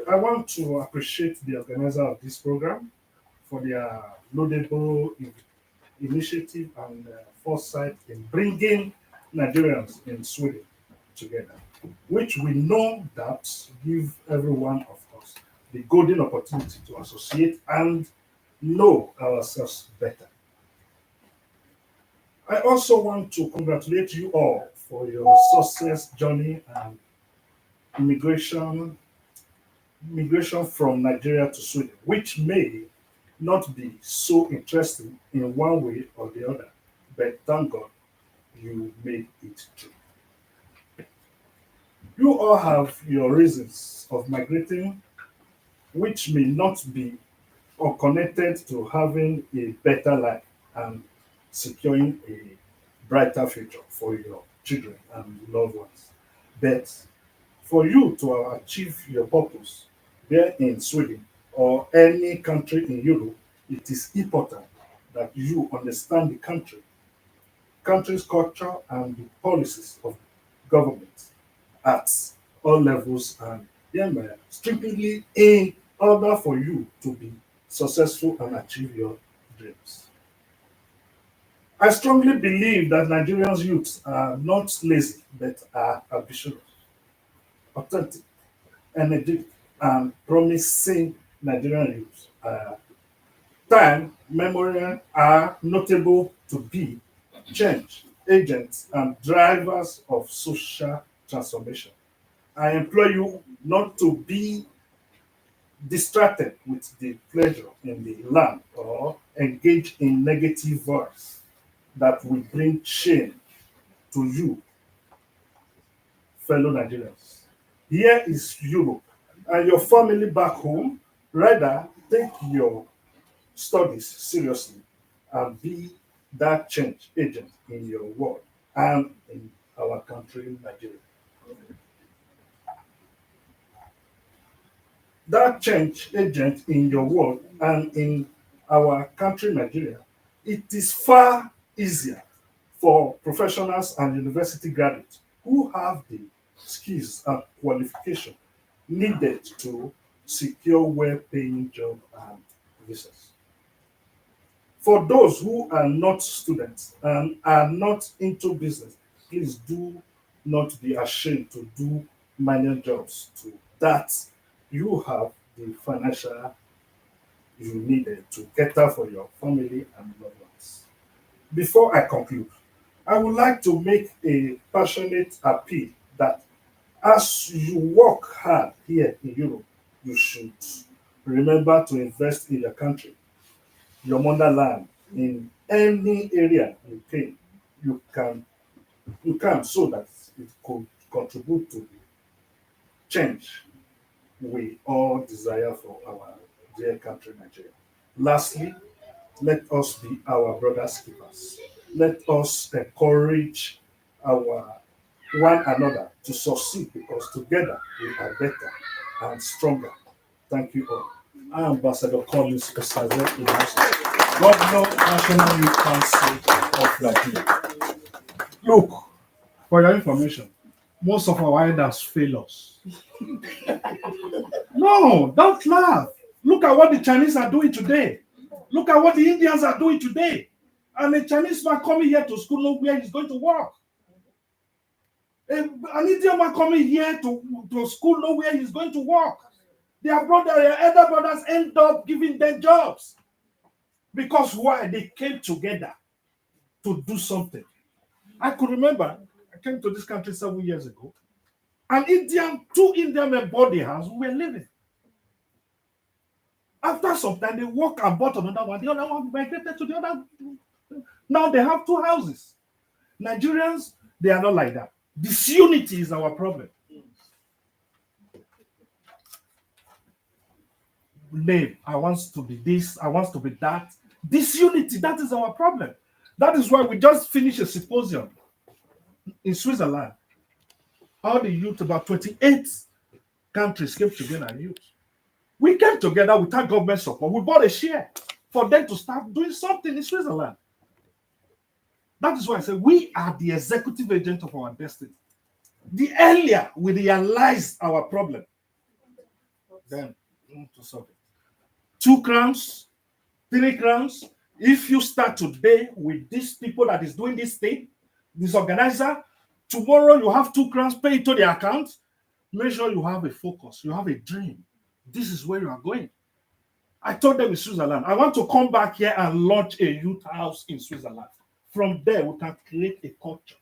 I want to appreciate the organizer of this program for their laudable initiative and foresight in bringing Nigerians in Sweden together, which we know that give everyone of us the golden opportunity to associate and know ourselves better. I also want to congratulate you all for your success journey and migration from Nigeria to Sweden, which may not be so interesting in one way or the other, but thank God you made it true. You all have your reasons of migrating, which may not be or connected to having a better life and securing a brighter future for your children and loved ones. But for you to achieve your purpose there in Sweden or any country in Europe, it is important that you understand the country's culture and the policies of government at all levels and strictly in order for you to be successful and achieve your dreams. I strongly believe that Nigerians youths are not lazy but are ambitious, authentic, energetic, and promising Nigerian youths. Time, memory are notable to be change agents and drivers of social transformation. I implore you not to be distracted with the pleasure in the land or engage in negative voice that will bring shame to you, fellow Nigerians. Here is Europe and your family back home. Rather, take your studies seriously and be that change agent in your world and in our country, Nigeria. That change agent in your world and in our country, Nigeria, it is far easier for professionals and university graduates who have the skills and qualification needed to secure well-paying job and visas. For those who are not students and are not into business, please do not be ashamed to do manual jobs to that you have the financial you needed to cater for your family and loved ones. Before I conclude, I would like to make a passionate appeal that as you work hard here in Europe, you should remember to invest in your country, your motherland, in any area you can so that it could contribute to the change we all desire for our dear country, Nigeria. Lastly, let us be our brothers' keepers. Let us encourage our one another to succeed because together we are better and stronger. Thank you all. I am Ambassador Collins Osaze Ibusi, Governor, National Youth Council of Nigeria. Look, for your information, most of our elders fail us. No, don't laugh. Look at what the Chinese are doing today. Look at what the Indians are doing today. And a Chinese man coming here to school, know where he's going to work. An Indian man coming here to school, know where he's going to work. Their elder brothers end up giving them jobs. Because why? They came together to do something. I could remember, I came to this country 7 years ago. Two Indian men bought the house, we were living. After some time, they walked and bought another one. The other one migrated to the other. Now they have 2 houses. Nigerians, they are not like that. Disunity is our problem. Name, I want to be this, I want to be that. Disunity, that is our problem. That is why we just finished a symposium in Switzerland. All the youth, about 28 countries came together and youth. We came together without government support. We bought a share for them to start doing something in Switzerland. That is why I say we are the executive agent of our destiny. The earlier we realize our problem, then we want to solve it. 2 crowns, 3 crowns. If you start today with these people that is doing this thing, this organizer, tomorrow you have 2 crowns, pay it to the account. Make sure you have a focus, you have a dream. This is where you are going. I told them in Switzerland, I want to come back here and launch a youth house in Switzerland. From there, we can create a culture,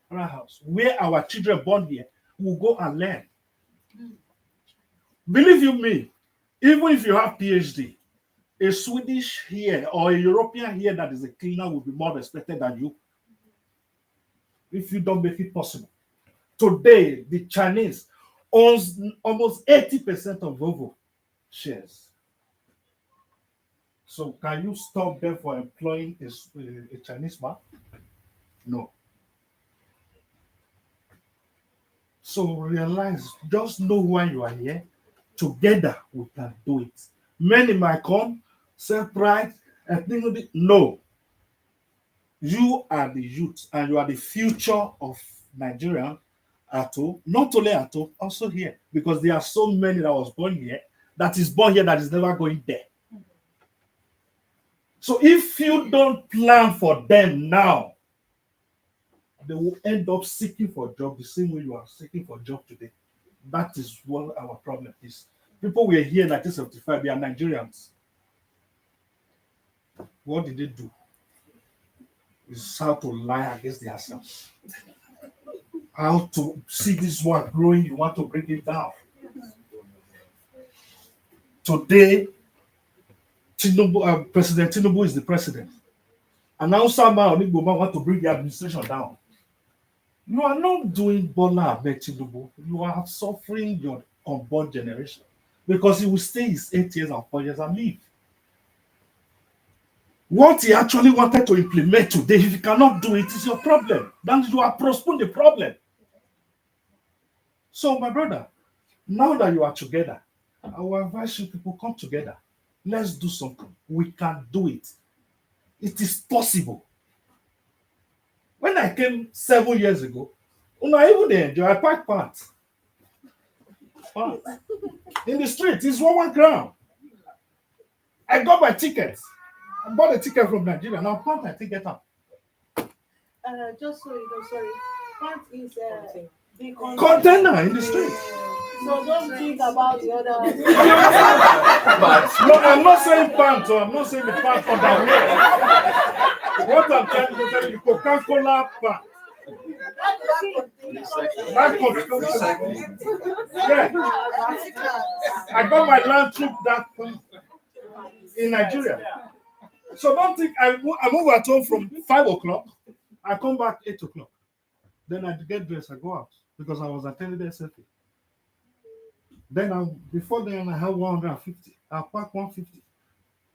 a house, where our children born here will go and learn. Believe you me, even if you have PhD, a Swedish here or a European here that is a cleaner will be more respected than you if you don't make it possible. Today, the Chinese owns almost 80% of Volvo shares. So can you stop them for employing a Chinese man? No. So realize, just know why you are here. Together we can do it. Many might come, self-pride, and think, no. You are the youth and you are the future of Nigeria at home. Not only at home, also here. Because there are so many that was born here, that is born here, that is never going there. So if you don't plan for them now, they will end up seeking for a job the same way you are seeking for a job today. That is what our problem is. People were here in 1975, they are Nigerians. What did they do? Is how to lie against themselves. How to see this one growing, you want to bring it down. Today, President Tinubu is the president. And now somehow Onigbo want to bring the administration down. You are not doing Bola Ahmed Tinubu. You are suffering your unborn generation. Because he will stay his 8 years and 4 years and leave. What he actually wanted to implement today, if you cannot do it, is your problem. Then you are postponing the problem. So, my brother, now that you are together, I will advise you people come together. Let's do something. We can do it. It is possible. When I came 7 years ago, I even enjoy. I packed pants. In the street, it's 1 crown. I got my tickets. I bought a ticket from Nigeria. Now pant my ticket up. Just so you know, sorry. Pant is the Container in the street. So don't think about the other. No, I'm not saying pants, or I'm not saying the pants underwear. What I'm trying to tell you, Coca-Cola pants. Yeah. I got my land troop that in Nigeria. So don't think I move at home from 5 o'clock. I come back 8 o'clock. Then I get dressed, I go out because I was attending the SFA. Then before then I have 150. I pack 150.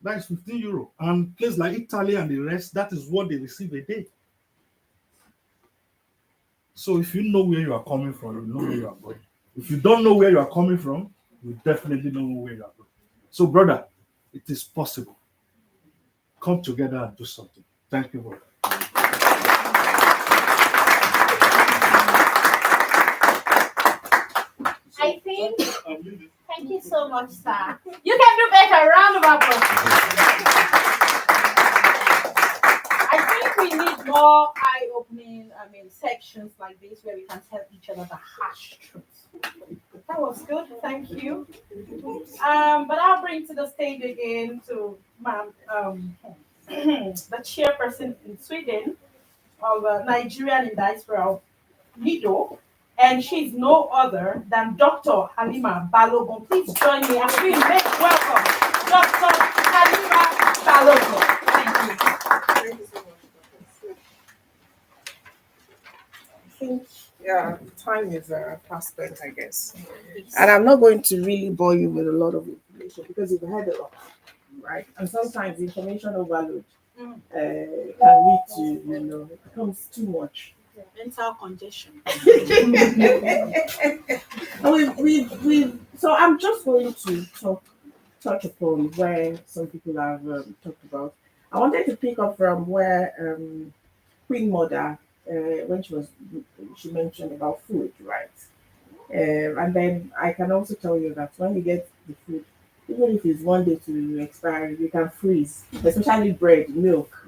That is 15 euro. And places like Italy and the rest, that is what they receive a day. So if you know where you are coming from, you know where you are going. If you don't know where you are coming from, you definitely know where you are going. So brother, it is possible. Come together and do something. Thank you, brother. I think, thank you so much, sir. You can do better. Round of applause. I think we need more eye-opening, sections like this where we can tell each other the harsh truth. That was good. Thank you. But I'll bring to the stage again to the chairperson in Sweden of Nigerian in diaspora of NIDO. And she's no other than Dr. Halima Balogun. Please join me and please make welcome Dr. Halima Balogun. Thank you. Thank you so much. I think, time is past spent, I guess. And I'm not going to really bore you with a lot of information because you've heard a lot, right? And sometimes information overload can lead to, it becomes too much. Mental congestion. So I'm just going to touch upon where some people have talked about. I wanted to pick up from where Queen Mother, when she mentioned about food, right? And then I can also tell you that when you get the food, even if it's one day to expiry, you can freeze, especially bread, milk.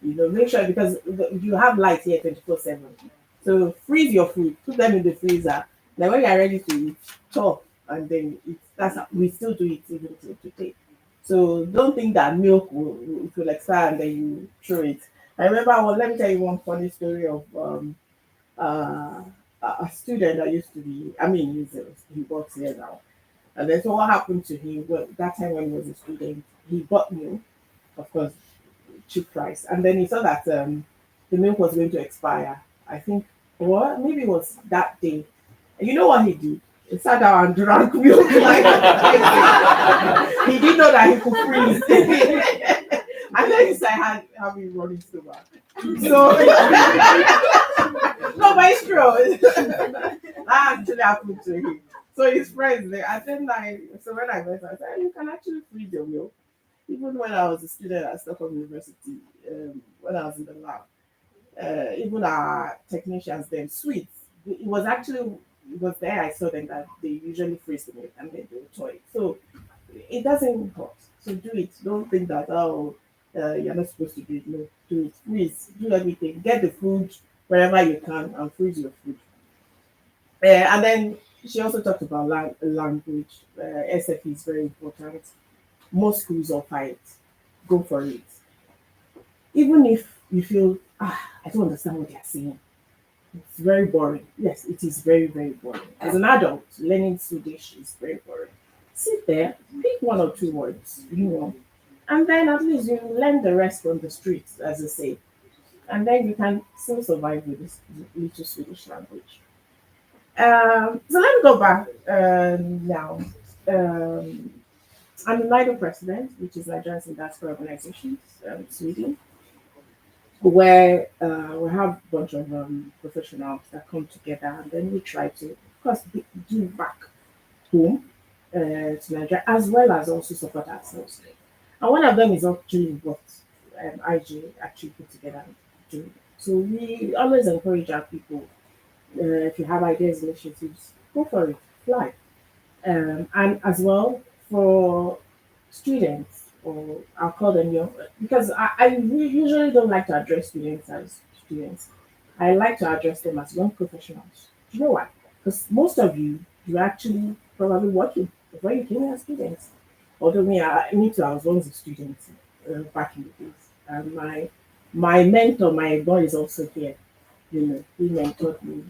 Make sure because you have light here 24/7. So freeze your food, put them in the freezer. Then when you are ready to eat, chop, and then that's how we still do it even till today. So don't think that milk will expire and then you throw it. I remember, well, let me tell you one funny story of uh, a student that used to be, I mean, he works here now. And then so what happened to him, well, that time when he was a student, he bought milk, of course, cheap price. And then he saw that the milk was going to expire. I think, or maybe it was that day. And you know what he did? He sat down and drank milk like he didn't know that he could freeze. And then he started having running stomach. So no, but it's true. That actually happened to him. So his friends, so when I met her, I said, you can actually freeze your milk. Even when I was a student at Stockholm University, when I was in the lab, even our technicians then sweets. It was there I saw them that they usually freeze the milk and then they will thaw it. So it doesn't hurt. So do it. Don't think that you're not supposed to do it. No, do it. Freeze. Do everything. Get the food wherever you can and freeze your food. And then she also talked about language. SFE is very important. Most schools offer it. Go for it. Even if you feel, I don't understand what they're saying. It's very boring. Yes, it is very, very boring. As an adult, learning Swedish is very boring. Sit there, pick one or two words, and then at least you learn the rest on the streets, as I say. And then you can still survive with this little Swedish language. So let me go back now. I'm the NIDO president, which is Nigerian Diaspora Organizations, Sweden, where we have a bunch of professionals that come together and then we try to, of course, give back home to Nigeria as well as also support ourselves. And one of them is actually what IG actually put together and do. So we always encourage our people, if you have ideas, initiatives, go for it, fly. And as well for students, or I'll call them young, because I usually don't like to address students as students. I like to address them as young professionals. Do you know why? Because most of you're actually probably working before you came as students. Although me too, I was once a student back in the days. And my mentor, my boy is also here. He mentored me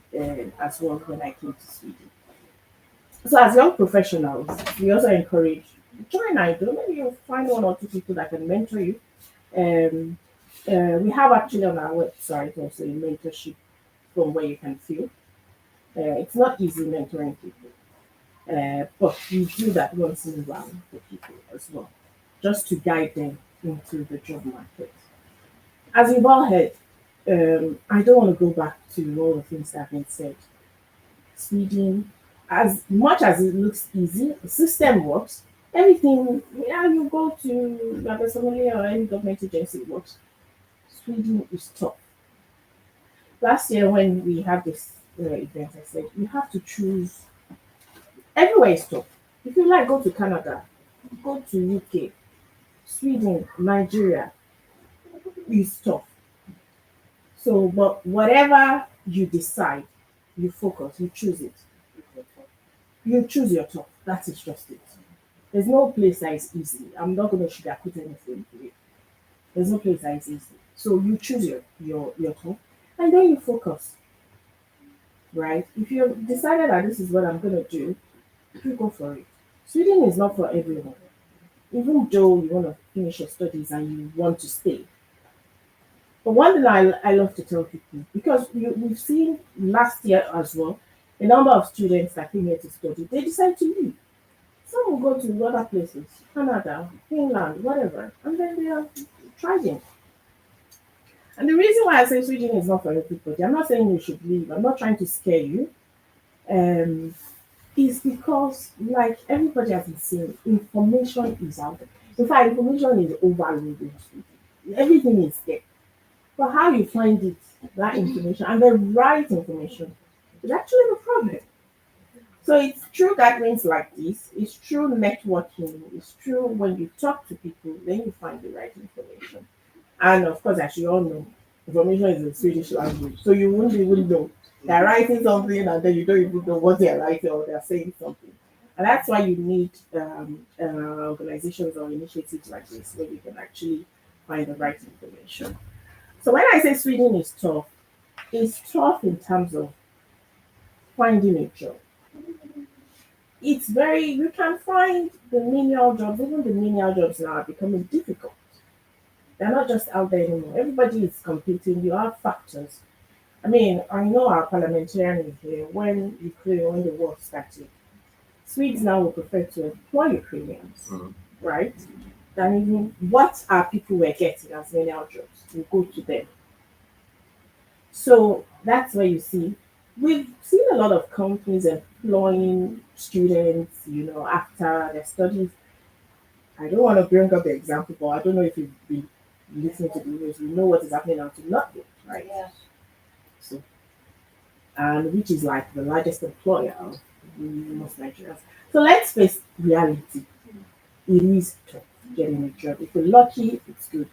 as well when I came to Sweden. So as young professionals, we also encourage join IDO. Maybe you'll find one or two people that can mentor you. We have actually on our website also a mentorship from where you can feel. It's not easy mentoring people, but we do that once in a while for people as well, just to guide them into the job market. As you've all heard, I don't want to go back to all the things that have been said. Sweden, as much as it looks easy, the system works. Everything, you go to Somalia or any government agency, it works. Sweden is tough. Last year, when we had this event, I said, you have to choose. Everywhere is tough. If you like, go to Canada, go to UK, Sweden, Nigeria is tough. So, but whatever you decide, you focus, you choose it. You choose your top. That is just it. There's no place that is easy. I'm not going to sugarcoat anything for you. There's no place that is easy. So you choose your top, and then you focus. Right? If you decided that this is what I'm going to do, you go for it. Sweden is not for everyone. Even though you want to finish your studies and you want to stay. But one thing I love to tell people, because we've seen last year as well, a number of students that came here to study, they decide to leave. Some will go to other places, Canada, Finland, whatever, and then they are trying. And the reason why I say Sweden is not for everybody, I'm not saying you should leave, I'm not trying to scare you, is because, like everybody has been saying, information is out there. In fact, information is overloaded. Everything is there. But how you find it, that information, and the right information, is actually the problem. So it's true gatherings like this, it's true networking, it's true when you talk to people, then you find the right information. And of course, as you all know, information is a Swedish language. So you wouldn't even know. They're writing something and then you don't even know what they're writing or they're saying something. And that's why you need organizations or initiatives like this where you can actually find the right information. So when I say Sweden is tough, it's tough in terms of finding a job. It's very, you can find the menial jobs, even the menial jobs now are becoming difficult. They're not just out there anymore. Everybody is competing. You have factors. I mean, I know our parliamentarian here, when Ukraine, when the war started, Swedes now would prefer to employ Ukrainians, right? Than even what our people were getting as menial jobs to go to them. So that's where you see we've seen a lot of companies employing students, after their studies. I don't want to bring up the example, but I don't know if you've been listening to the news. You know what is happening now to Nothing, right? Yeah. So, and which is like the largest employer of most Nigerians. So let's face reality. It is tough getting a job. If you're lucky, it's good.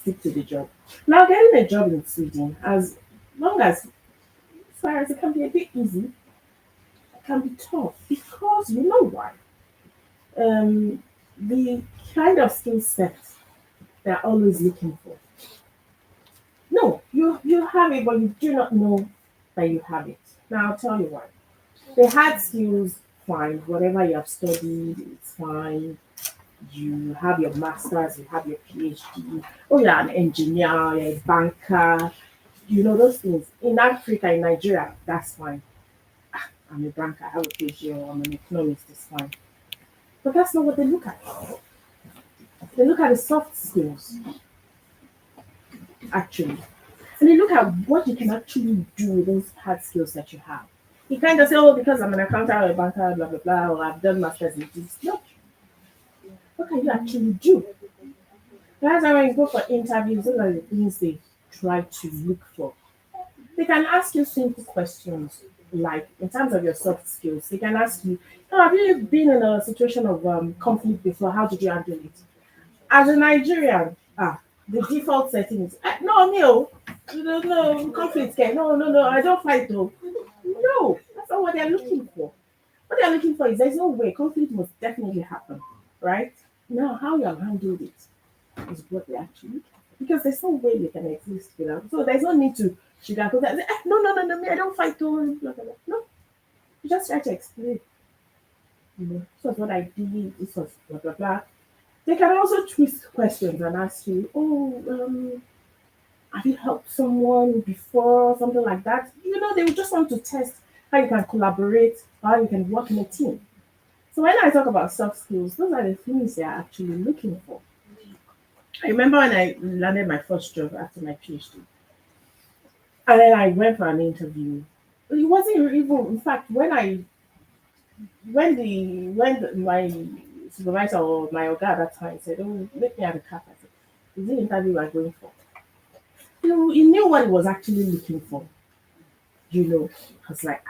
Stick to the job. Now, getting a job in Sweden, as long as far as it can be a bit easy, it can be tough because you know why? The kind of skill set they're always looking for. No, you have it, but you do not know that you have it. Now I'll tell you why. The hard skills, fine. Whatever you have studied, it's fine. You have your masters, you have your PhD. Oh, you're an engineer, you're a banker. Those things. In Africa, in Nigeria, that's fine. I'm a banker, I have a PhD, or I'm an economist, it's fine. But that's not what they look at. They look at the soft skills, actually. And they look at what you can actually do with those hard skills that you have. You can't just say, oh, because I'm an accountant or a banker, blah, blah, blah, or I've done masters in this. No. What can you actually do? That's why when you go for interviews, those are the things they try to look for. They can ask you simple questions, like in terms of your soft skills. They can ask you, oh, have you been in a situation of conflict before? How did you handle it? As a Nigerian, the default setting is, no, no, no, conflict, no, I don't fight though. No, that's not what they're looking for. What they're looking for is there's no way conflict must definitely happen, right? Now, how you have handled it is what they actually look for. Because there's no way you can exist without. So there's no need to sugarcoat that. No, me, I don't fight though. Blah, blah, blah. No, you just try to explain. This was what I did. This was blah blah blah. They can also twist questions and ask you, oh, have you helped someone before, something like that? They will just want to test how you can collaborate, how you can work in a team. So when I talk about soft skills, those are the things they are actually looking for. I remember when I landed my first job after my PhD, and then I went for an interview. It wasn't even, in fact, when my supervisor or my oga at that time said, "Oh, let me have a cap," I said, "Is the interview we're going for?" He knew what he was actually looking for. I was like,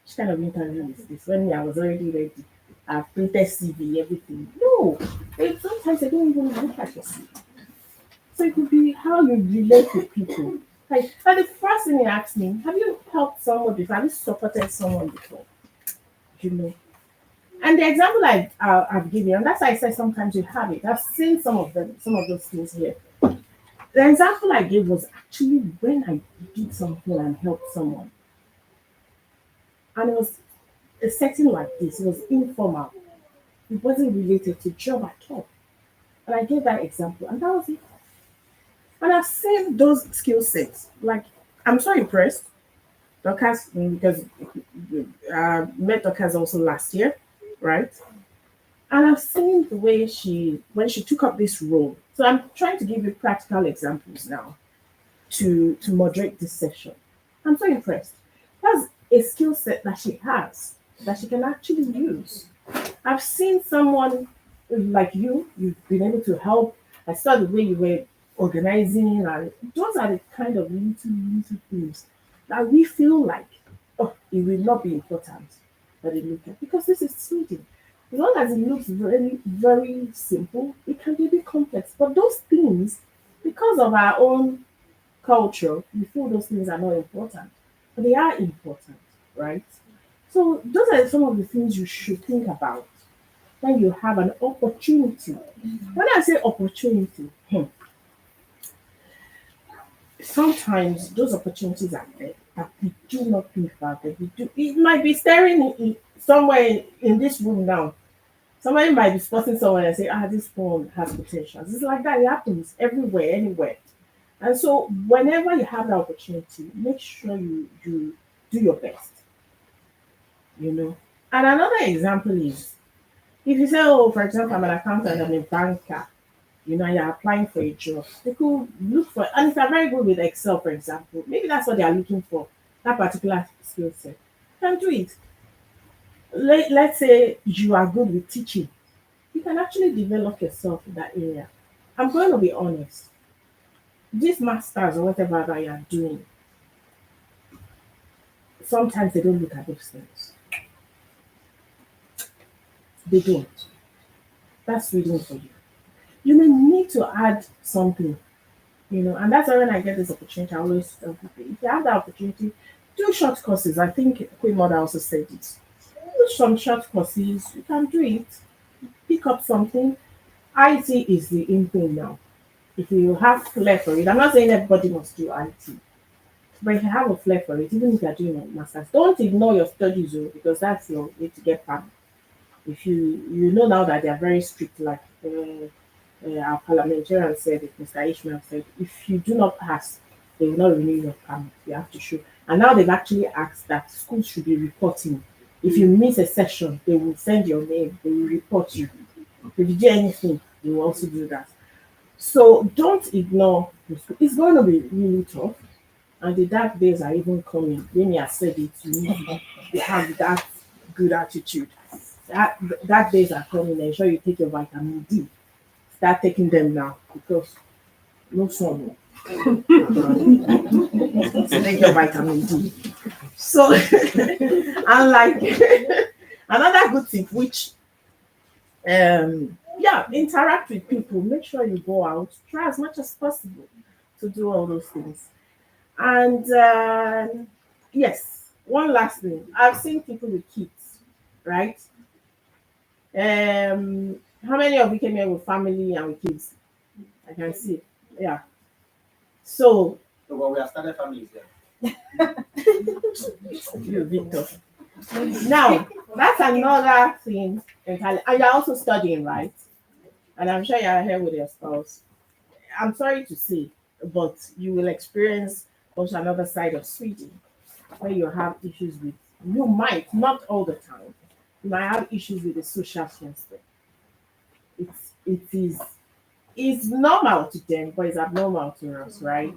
which kind of interview is this? When I was already ready, I've printed CV, everything. No, sometimes they don't even look at your CV. So it could be how you relate with people. And the first thing he asked me, have you helped someone before? Have you supported someone before? And the example I've given you, and that's why I said sometimes you have it. I've seen some of those things here. The example I gave was actually when I did something and helped someone. And it was a setting like this. It was informal. It wasn't related to job at all. And I gave that example, and that was it. And I've seen those skill sets. Like, I'm so impressed. Dorcas, because I met Dorcas also last year, right? And I've seen the way when she took up this role. So I'm trying to give you practical examples now to moderate this session. I'm so impressed. That's a skill set that she has, that she can actually use. I've seen someone like you've been able to help. I saw the way you were organizing, and those are the kind of little things that we feel like, oh, it will not be important, but they look at, because this is Sweden. As long as it looks very simple, it can be a bit complex. But those things, because of our own culture, we feel those things are not important, but they are important, right? So those are some of the things you should think about when you have an opportunity. When I say opportunity, sometimes those opportunities are there, but we do not think about it. We do. It might be staring somewhere in this room now. Somebody might be spotting someone and say, this phone has potential. It's like that. It happens everywhere, anywhere. And so whenever you have the opportunity, make sure you do your best. And another example is, if you say, oh, for example, I'm an accountant, I'm a banker, you're applying for a job, they could look for, and if you're very good with Excel, for example, maybe that's what they are looking for, that particular skill set. You can do it. Let's say you are good with teaching. You can actually develop yourself in that area. I'm going to be honest. These masters or whatever that you are doing, sometimes they don't look at those things. They don't. That's reading for you. You may need to add something, and that's why when I get this opportunity, I always tell people, if you have the opportunity, do short courses. I think Queen Mother also said it. Do some short courses, you can do it. Pick up something. IT is the in thing now. If you have flair for it, I'm not saying everybody must do IT, but if you have a flair for it, even if you're doing a master's, don't ignore your studies, because that's your way to get past. If you know now that they are very strict, like our parliamentarian said, it, Mr. Ishmael said, if you do not pass, they will not renew your permit. You have to show. And now they've actually asked that schools should be reporting. If you miss a session, they will send your name, they will report you. If you do anything, they will also do that. So don't ignore the school. It's going to be really tough. And the dark days are even coming. When you said it, you need to have that good attitude. That days are coming. Ensure you take your vitamin D. Start taking them now, because no sun. Take your vitamin D. So, and like another good tip, which interact with people. Make sure you go out. Try as much as possible to do all those things. And yes, one last thing. I've seen people with kids, right? How many of you came here with family and with kids? I can see. Yeah. So Well, we have started families there. you, Victor. Now, that's another thing entirely. And you're also studying, right? And I'm sure you're here with your spouse. I'm sorry to say, but you will experience also another side of Sweden where you have issues with, you might, not all the time, you might have issues with the social system. It's normal to them, but it's abnormal to us, right?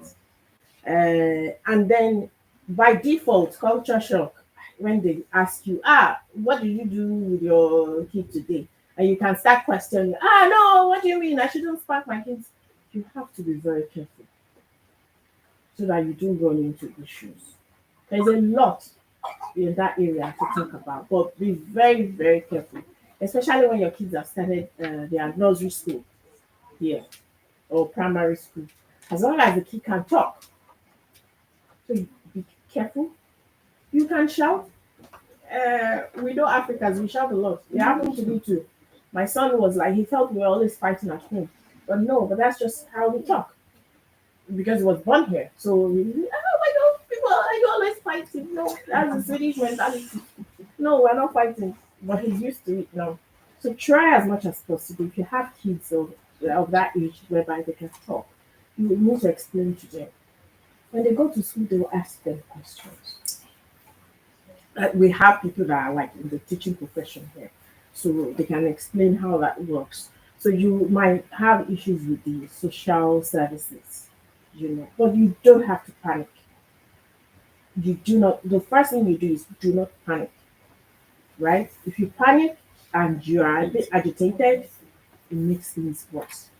And then by default, culture shock, when they ask you, what do you do with your kid today? And you can start questioning, no, what do you mean? I shouldn't spark my kids. You have to be very careful so that you don't run into issues. There's a lot in that area to think about, but be very, very careful, especially when your kids have started their nursery school here or primary school. As long as the kid can talk, so be careful. You can shout. We know Africans, we shout a lot. It happened to me too. My son was like, he felt we were always fighting at home. But no, but that's just how we talk. Because he was born here. So, oh my God, people are you always fighting. No, that's the Swedish mentality. No, we're not fighting. But he's used to it now. So try as much as possible. If you have kids of that age whereby they can talk, you need to explain to them. When they go to school, they will ask them questions. We have people that are like in the teaching profession here, so they can explain how that works. So you might have issues with the social services, but you don't have to panic. You do not. The first thing you do is do not panic, right? If you panic and you are a bit agitated, it makes things worse.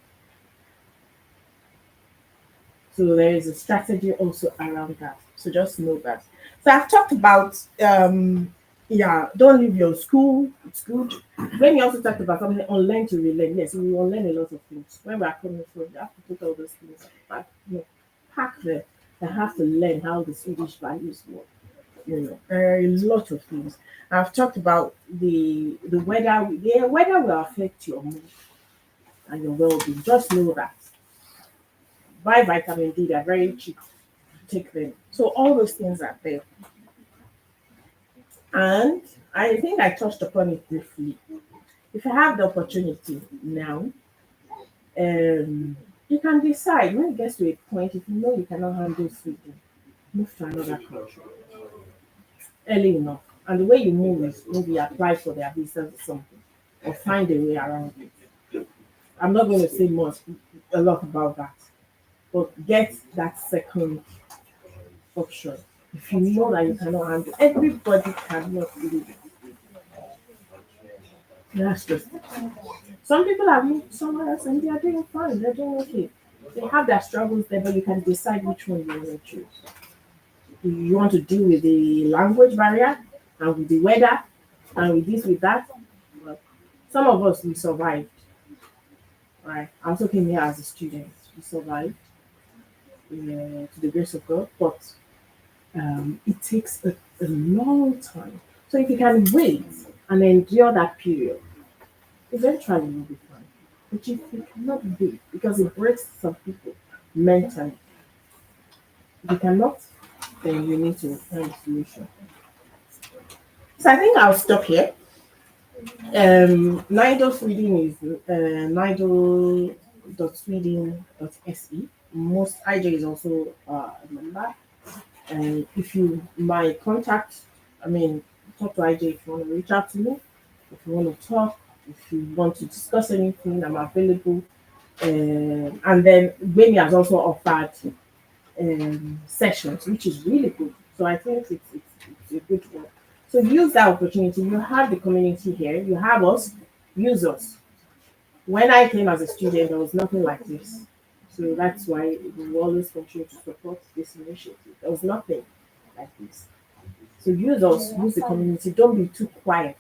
So there is a strategy also around that. So just know that. So I've talked about don't leave your school. It's good. When you also talked about something unlearn to relearn. Yes, we unlearn a lot of things. When we are coming from, you have to put all those things back, pack there. You have to learn how the Swedish values work. There are a lot of things. I've talked about the weather. The weather will affect your mood and your well-being. Just know that. Buy vitamin D, they're very cheap. Take them. So all those things are there. And I think I touched upon it briefly. If you have the opportunity now, you can decide when it gets to a point, if you know you cannot handle Sweden, move to another country early enough. And the way you move is maybe apply for their visas or something, or find a way around it. I'm not going to say a lot about that, but get that second option. If you know that you cannot handle, everybody cannot do it. That's just it. Some people have moved somewhere else and they are doing fine, they're doing okay. They have their struggles there, but you can decide which one you want to choose. Do you want to deal with the language barrier and with the weather and with this, with that? Well, some of us, we survived. Right? I also came here as a student. We survived to the grace of God, but it takes a long time. So if you can wait and endure that period, eventually you'll be fine. But if you cannot wait, because it breaks some people mentally, if you cannot, then you need to find a solution. So I think I'll stop here. Nidal Sweden is nidal.sweden.se. Most IJ is also a member. And if you my contact, talk to IJ if you want to reach out to me, if you want to talk, if you want to discuss anything, I'm available. And then Benny has also offered sessions, which is really good. So I think it's a good one. So use that opportunity. You have the community here. You have us. Use us. When I came as a student, there was nothing like this. So that's why we will always continue to support this initiative. There was nothing like this. So use us. Use the community. Don't be too quiet.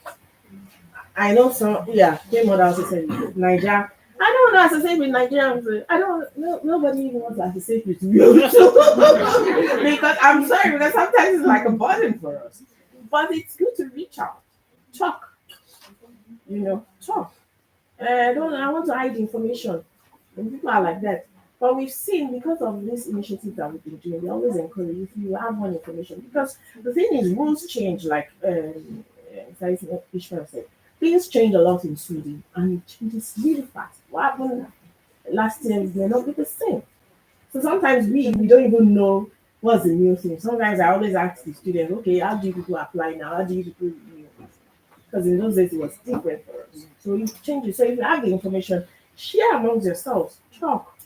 I know some. Yeah, my mother also said Niger. I don't know associate with Nigerians. I don't know. Nobody even wants to associate with me. Because I'm sorry, because sometimes it's like a burden for us. But it's good to reach out, talk. Talk. I want to hide information. And people are like that. But we've seen because of this initiative that we've been doing, we always encourage if you have more information. Because the thing is, rules change, like Ishmael said. Things change a lot in Sweden, and it changes really fast. What happened last year may not be the same. So sometimes we don't even know what's the new thing. Sometimes I always ask the students, okay, how do people apply now? How do you people because in those days it was different for us. So it changes. So if you have the information, share amongst yourselves, talk.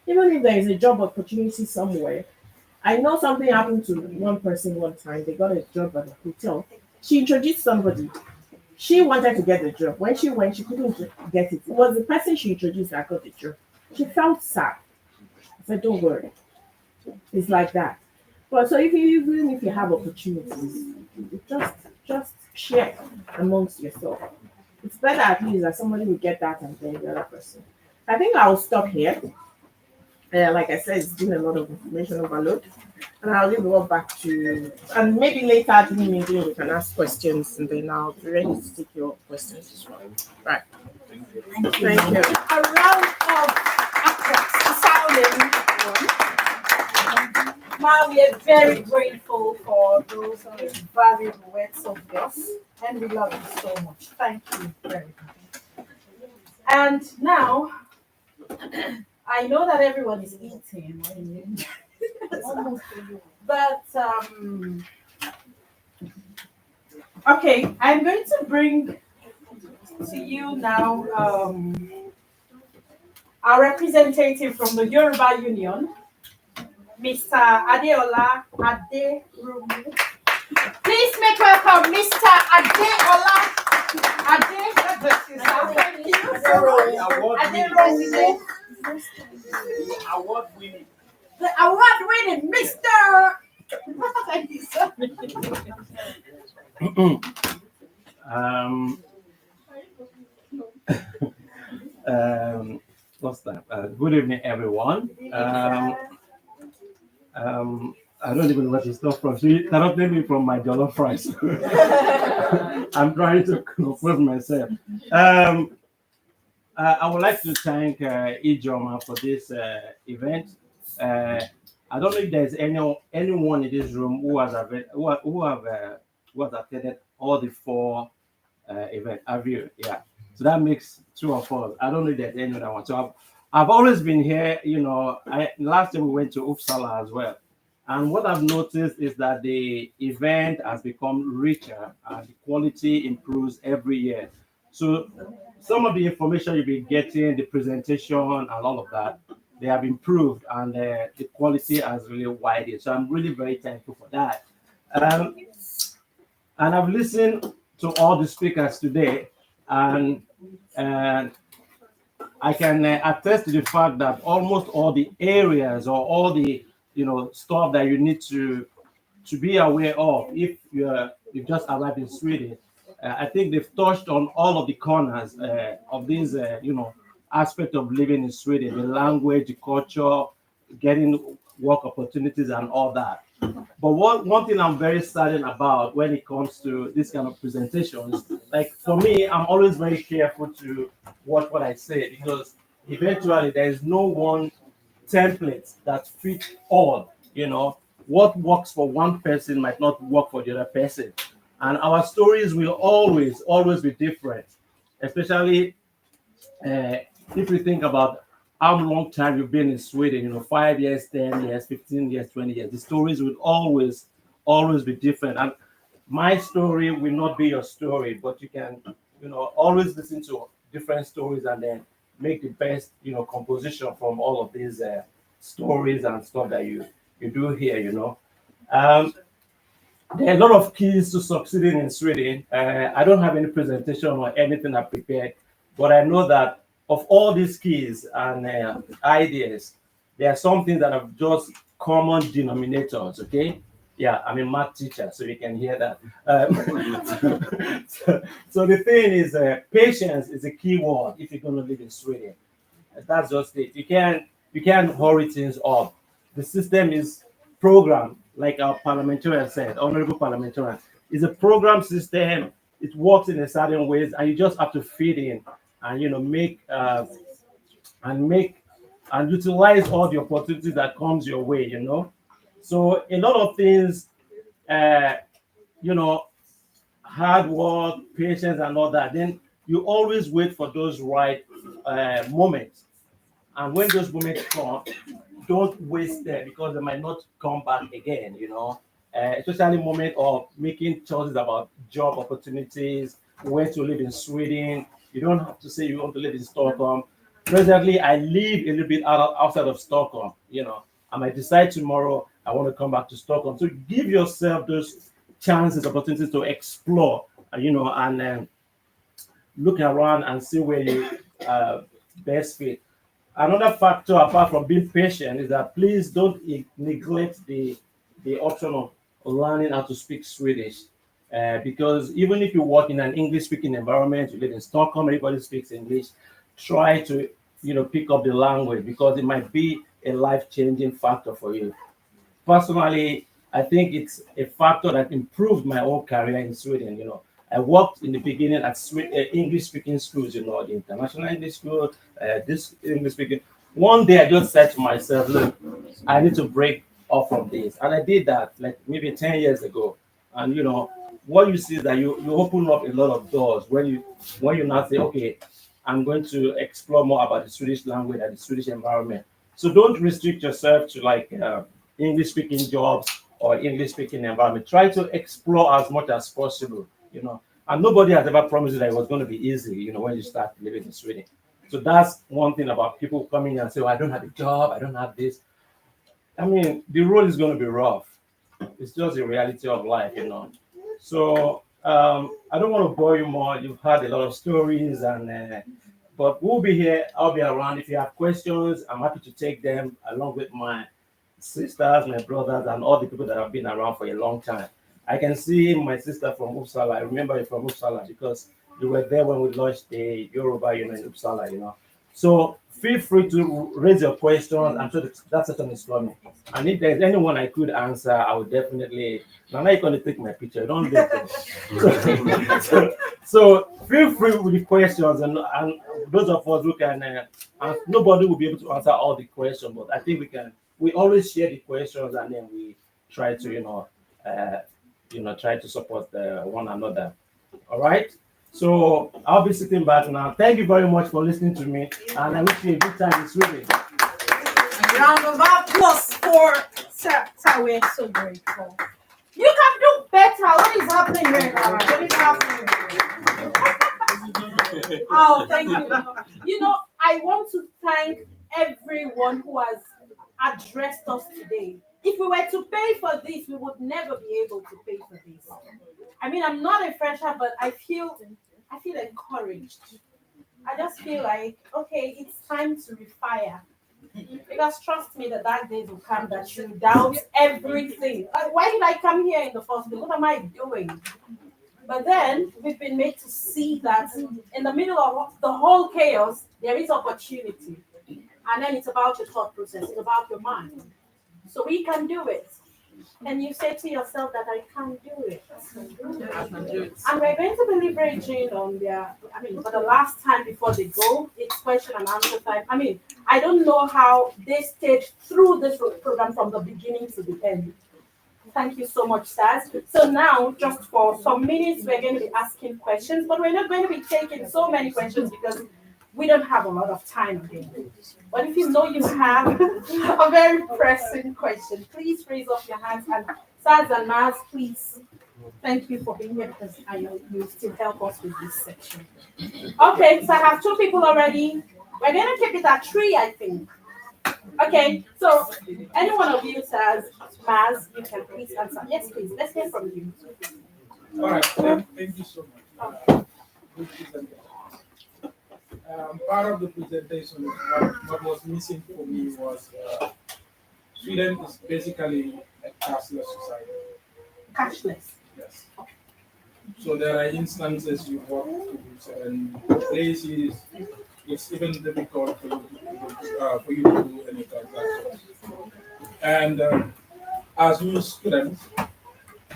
Even if there is a job opportunity somewhere, I know something happened to one person one time. They got a job at a hotel. She introduced somebody. She wanted to get the job. When she went, she couldn't get it. It was the person she introduced that got the job. She felt sad. I said, don't worry. It's like that. But so even if you have opportunities, just share amongst yourself. It's better at least that somebody will get that and then the other person. I think I'll stop here. Like I said, it's been a lot of information overload. And I'll leave it all back to, and maybe later during the meeting we can ask questions and then I'll be ready to take your questions as well. Right. Thank you. A round of applause sounding. Ma, we are very grateful for those valuable words of yours, and we love you so much. Thank you very much. And now, I know that everyone is eating, but okay, I'm going to bring to you now our representative from the Yoruba Union, Mr. Adeola Aderomu. Please make welcome Mr. Adeola Award winning. the award-winning Mr. um, what's that? Good evening, everyone. I don't even know what to start from. So you cannot blame me from my jollof rice. I'm trying to compose myself. I would like to thank Ijoma for this event. I don't know if there's anyone in this room who has who has attended all the four events. Have you? Yeah. So that makes two of us. I don't know if there's any other one. So I've always been here. You know, last year we went to Uppsala as well. And what I've noticed is that the event has become richer and the quality improves every year. So some of the information you'll be getting, the presentation and all of that, they have improved and the quality has really widened. So I'm really very thankful for that. Um, and I've listened to all the speakers today, and uh, I can attest to the fact that almost all the areas or all the stuff that you need to be aware of if you just arrived in Sweden. I think they've touched on all of the corners of this aspect of living in Sweden: the language, the culture, getting work opportunities, and all that. But one thing I'm very certain about when it comes to this kind of presentations, like for me, I'm always very careful to watch what I say because eventually there is no one template that fits all. What works for one person might not work for the other person. And our stories will always be different, especially uh, if we think about how long time you've been in Sweden, 5 years, 10 years, 15 years, 20 years, the stories will always be different. And my story will not be your story, but you can, always listen to different stories and then make the best, composition from all of these stories and stuff that you do here. Um, there are a lot of keys to succeeding in Sweden. I don't have any presentation or anything I prepared, but I know that of all these keys and ideas, there are some things that are just common denominators. Okay, yeah, I'm a math teacher, so you can hear that. So the thing is, patience is a key word if you're going to live in Sweden. That's just it. You can't hurry things up. The system is programmed, like our parliamentarian said, honorable parliamentarian. It's a program system. It works in a certain ways, and you just have to fit in and make and utilize all the opportunities that comes your way. So a lot of things, uh, you know, hard work, patience, and all that. Then you always wait for those right moments. And when those moments come, don't waste them because they might not come back again. Especially moment of making choices about job opportunities, where to live in Sweden. You don't have to say you want to live in Stockholm. Presently, I live a little bit outside of Stockholm. I might decide tomorrow I want to come back to Stockholm. So give yourself those chances, opportunities to explore, and look around and see where you best fit. Another factor apart from being patient is that please don't neglect the option of learning how to speak Swedish. Because even if you work in an English speaking environment, you live in Stockholm, everybody speaks English, try to pick up the language because it might be a life-changing factor for you. Personally, I think it's a factor that improved my own career in Sweden. I worked in the beginning at English speaking schools, the international English school, this English speaking. One day I just said to myself, look, I need to break off from this. And I did that like maybe 10 years ago. And what you see is that you open up a lot of doors when you now say, okay, I'm going to explore more about the Swedish language and the Swedish environment. So don't restrict yourself to like English speaking jobs or English speaking environment. Try to explore as much as possible. And nobody has ever promised you that it was going to be easy, when you start living in Sweden. So that's one thing about people coming and say, oh, I don't have a job, I don't have this. I mean, the road is going to be rough. It's just the reality of life. So I don't want to bore you more. You've had a lot of stories, but we'll be here. I'll be around. If you have questions, I'm happy to take them along with my sisters, my brothers, and all the people that have been around for a long time. I can see my sister from Uppsala. I remember you from Uppsala because you were there when we launched the Yoruba in Uppsala, So feel free to raise your questions. I'm sure that session is coming. And if there's anyone I could answer, I would definitely. Now you're going to take my picture. Don't do it. So feel free with the questions, and those of us who can, and nobody will be able to answer all the questions, but I think we can. We always share the questions, and then we try to, try to support one another. All right. So I'll be sitting back now. Thank you very much for listening to me, and I wish you a good time in Sweden. Round of applause for Sir. Sir, we're so grateful. You can do better. What is happening here now? What is happening? Oh, thank you. I want to thank everyone who has addressed us today. If we were to pay for this, we would never be able to pay for this. I mean, I'm not a fresher, but I feel encouraged. I just feel like, okay, it's time to refire. Because trust me, that days will come that you doubt everything. Why did I come here in the first place? What am I doing? But then we've been made to see that in the middle of the whole chaos, there is opportunity. And then it's about your thought process, it's about your mind. So we can do it. And you say to yourself that I can do it. And we're going to be leveraging on for the last time before they go, it's question and answer time. I don't know how they staged through this program from the beginning to the end. Thank you so much, Saz. So now, just for some minutes, we're going to be asking questions, but we're not going to be taking so many questions because we don't have a lot of time again. But if you know you have a very pressing question, please raise up your hands. And Saz and Maz, please, thank you for being here because I know you still help us with this section. Okay, so I have 2 people already. We're going to keep it at 3, I think. Okay, so any one of you says, Maz, you can please answer. Yes, please. Let's hear from you. All right, thank you so much. Part of the presentation, what was missing for me was Sweden is basically a cashless society. Cashless? Yes. So there are instances you walk to certain places, it's even difficult for you to do any transactions. And as new students,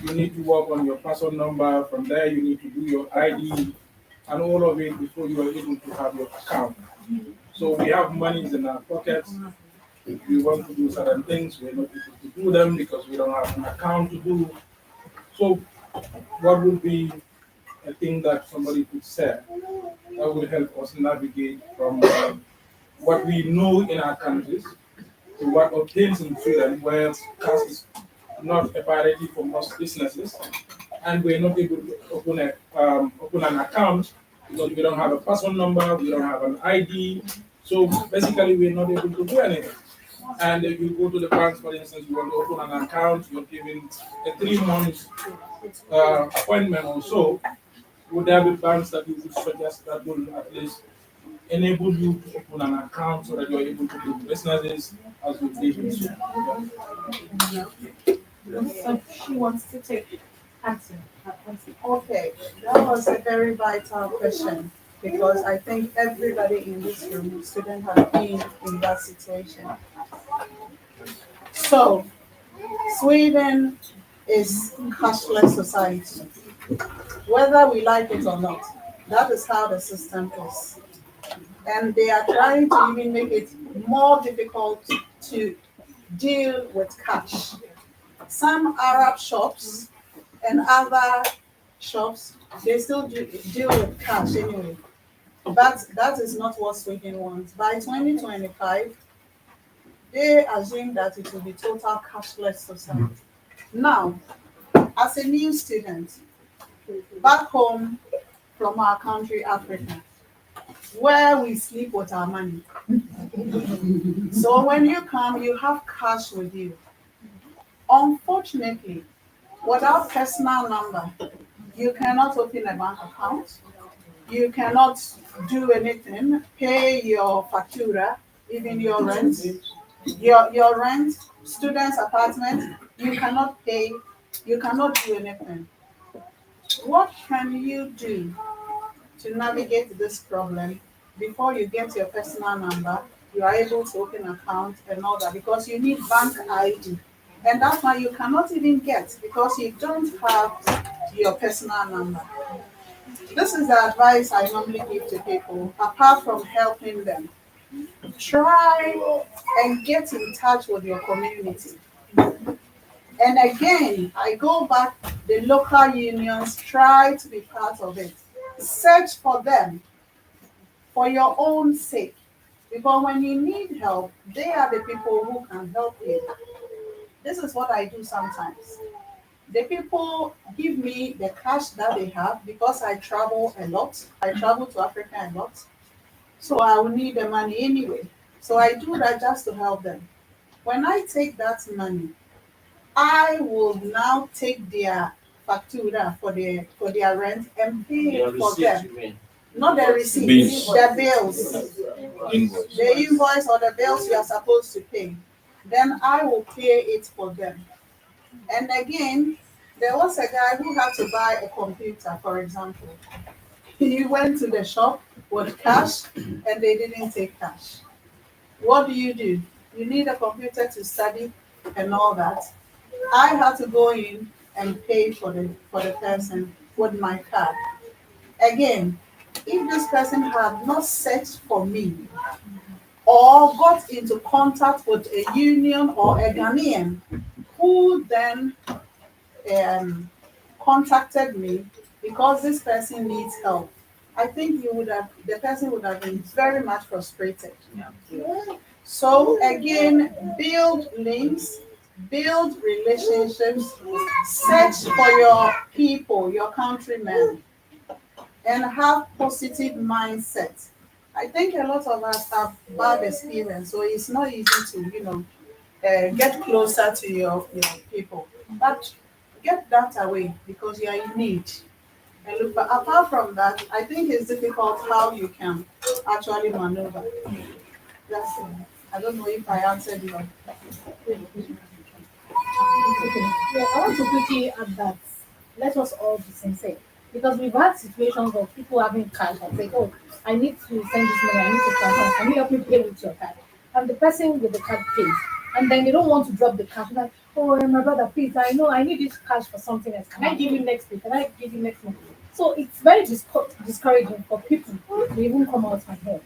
you need to work on your person number. From there, you need to do your ID and all of it before you are able to have your account. So we have monies in our pockets. If we want to do certain things, we're not able to do them because we don't have an account to do. So what would be a thing that somebody could say that would help us navigate from what we know in our countries to what obtains in Sweden, where cash is not a priority for most businesses, and we're not able to open an account because we don't have a person number, we don't have an ID. So basically, we're not able to do anything. And if you go to the banks, for instance, you want to open an account, you're given a 3-month appointment or so. Would there be banks that you would suggest that will at least enable you to open an account so that you're able to do businesses as you did in Sweden? So she wants to take answer. Okay, that was a very vital question because I think everybody in this room, student, have been in that situation. So, Sweden is cashless society, whether we like it or not. That is how the system is, and they are trying to even make it more difficult to deal with cash. Some Arab shops and other shops, they still deal with cash anyway. But that is not what Sweden wants. By 2025, they assume that it will be total cashless society. Now, as a new student, back home from our country, Africa, where we sleep with our money. So when you come, you have cash with you. Unfortunately, without personal number, you cannot open a bank account. You cannot do anything, pay your factura, even your rent. your rent, students' apartment, you cannot pay, you cannot do anything. What can you do to navigate this problem? Before you get your personal number, you are able to open an account and all that, because you need bank ID. And that's why you cannot even get, because you don't have your personal number. This is the advice I normally give to people, apart from helping them. Try and get in touch with your community. And again, I go back, the local unions, try to be part of it. Search for them for your own sake. Because when you need help, they are the people who can help you. This is what I do sometimes. The people give me the cash that they have because I travel a lot. I travel to Africa a lot. So I will need the money anyway. So I do that just to help them. When I take that money, I will now take their factura for their rent and pay it for them. Not the receipts, the bills. The invoice or the bills you are supposed to pay. Then I will pay it for them. And again, there was a guy who had to buy a computer, for example. He went to the shop with cash and they didn't take cash. What do? You need a computer to study and all that. I had to go in and pay for the person with my card. Again, if this person had not searched for me or got into contact with a union or a Ghanaian who then contacted me because this person needs help, I think the person would have been very much frustrated. So again, build links, build relationships, search for your people, your countrymen, and have positive mindset. I think a lot of us have bad experience, so it's not easy to, get closer to your people. But get that away because you are in need. And look, but apart from that, I think it's difficult how you can actually maneuver. That's it. I don't know if I answered your. Yeah, I want to quickly add that let us all be sincere. Because we've had situations of people having cash and say, oh, I need to send this money, I need to transfer, can you help me pay with your card? And the person with the card pays. And then they don't want to drop the cash. Like, oh, my brother, please, I know I need this cash for something else. Can I give you next week? Can I give you next month? So it's very discouraging for people to even come out and help.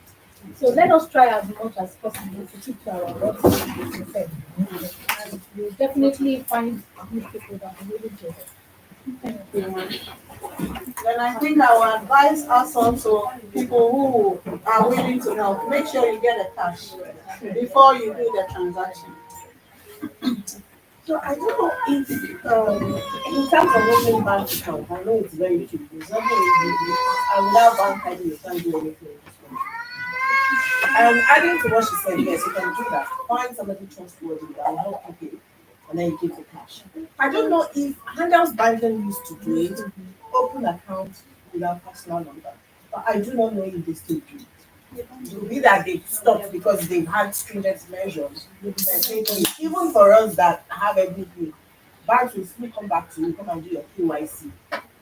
So let us try as much as possible to keep to our words. And you'll definitely find good people that are willing to help. Then I think I will advise us also, people who are willing to help, make sure you get a cash before you do the transaction. So I don't know if, in terms of opening bank account, I know it's very cheap. There's nothing easy. And without bank ID, you can't do anything. Adding to what she said, yes, you can do that. Find somebody trustworthy that will help you pay, and then you give the cash. I don't know if Handels Biden used to do it, open accounts without personal number, but I do not know if they still do it. It will be that they stopped because they've had stringent measures. Even for us that have everything, banks will still come back to you, come and do your KYC.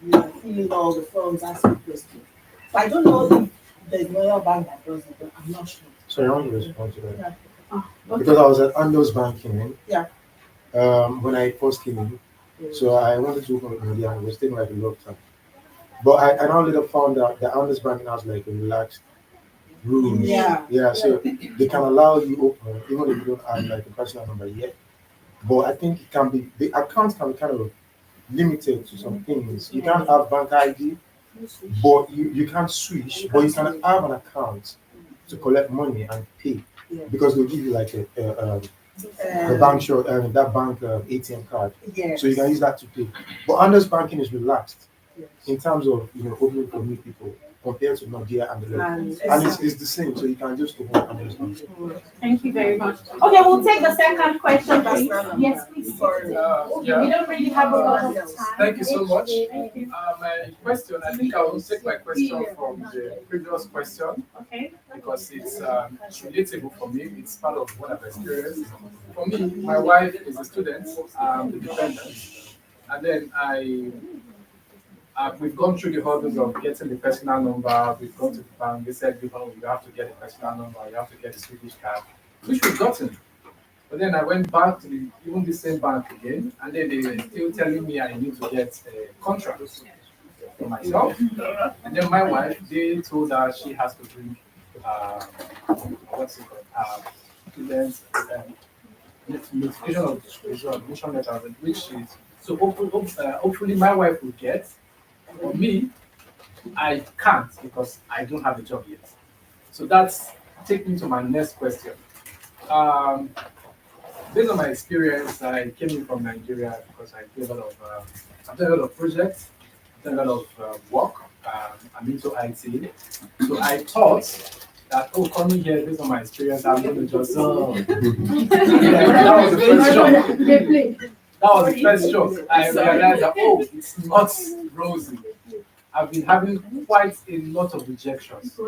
You are filling all the forms, asking questions. So I don't know if there's no bank that does it, but I'm not sure. So I want to respond to that. Yeah. Okay. Because I was at Ando's banking Yeah. when I first came in. So I wanted to open with India and it was taking like a long time. But I now later found out that Ando's banking has like a relaxed rules. Yeah, so they can allow you open even if you don't have like a personal number yet. But I think it can be, the account can be kind of limited to some things. You can't have bank ID, but you can't switch, but you can have an account to collect money and pay because they'll give you like a bank short that bank ATM card. So you can use that to pay. But Ando's banking is relaxed in terms of opening for new people. compared to Nigeria and the rest. And- And it's the same, so you can just go home and just Thank you very much. Okay, we'll take the second question, please. Yes, please. Yeah. We don't really have a lot of time. Thank you so much. My question, I think I will take my question from the previous question. Okay. Because it's relatable for me. It's part of what I've experienced. For me, my wife is a student, the dependent, and then we've gone through the hurdles of getting the personal number. We've gone to the bank. They said, you have to get a personal number. You have to get a Swedish card, which we've gotten. But then I went back to even the same bank again, and then they were still telling me I need to get a contract for myself. And then my wife, they told her she has to bring what's it called? Students, notification of admission letter, which is so hopefully my wife will get. For me, I can't because I don't have a job yet. So that's taking me to my next question. Based on my experience, I came in from Nigeria because I did a lot of I've done a lot of projects, done a lot of work. I'm into IT, so I thought that coming here based on my experience, I'm going to just that was the first shock. That was the first shock. I realized that it's not rosy. I've been having quite a lot of rejections,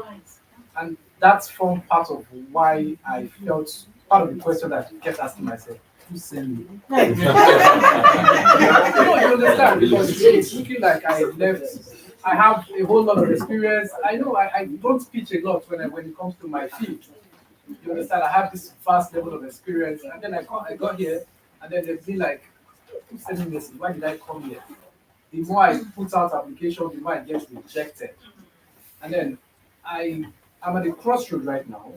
and that's from part of why I felt part of the question that I kept asking myself. Who sent me? No, you understand, because it's looking like I left. I have a whole lot of experience. I know I don't pitch a lot when it comes to my field. You understand? I have this vast level of experience, and then I got here, and then they'd be like, "Who sent me message? Why did I come here?" The more I put out application, the more I get rejected, and then I'm at a crossroad right now.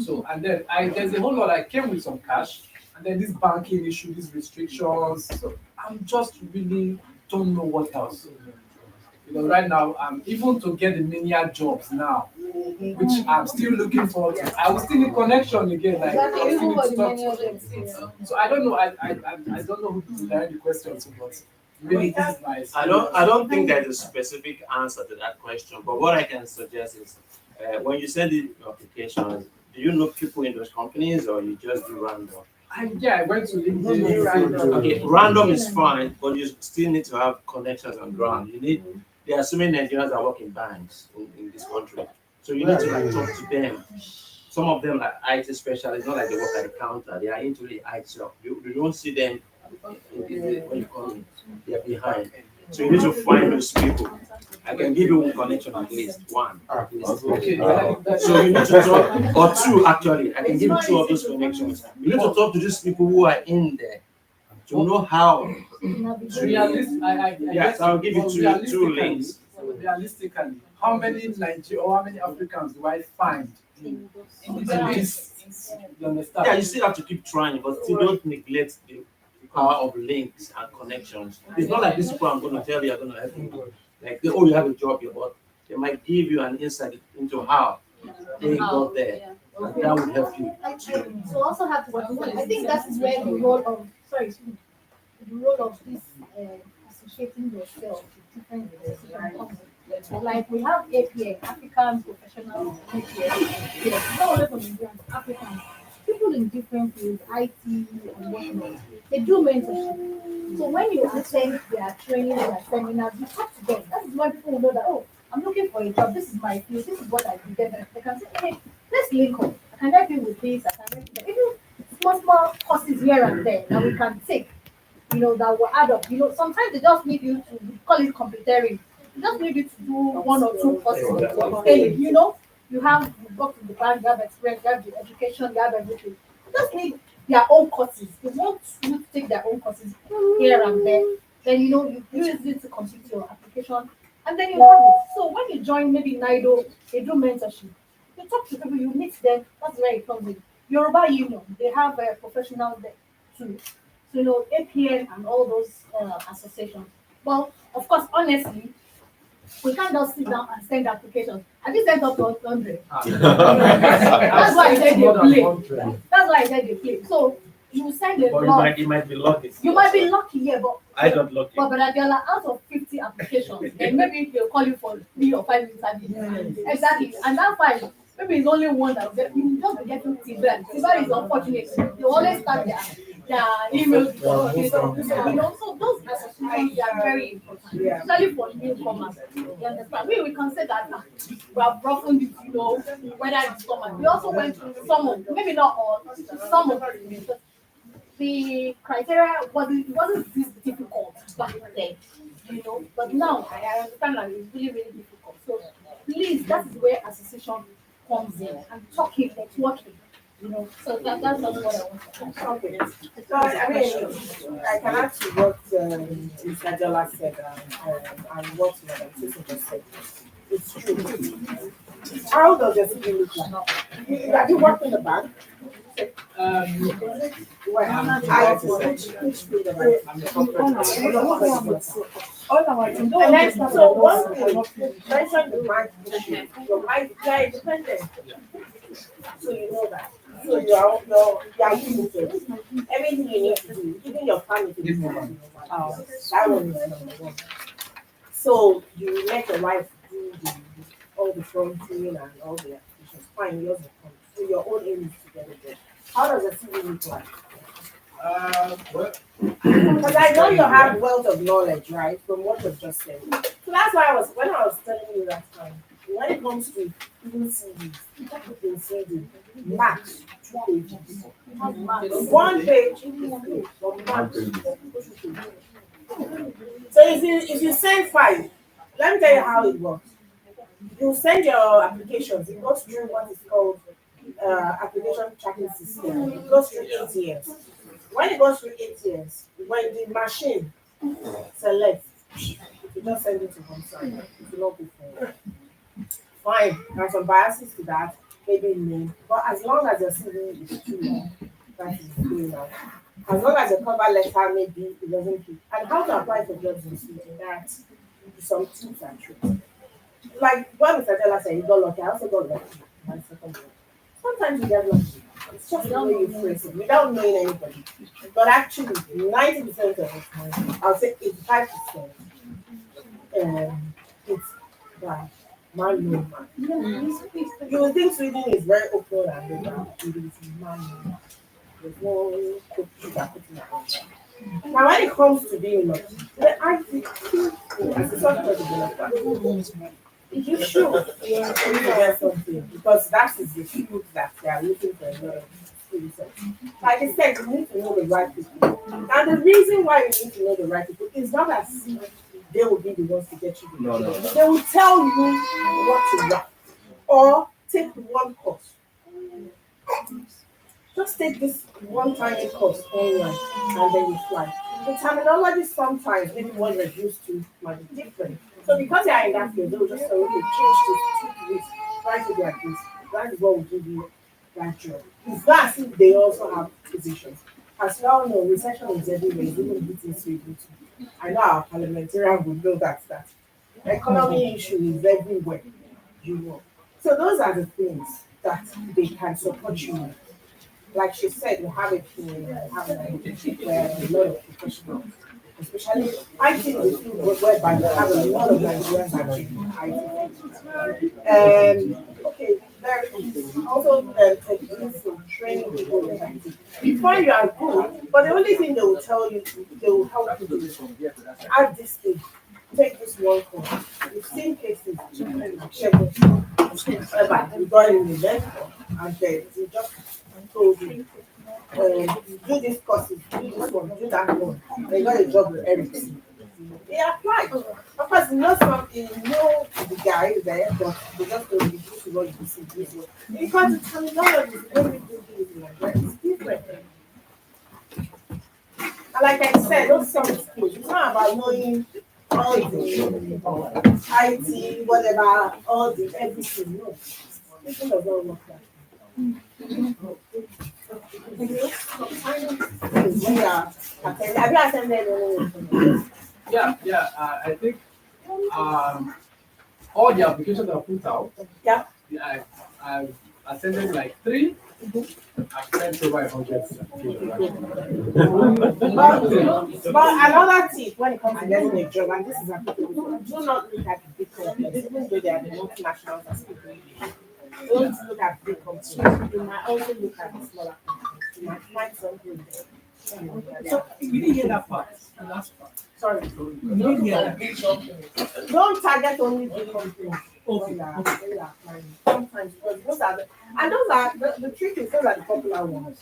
So and then there's a whole lot. I came with some cash, and then this banking issue, these restrictions. So I'm just really don't know what else. Because right now, even to get the mania jobs now, which I'm still looking forward to. I will still need connection again. Like I still need to talk to. So I don't know. I don't know who to direct the question to, but really this is my experience. I don't think there's a specific answer to that question. But what I can suggest is, when you send the applications, do you know people in those companies, or you just do random? I went to LinkedIn. Okay, random is fine, but you still need to have connections on ground. There are so many Nigerians that work in banks in this country, so you need to talk to them. Some of them are IT specialists, not like they work at the counter. They are into the IT shop. You don't see them when you come in. They are behind. So you need to find those people. I can give you one connection at least, one. Okay. So you need to talk, or two actually. I can give you two of those connections. You need to talk to those people who are in there to know how. Yes, I'll give you two links. Realistically, how many Nigerians or how many Africans do I find in this? You understand? Yeah, you still have to keep trying, but still don't neglect the power of links and connections. It's not like this people I'm going to tell you are going to help you. Like, you have a job here, but they might give you an insight into how they got there. And that will help you. So also have to, I think that is where the role of, the role of this associating yourself with different comes. Like we have APA, African Professional APA, not only from Indians, Africans, people in different fields, IT and whatnot, they do mentorship. So when you attend their training, their seminars, you talk to them. That is why people will know that, I'm looking for a job, this is my field, this is what I do. They can say, hey, let's link up. I can help you with this, I can help you. Even small courses here and there that we can take, that will add up. Sometimes they just need you to call it complementary. They just need you to do one or two courses. You go to the bank, you have experience, you have the education, you have everything. You just need their own courses. They want you to take their own courses here and there. Then you use it to complete your application, and then you have it. So when you join maybe NIDO, they do mentorship. You talk to people, you meet them. That's where it comes in. Yoruba Union, they have professionals there too. So APN and all those associations. Well, of course, honestly, we can't just sit down and send applications. I just sent up to 100. That's why I said they play. That's why I said they play. So you send a But lot. you might be lucky. You might be lucky, yeah, but I got lucky. But Brother, out of 50 applications, then maybe they'll call you for 3 or 5 interviews. Exactly. And that 5, maybe it's only one that you just be getting Tibet. Tibet is unfortunate. They always start their emails for so those associations are very important, especially for newcomers. You understand? We can say that we have broken it, whether it's common. We also went through some of, maybe not all, some of it. The criteria wasn't this difficult back then, but now I understand that it's really, really difficult. So please, that is where association comes in and talking, networking, So that's not what I want to Okay. So I mean, I can add to what Mr. Jola said and what Madam Susan just said. It's true. How does your CV look like? Have you worked in the bank? Well, which field am I? And then, so one thing, you mentioned the mind issue. Your mind is very independent. So you know that. So you are limited. Everything you need to do, even your family to do. That one is number one. So you let your wife do all the fronting and all the applications. Fine, yours will come. So your own aim is to get it there. How does the CV look like? Because I know you have wealth of knowledge, right, from what you've just said. So that's why when I was telling you that time, when it comes to even CVs, in CV, max 2 pages. 1 page is from max 2 pages. So if you send 5, let me tell you how it works. You send your applications, it goes through what is called application tracking system. It goes through 8 years. When it goes through 8 years, when the machine selects, you just send it to one side. It will not be forward. Fine, there's some biases to that, maybe name, but as long as your CV is true, that is good enough. As long as your cover letter maybe it doesn't keep. And how to apply for jobs in Sweden, that some tips and tricks. Like what Mr. Della said, you got lucky. I also got lucky. My second one. Sometimes you get lucky. It's just the way you phrase it without knowing anybody. But actually, 90% of the time, I'll say 85%, it's by man no man. You will think Sweden is very open and liberal. It is man no man. There's no putting it. Now, when it comes to being lucky, I think as a sort of developer, you should get something because that is the field that they are looking for a lot of skill sets. Like I said, you need to know the right people. And the reason why you need to know the right people is not as if they will be the ones to get you the job. No. They will tell you what to write or take one course. Just take this one tiny course online and then you fly. The terminology sometimes, maybe what you're used to, might be different. So because you are in that field, they'll just say, okay, change this, tweak this, write it like this. That is what will give you that job. It's not as if they also have positions. As you all know, recession is everywhere, even beating Sweden too. I know our parliamentarian would know that economy issue is everywhere, So those are the things that they can support you with. Like she said, we have a team, we have a lot of professionals, especially I think the field whereby we have a lot of Nigerians actually. Okay, there is also techniques for training people before you are good, but the only thing they will tell you, they will help you do at this stage. Take this one course. We've seen cases whereby we got in the event and we just told you, do this courses, do this one, do that one. They got a job with everything. They applied. Of course, you know something, you know the guy there, but they just told you this is what you see, this one. Because the terminology is very different like that. It's different. And like I said, those some skills, it's not about knowing all the IT, whatever, all the everything. No. This one does not work like that. Yeah. I think all the applications are put out. Yeah. I've attended like 3. I've sent over 100 But another tip when it comes to getting a job, and this is applicable, do not look at the big companies, even though they are the multinationals as people. Don't look at big companies. You might also look at the smaller companies. You might find something there. So you didn't hear that part, the last part. Sorry. Don't hear that. Don't target only big companies. When you are applying. Sometimes because those are the trick is those are the popular ones.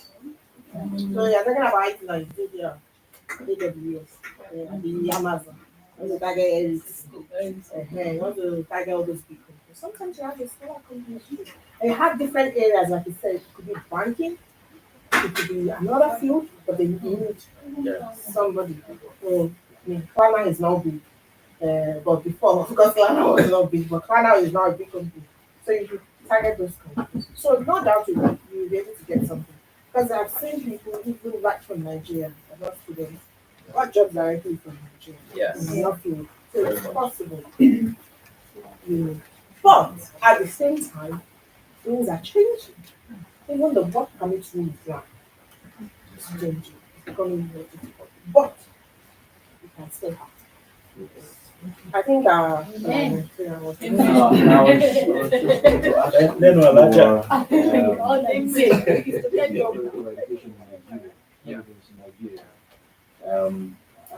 So you're talking about it like AWS, the Amazon. You want to target you want to target all those people. Sometimes you have a smaller company. And you have different areas, like you said, it could be banking, it could be another field, but they need somebody. So, I mean, Klarna is now big. But before, because Klarna was not big, but Klarna is now a big company. So you should target those companies. So no doubt you'll be able to get something. Because I've seen people even right from Nigeria, not students, got jobs directly from Nigeria. Yes. In your field. So it's possible. But at the same time, things are changing. Even the work permit rule is now. It's changing. It's becoming more difficult. But you can still have. I think I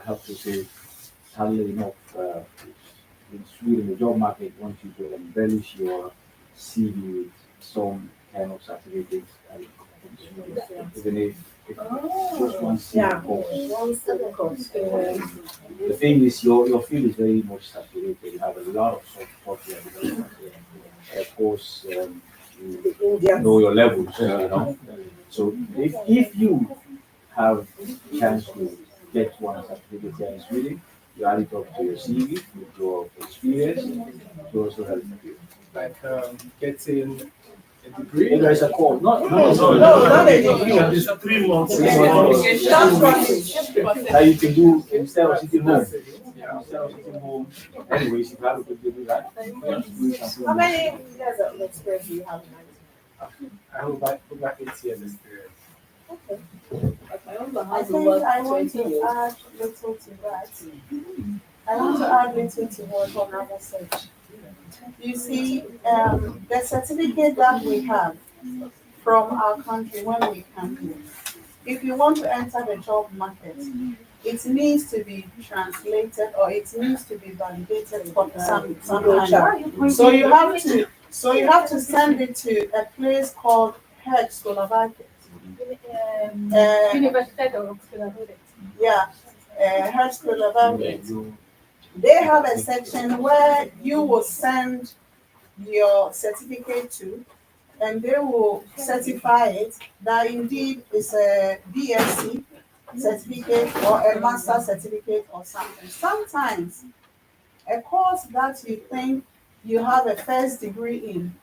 have to say, sadly enough, in Sweden, the job market wants you to embellish your CV with some kind of certificates, even if just one course. The thing is, your field is very much saturated. You have a lot of software development. Of course, you know your levels, you know. So if you have chance to get one certificate here in Sweden, you add it up to your CV with your experience to also help you. Like getting a degree? Maybe there's a call. Not a degree. It's 3 months. That you can do instead of sitting home. Anyways, if you have to do that, how many years of experience do you have in IT? I have about 8 years experience. Okay. I think I want to add little to that. I want to add little to what Honorable said. You see, the certificate that we have from our country when we come here, if you want to enter the job market, it needs to be translated or it needs to be validated for some time. So you have to send it to a place called Högskoleverket. Högskoleverket. They have a section where you will send your certificate to, and they will certify it that indeed is a BSc certificate or a master certificate or something. Sometimes a course that you think you have a first degree in,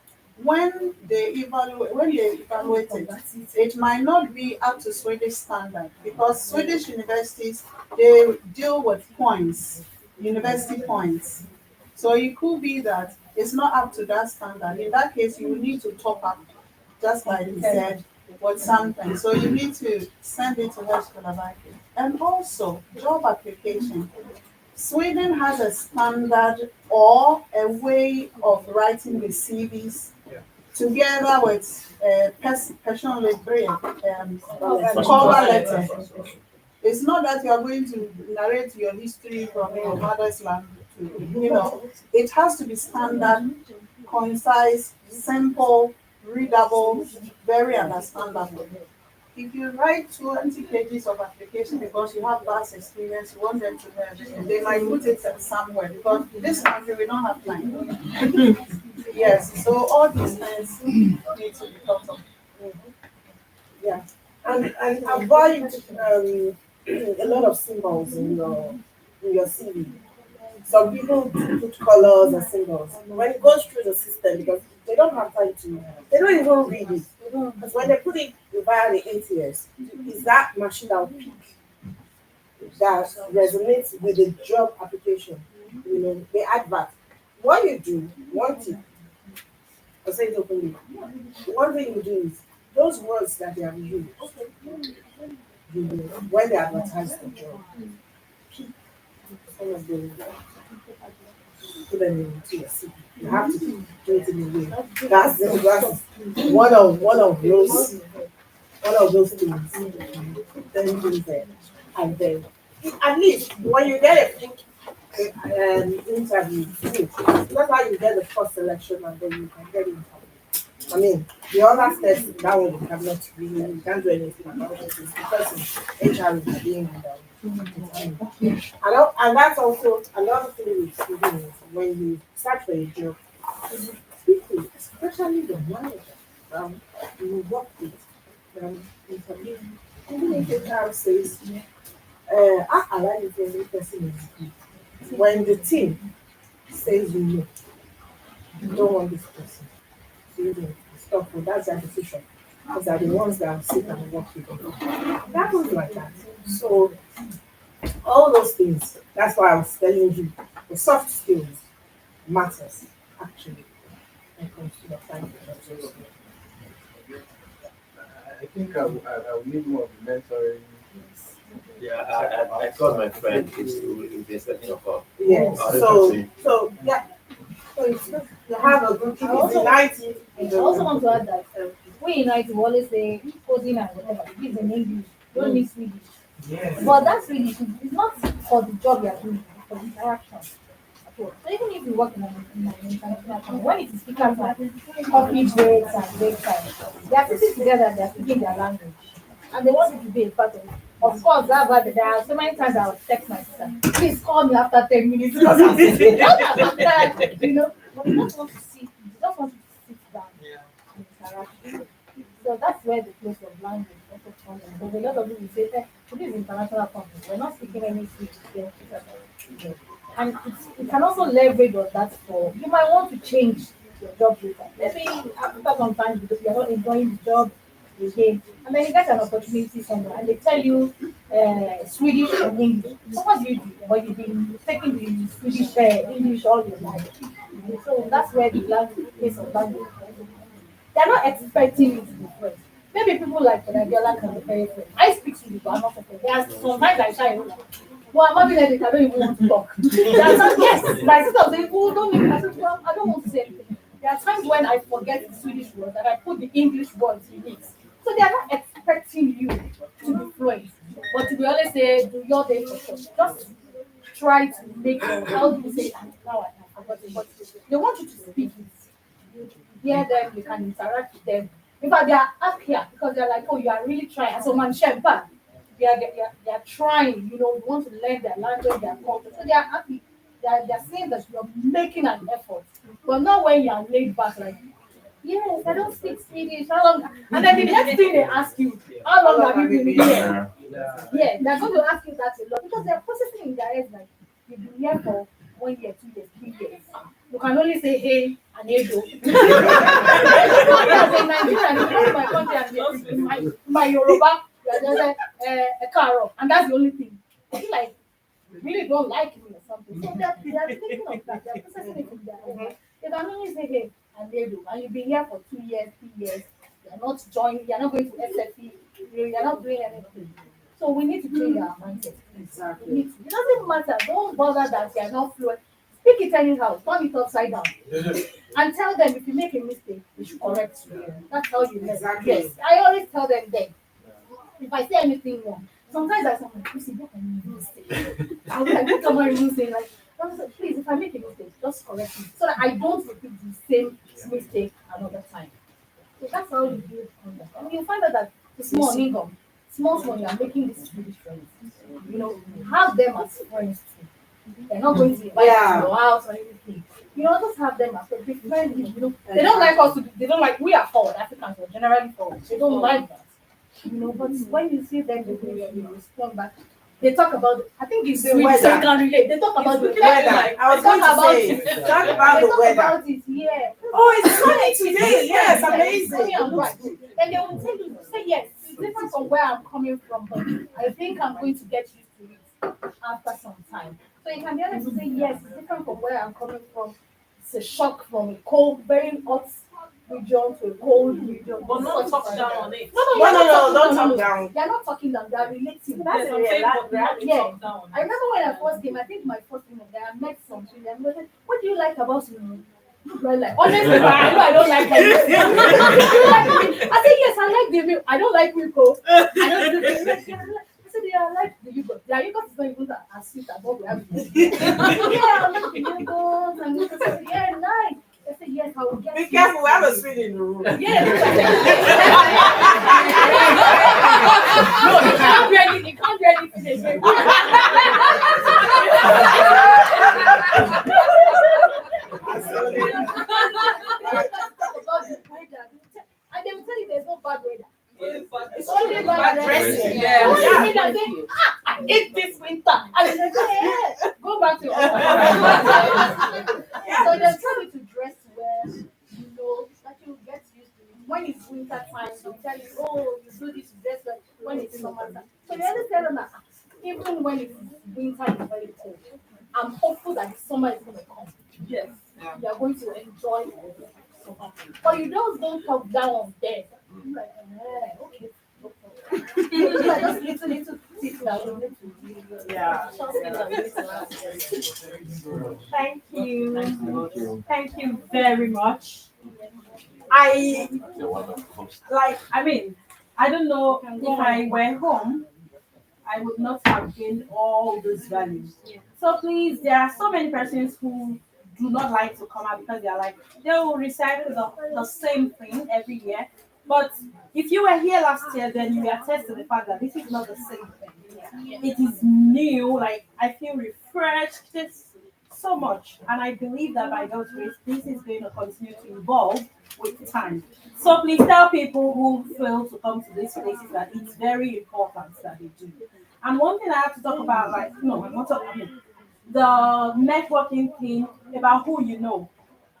when they evaluate it, it might not be up to Swedish standard because Swedish universities, they deal with points, university points. So it could be that it's not up to that standard. In that case, you will need to top up, just like he said, with something. So you need to send it to Högskoleverket. And also, job application. Sweden has a standard or a way of writing the CVs together with personal cover letter. It's not that you are going to narrate your history from your mother's land to, it has to be standard, concise, simple, readable, very understandable. If you write 20 pages of application because you have vast experience, you want them to learn, they might put it somewhere because this country we don't have time. Yes, so all these things need to be thought of. Yeah, and avoid a lot of symbols in your CV. Some people put colors and symbols. When it goes through the system, because they don't have time to, they don't even read it. Because when they put it via the ATS, is that machine that will pick that resonates with the job application, the advert. What you do, one tip, I'll say it openly. One thing you do is those words that they have used, you will, when they advertise the job, some of them put them into your CV. You have to do it in a way. That's one of those things. Then do there. And then at least when you get interview, that's how you get the first selection and then you can get interview. I mean, the other steps, that one you cannot really, you can't do anything about it because HR is being and that's also another thing with students when you start for a job, people, especially the manager, you work with, interview. Even if HR says, I allow you to every person is good. When the team says you don't want this person, you don't stop with that's their decision. Because they're the ones that sit and work with them. That was like that. So all those things, that's why I was telling you, the soft skills matters actually when it comes to the financial. I think I will need more of the mentoring. Yeah, I told my friend if there's anything of a Yes. So yeah. So it's good to have a good I also want to add that we in IT we always say coding and whatever. It's in English. Don't need Swedish. Yes. But that Swedish is not for the job you are doing, it's for the interaction. So even if you work in an international company, when it is speakers like coffee breaks and break time, they are sitting together, they are speaking their language. And they want you to be a part of it. Of course, that's why there are so many times I'll text my sister, please call me after 10 minutes because I'm sitting down. You know, but you just want to sit, you just want to sit down and interact. So that's where the place of language also comes in. Because a lot of people say, for these international companies, we're not speaking any Swedish here. And it can also leverage on that for, you might want to change your job later. Maybe after some time, because you're not enjoying the job again, and then you get an opportunity somewhere, and they tell you Swedish and English. So what do you do? But you've been taking the Swedish English all your life. So that's where the language, place of language. They're not expecting you to be French. Maybe people like Venezuela can be very French. I speak Swedish, but I'm not French. There are sometimes I try. Well, I'm having headache. I don't even want to talk. There are times, yes, my sister will say, "Oh, don't make." I said, "Well, I don't want to say anything." There are times when I forget the Swedish word and I put the English words in it. So they are not expecting you to be fluent, but to be honest, say, do your day for sure. Just try to make your, how do you say it? Now I forgot it, but they want you to speak it. You hear them, you can interact with them. In fact, they are up here because they're like, oh, you are really trying. So man, Shempa, they are trying, you know, you want to learn their language, their culture. So they are happy. They are saying that you're making an effort. But not when you are laid back like, yes, I don't speak Swedish. How long? And then the next thing they ask you, how long have you been here? Yeah, they're going to ask you that a lot because they're processing in their heads like, you've been here for 1 year, 2 years, 3 years. You can only say hey and hey do. As in Nigeria, you come to my country and my Yoruba, you are just like a caro, and that's the only thing. I feel like you really don't like me or something. So they are thinking of that. They're processing it in their head. They can only say hey and they do, and you've been here for 2 years, 3 years. You're not joining. You're not going to SFE. You're not doing anything. So we need to change our mindset. Exactly. It doesn't matter. Don't bother that you're not fluent. Speak it anyhow. Turn it upside down. And tell them if you make a mistake, you should correct you. That's how you learn. Exactly. Yes. I always tell them then. If I say anything wrong, sometimes I say, what can you mistake? I'll be like, what am I even saying? Like, please, if I make a mistake, just correct me. So that I don't repeat the same mistake another time. So that's how you build conduct. And you find out that the small income, small, you are making these Swedish friends. You know, have them as friends too. They're not going to invite you to your house or anything. You know, just have them as friends. Be friendly. You know, they don't like us to be, they don't like, we are forward Africans, we're generally forward. They don't like that. You know, but when you see them, they respond back. They talk about, I think it's the weather. So you can relate. They talk about the weather. I was going to say, talk about the weather. About it, yeah. Oh, it's sunny today. Yes, amazing. Sunny and bright. Then they will tell you, say yes, it's different from where I'm coming from, but I think I'm going to get used to it after some time. So you can be honest to say yes, it's different from where I'm coming from. It's a shock from a cold, very hot region to a cold region. But not talk down on it. Don't talk down. They're not talking down, they're relating. That's a real Yeah. talk down. I remember when I first came, I think my first thing there, I met some children. They said, what do you like about me? Well, like, honestly, I don't like anything. I said, yes, I like the milk. I don't like milk. I don't do the I said, yeah, I like the yogurt. The yogurt is not even as sweet as what we have. Yeah, I like the yogurt. And I said, yeah, nice. I said, yes, I will get Be careful, we have a Swede in the room. Yeah. No, you can't do anything. You can't do anything again. And they will tell you there's no bad weather. It's only bad dressing. Yeah. I hate this winter. And they're like, yeah, go back to your house. So they'll tell you to dress well, you know, that you get used to it. When it's winter time, they'll tell you, oh, you do this, you dress well. When it's summer time. So you always tell them that even when it's winter, it's very cold. I'm hopeful that the summer is going to come. Yes. Yeah. You are going to enjoy it. But you don't talk down on them. I'm like, okay. Just little things that we need to do. Yeah. Thank you. Thank you very much. I mean, I don't know if I were home, I would not have gained all those values. So please, there are so many persons who do not like to come out because they are like, they will recite the same thing every year. But if you were here last year, then you attest to the fact that this is not the same thing. It is new, like I feel refreshed, just so much. And I believe that by God's grace, this is going to continue to evolve with time. So please tell people who fail to come to these places that it's very important that they do. And one thing I have to talk about, like, no, I'm not talking about the networking thing about who you know.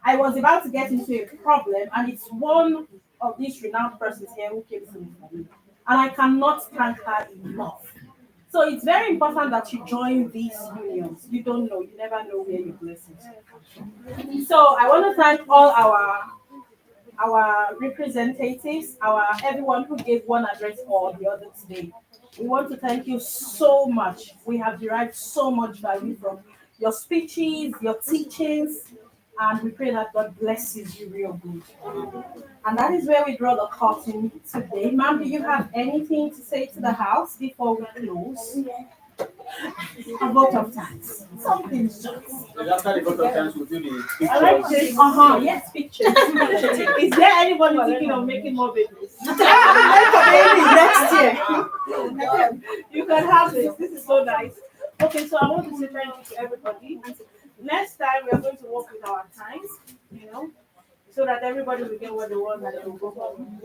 I was about to get into a problem, and it's one of these renowned persons here who came to me for me. And I cannot thank her enough. So it's very important that you join these unions. You don't know, you never know where your blessings come. So I want to thank all our representatives, everyone who gave one address or the other today. We want to thank you so much. We have derived so much value from your speeches, your teachings, and we pray that God blesses you real good. And that is where we draw the curtain today. Ma'am, do you have anything to say to the house before we close? A vote of thanks. Something short. After the vote of thanks, we'll do the pictures. I like this. Yes, pictures. Is there anybody thinking of making more babies? Next year. You can have this. This is so nice. Okay, so I want to say thank you to everybody. Next time, we are going to work with our times, so that everybody will get what they want and they will go home.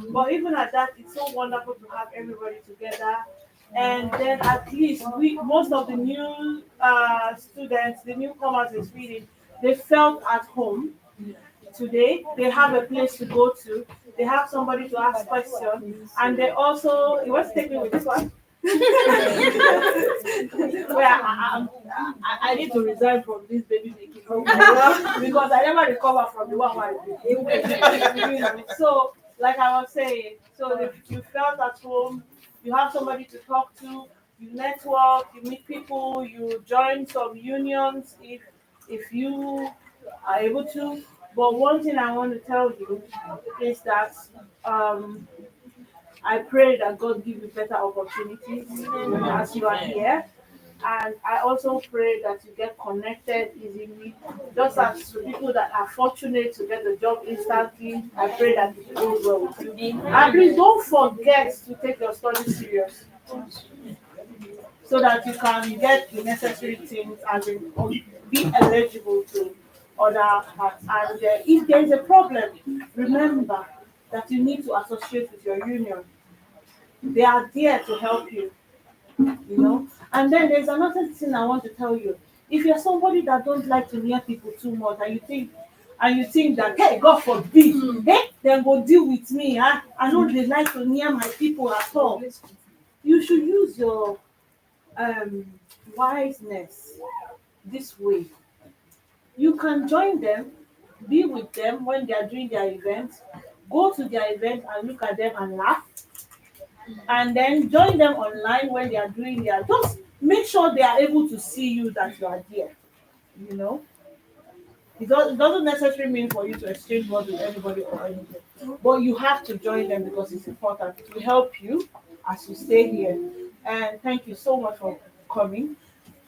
But even at that, it's so wonderful to have everybody together. And then at least most of the new students, the newcomers in Sweden, they felt at home today. They have a place to go to. They have somebody to ask questions. And they also, you want to take me with this one? I need to resign from this baby making because I never recover from the one I did. So, like I was saying, so if you felt at home, you have somebody to talk to, you network, you meet people, you join some unions if you are able to. But one thing I want to tell you is that I pray that God give you better opportunities as you are here. And I also pray that you get connected easily. Just as the people that are fortunate to get the job instantly, I pray that it goes well with you. And please don't forget to take your studies serious, so that you can get the necessary things and be eligible to other parts. And if there is a problem, remember that you need to associate with your union. They are there to help you, And then there's another thing I want to tell you. If you're somebody that don't like to near people too much, and you think that, hey, God forbid, hey, then go deal with me. I don't really like to near my people at all. You should use your wiseness this way. You can join them be with them when they are doing their event, go to their event and look at them and laugh, and then join them online when they are doing their, just make sure they are able to see you, that you are there, you know. It doesn't necessarily mean for you to exchange words with anybody or anything, but you have to join them because it's important to help you as you stay here. And thank you so much for coming.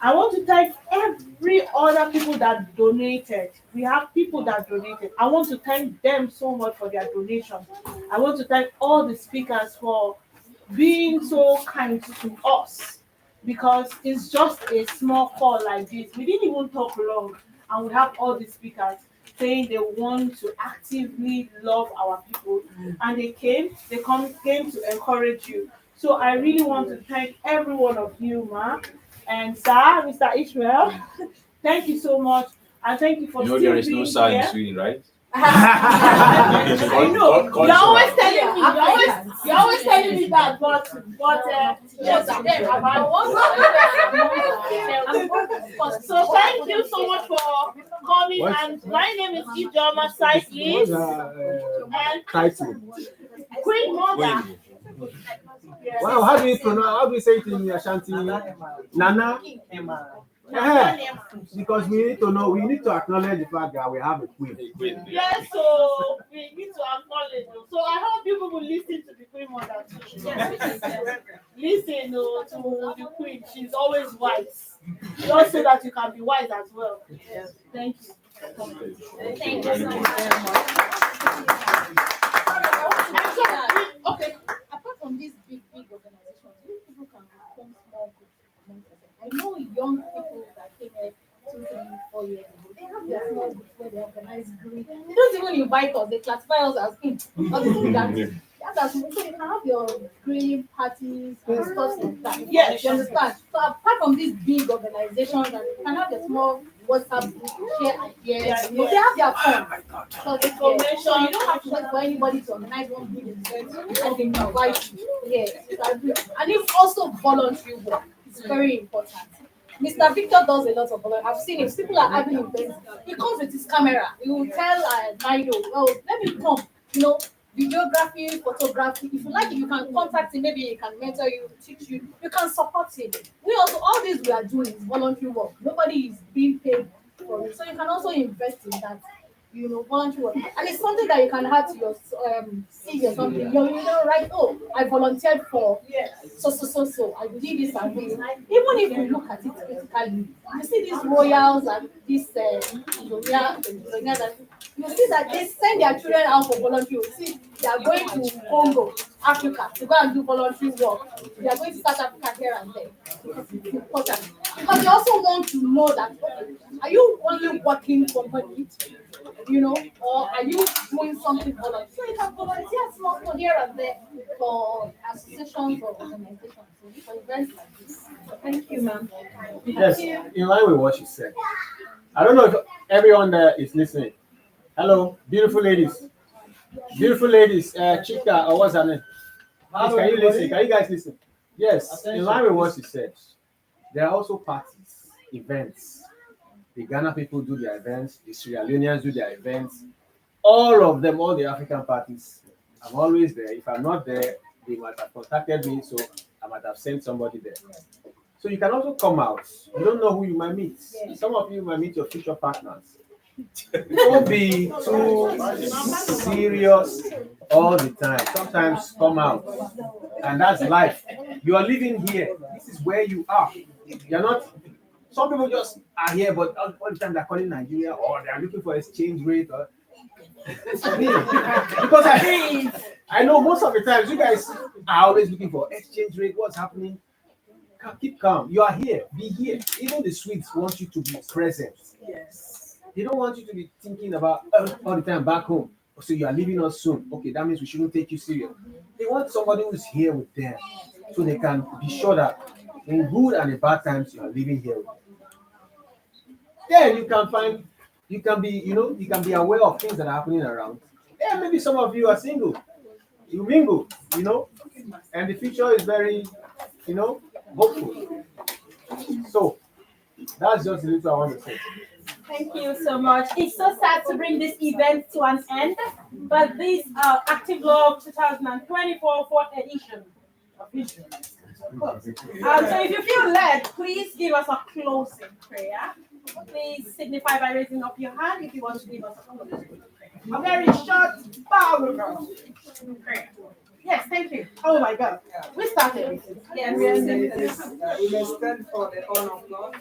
I want to thank every other people that donated. We have people that donated. I want to thank them so much for their donation. I want to thank all the speakers for being so kind to us, because it's just a small call like this. We didn't even talk long, and we have all the speakers saying they want to actively love our people, and came to encourage you. So I really want to thank every one of you, ma, and sir, Mr. Ishmael. Thank you so much, and thank you for You know still there is no being sir in here. Sweden, right? I know. You're always telling me. You're always telling me that, but yes, so thank you so much for coming. And my name is Ijoma Cyclist, and Queen Mother. Wow, how do you pronounce? How do you say it in Ashanti? Nana. Because we need to know. We need to acknowledge the fact that we have a queen. Yes, so we need to acknowledge. So I hope people will listen to the Queen Mother too. Listen to the Queen. She's always wise. Just so that you can be wise as well. Yes. Thank you. Thank you so much. Okay. Apart from these big organizations, you people can form small groups. I know young people that came here 2, 3, 4 years ago. They have their small groups where they organize groups. They don't even invite us. They classify us as so you can have your green parties and stuff like that. Yes, you understand. So apart from these big organizations, and you can have your small WhatsApp group, share ideas. They have their fun. So you don't have to wait for anybody to organize one big event and they invite you. Yes, and it's also voluntary work. It's very important. Mr. Victor does a lot of voluntary. I've seen it. People are having events. He comes with his camera. He will tell Nido, oh, let me come. Videography, photography. If you like it, you can contact him. Maybe he can mentor you, teach you. You can support him. We also, all this we are doing is voluntary work. Nobody is being paid for it. So you can also invest in that, voluntary work. And it's something that you can add to your CV or something. Right? Oh, I volunteered for so. I did this and this. Even if you look at it critically, you see these royals and these you see that they send their children out for voluntary work. See, they are going to Congo, Africa, to go and do voluntary work. They are going to South Africa here and there. Because it's important. Because they also want to know that, okay, are you only working for money, or are you doing something voluntary? So you can volunteer small here and there for associations or organizations. For events like this. So thank you, ma'am. Yes, in line with what she said. I don't know if everyone there is listening. Hello, beautiful ladies. Beautiful ladies, Chika, or what's her name? Please, can you listen? Can you guys listen? Yes, in line with what she said, there are also parties, events. The Ghana people do their events, the Sierra Leoneans do their events. All of them, all the African parties, I'm always there. If I'm not there, they might have contacted me, so I might have sent somebody there. So you can also come out. You don't know who you might meet. Some of you might meet your future partners. Don't be too serious all the time. Sometimes come out. And that's life. You are living here. This is where you are. You're not. Some people just are here, but all the time they're calling Nigeria or they're looking for exchange rate. Because I know most of the times you guys are always looking for exchange rate. What's happening? Keep calm. You are here. Be here. Even the Swedes want you to be present. Yes. They don't want you to be thinking about all the time back home. So you are leaving us soon. Okay, that means we shouldn't take you serious. They want somebody who's here with them, so they can be sure that in good and in bad times you are living here with them. Then you can be aware of things that are happening around. Yeah, maybe some of you are single. You mingle, and the future is very, hopeful. So that's just a little I want to say. Thank you so much. It's so sad to bring this event to an end, but this Active Love 2024 fourth edition. So if you feel led, please give us a closing prayer. Please signify by raising up your hand if you want to give us a closing prayer. A very short, powerful prayer. Yes, thank you. Oh my God. We started. Yes. We may stand for the honor of God.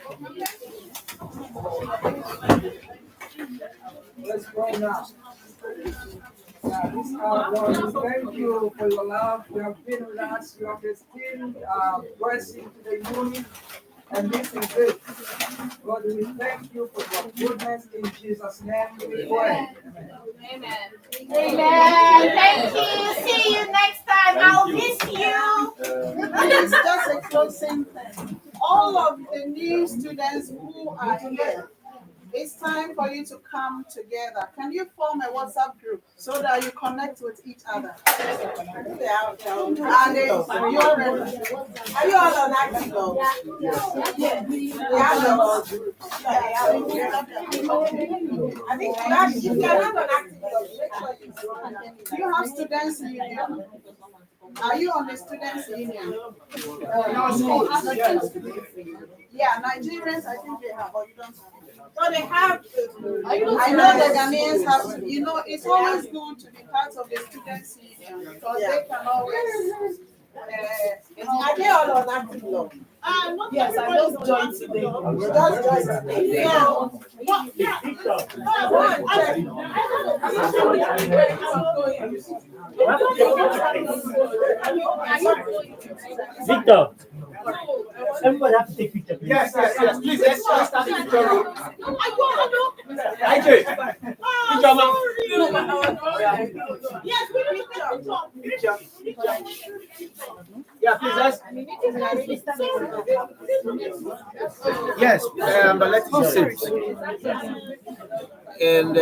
Let's pray now. This God, we thank you for your love. You have been with us. You have destined blessing to the unit. And this is it. God, we thank you for your goodness. In Jesus' name we pray. Amen. Amen. Thank you. See you next time. I'll miss you. It's just a closing thing. All of the new students who are here, it's time for you to come together. Can you form a WhatsApp group so that you connect with each other? And you're ready. Are you all on Active Love? Yeah. I think if you are not on Active Love, make sure you join. You have students union. Are you on the students union? Yeah, Nigerians, I think they have, or you don't have. So they have. I know the Ghanaians have to. You know, it's always good to be part of the students' union because they can always. Are they all on Active Love? Yes, I just joined today. Just joined today. Victor, everybody have to take picture. Yes. Please, let's start the picture. Yes, we Yeah, please, let's. Yes, but let it sit. And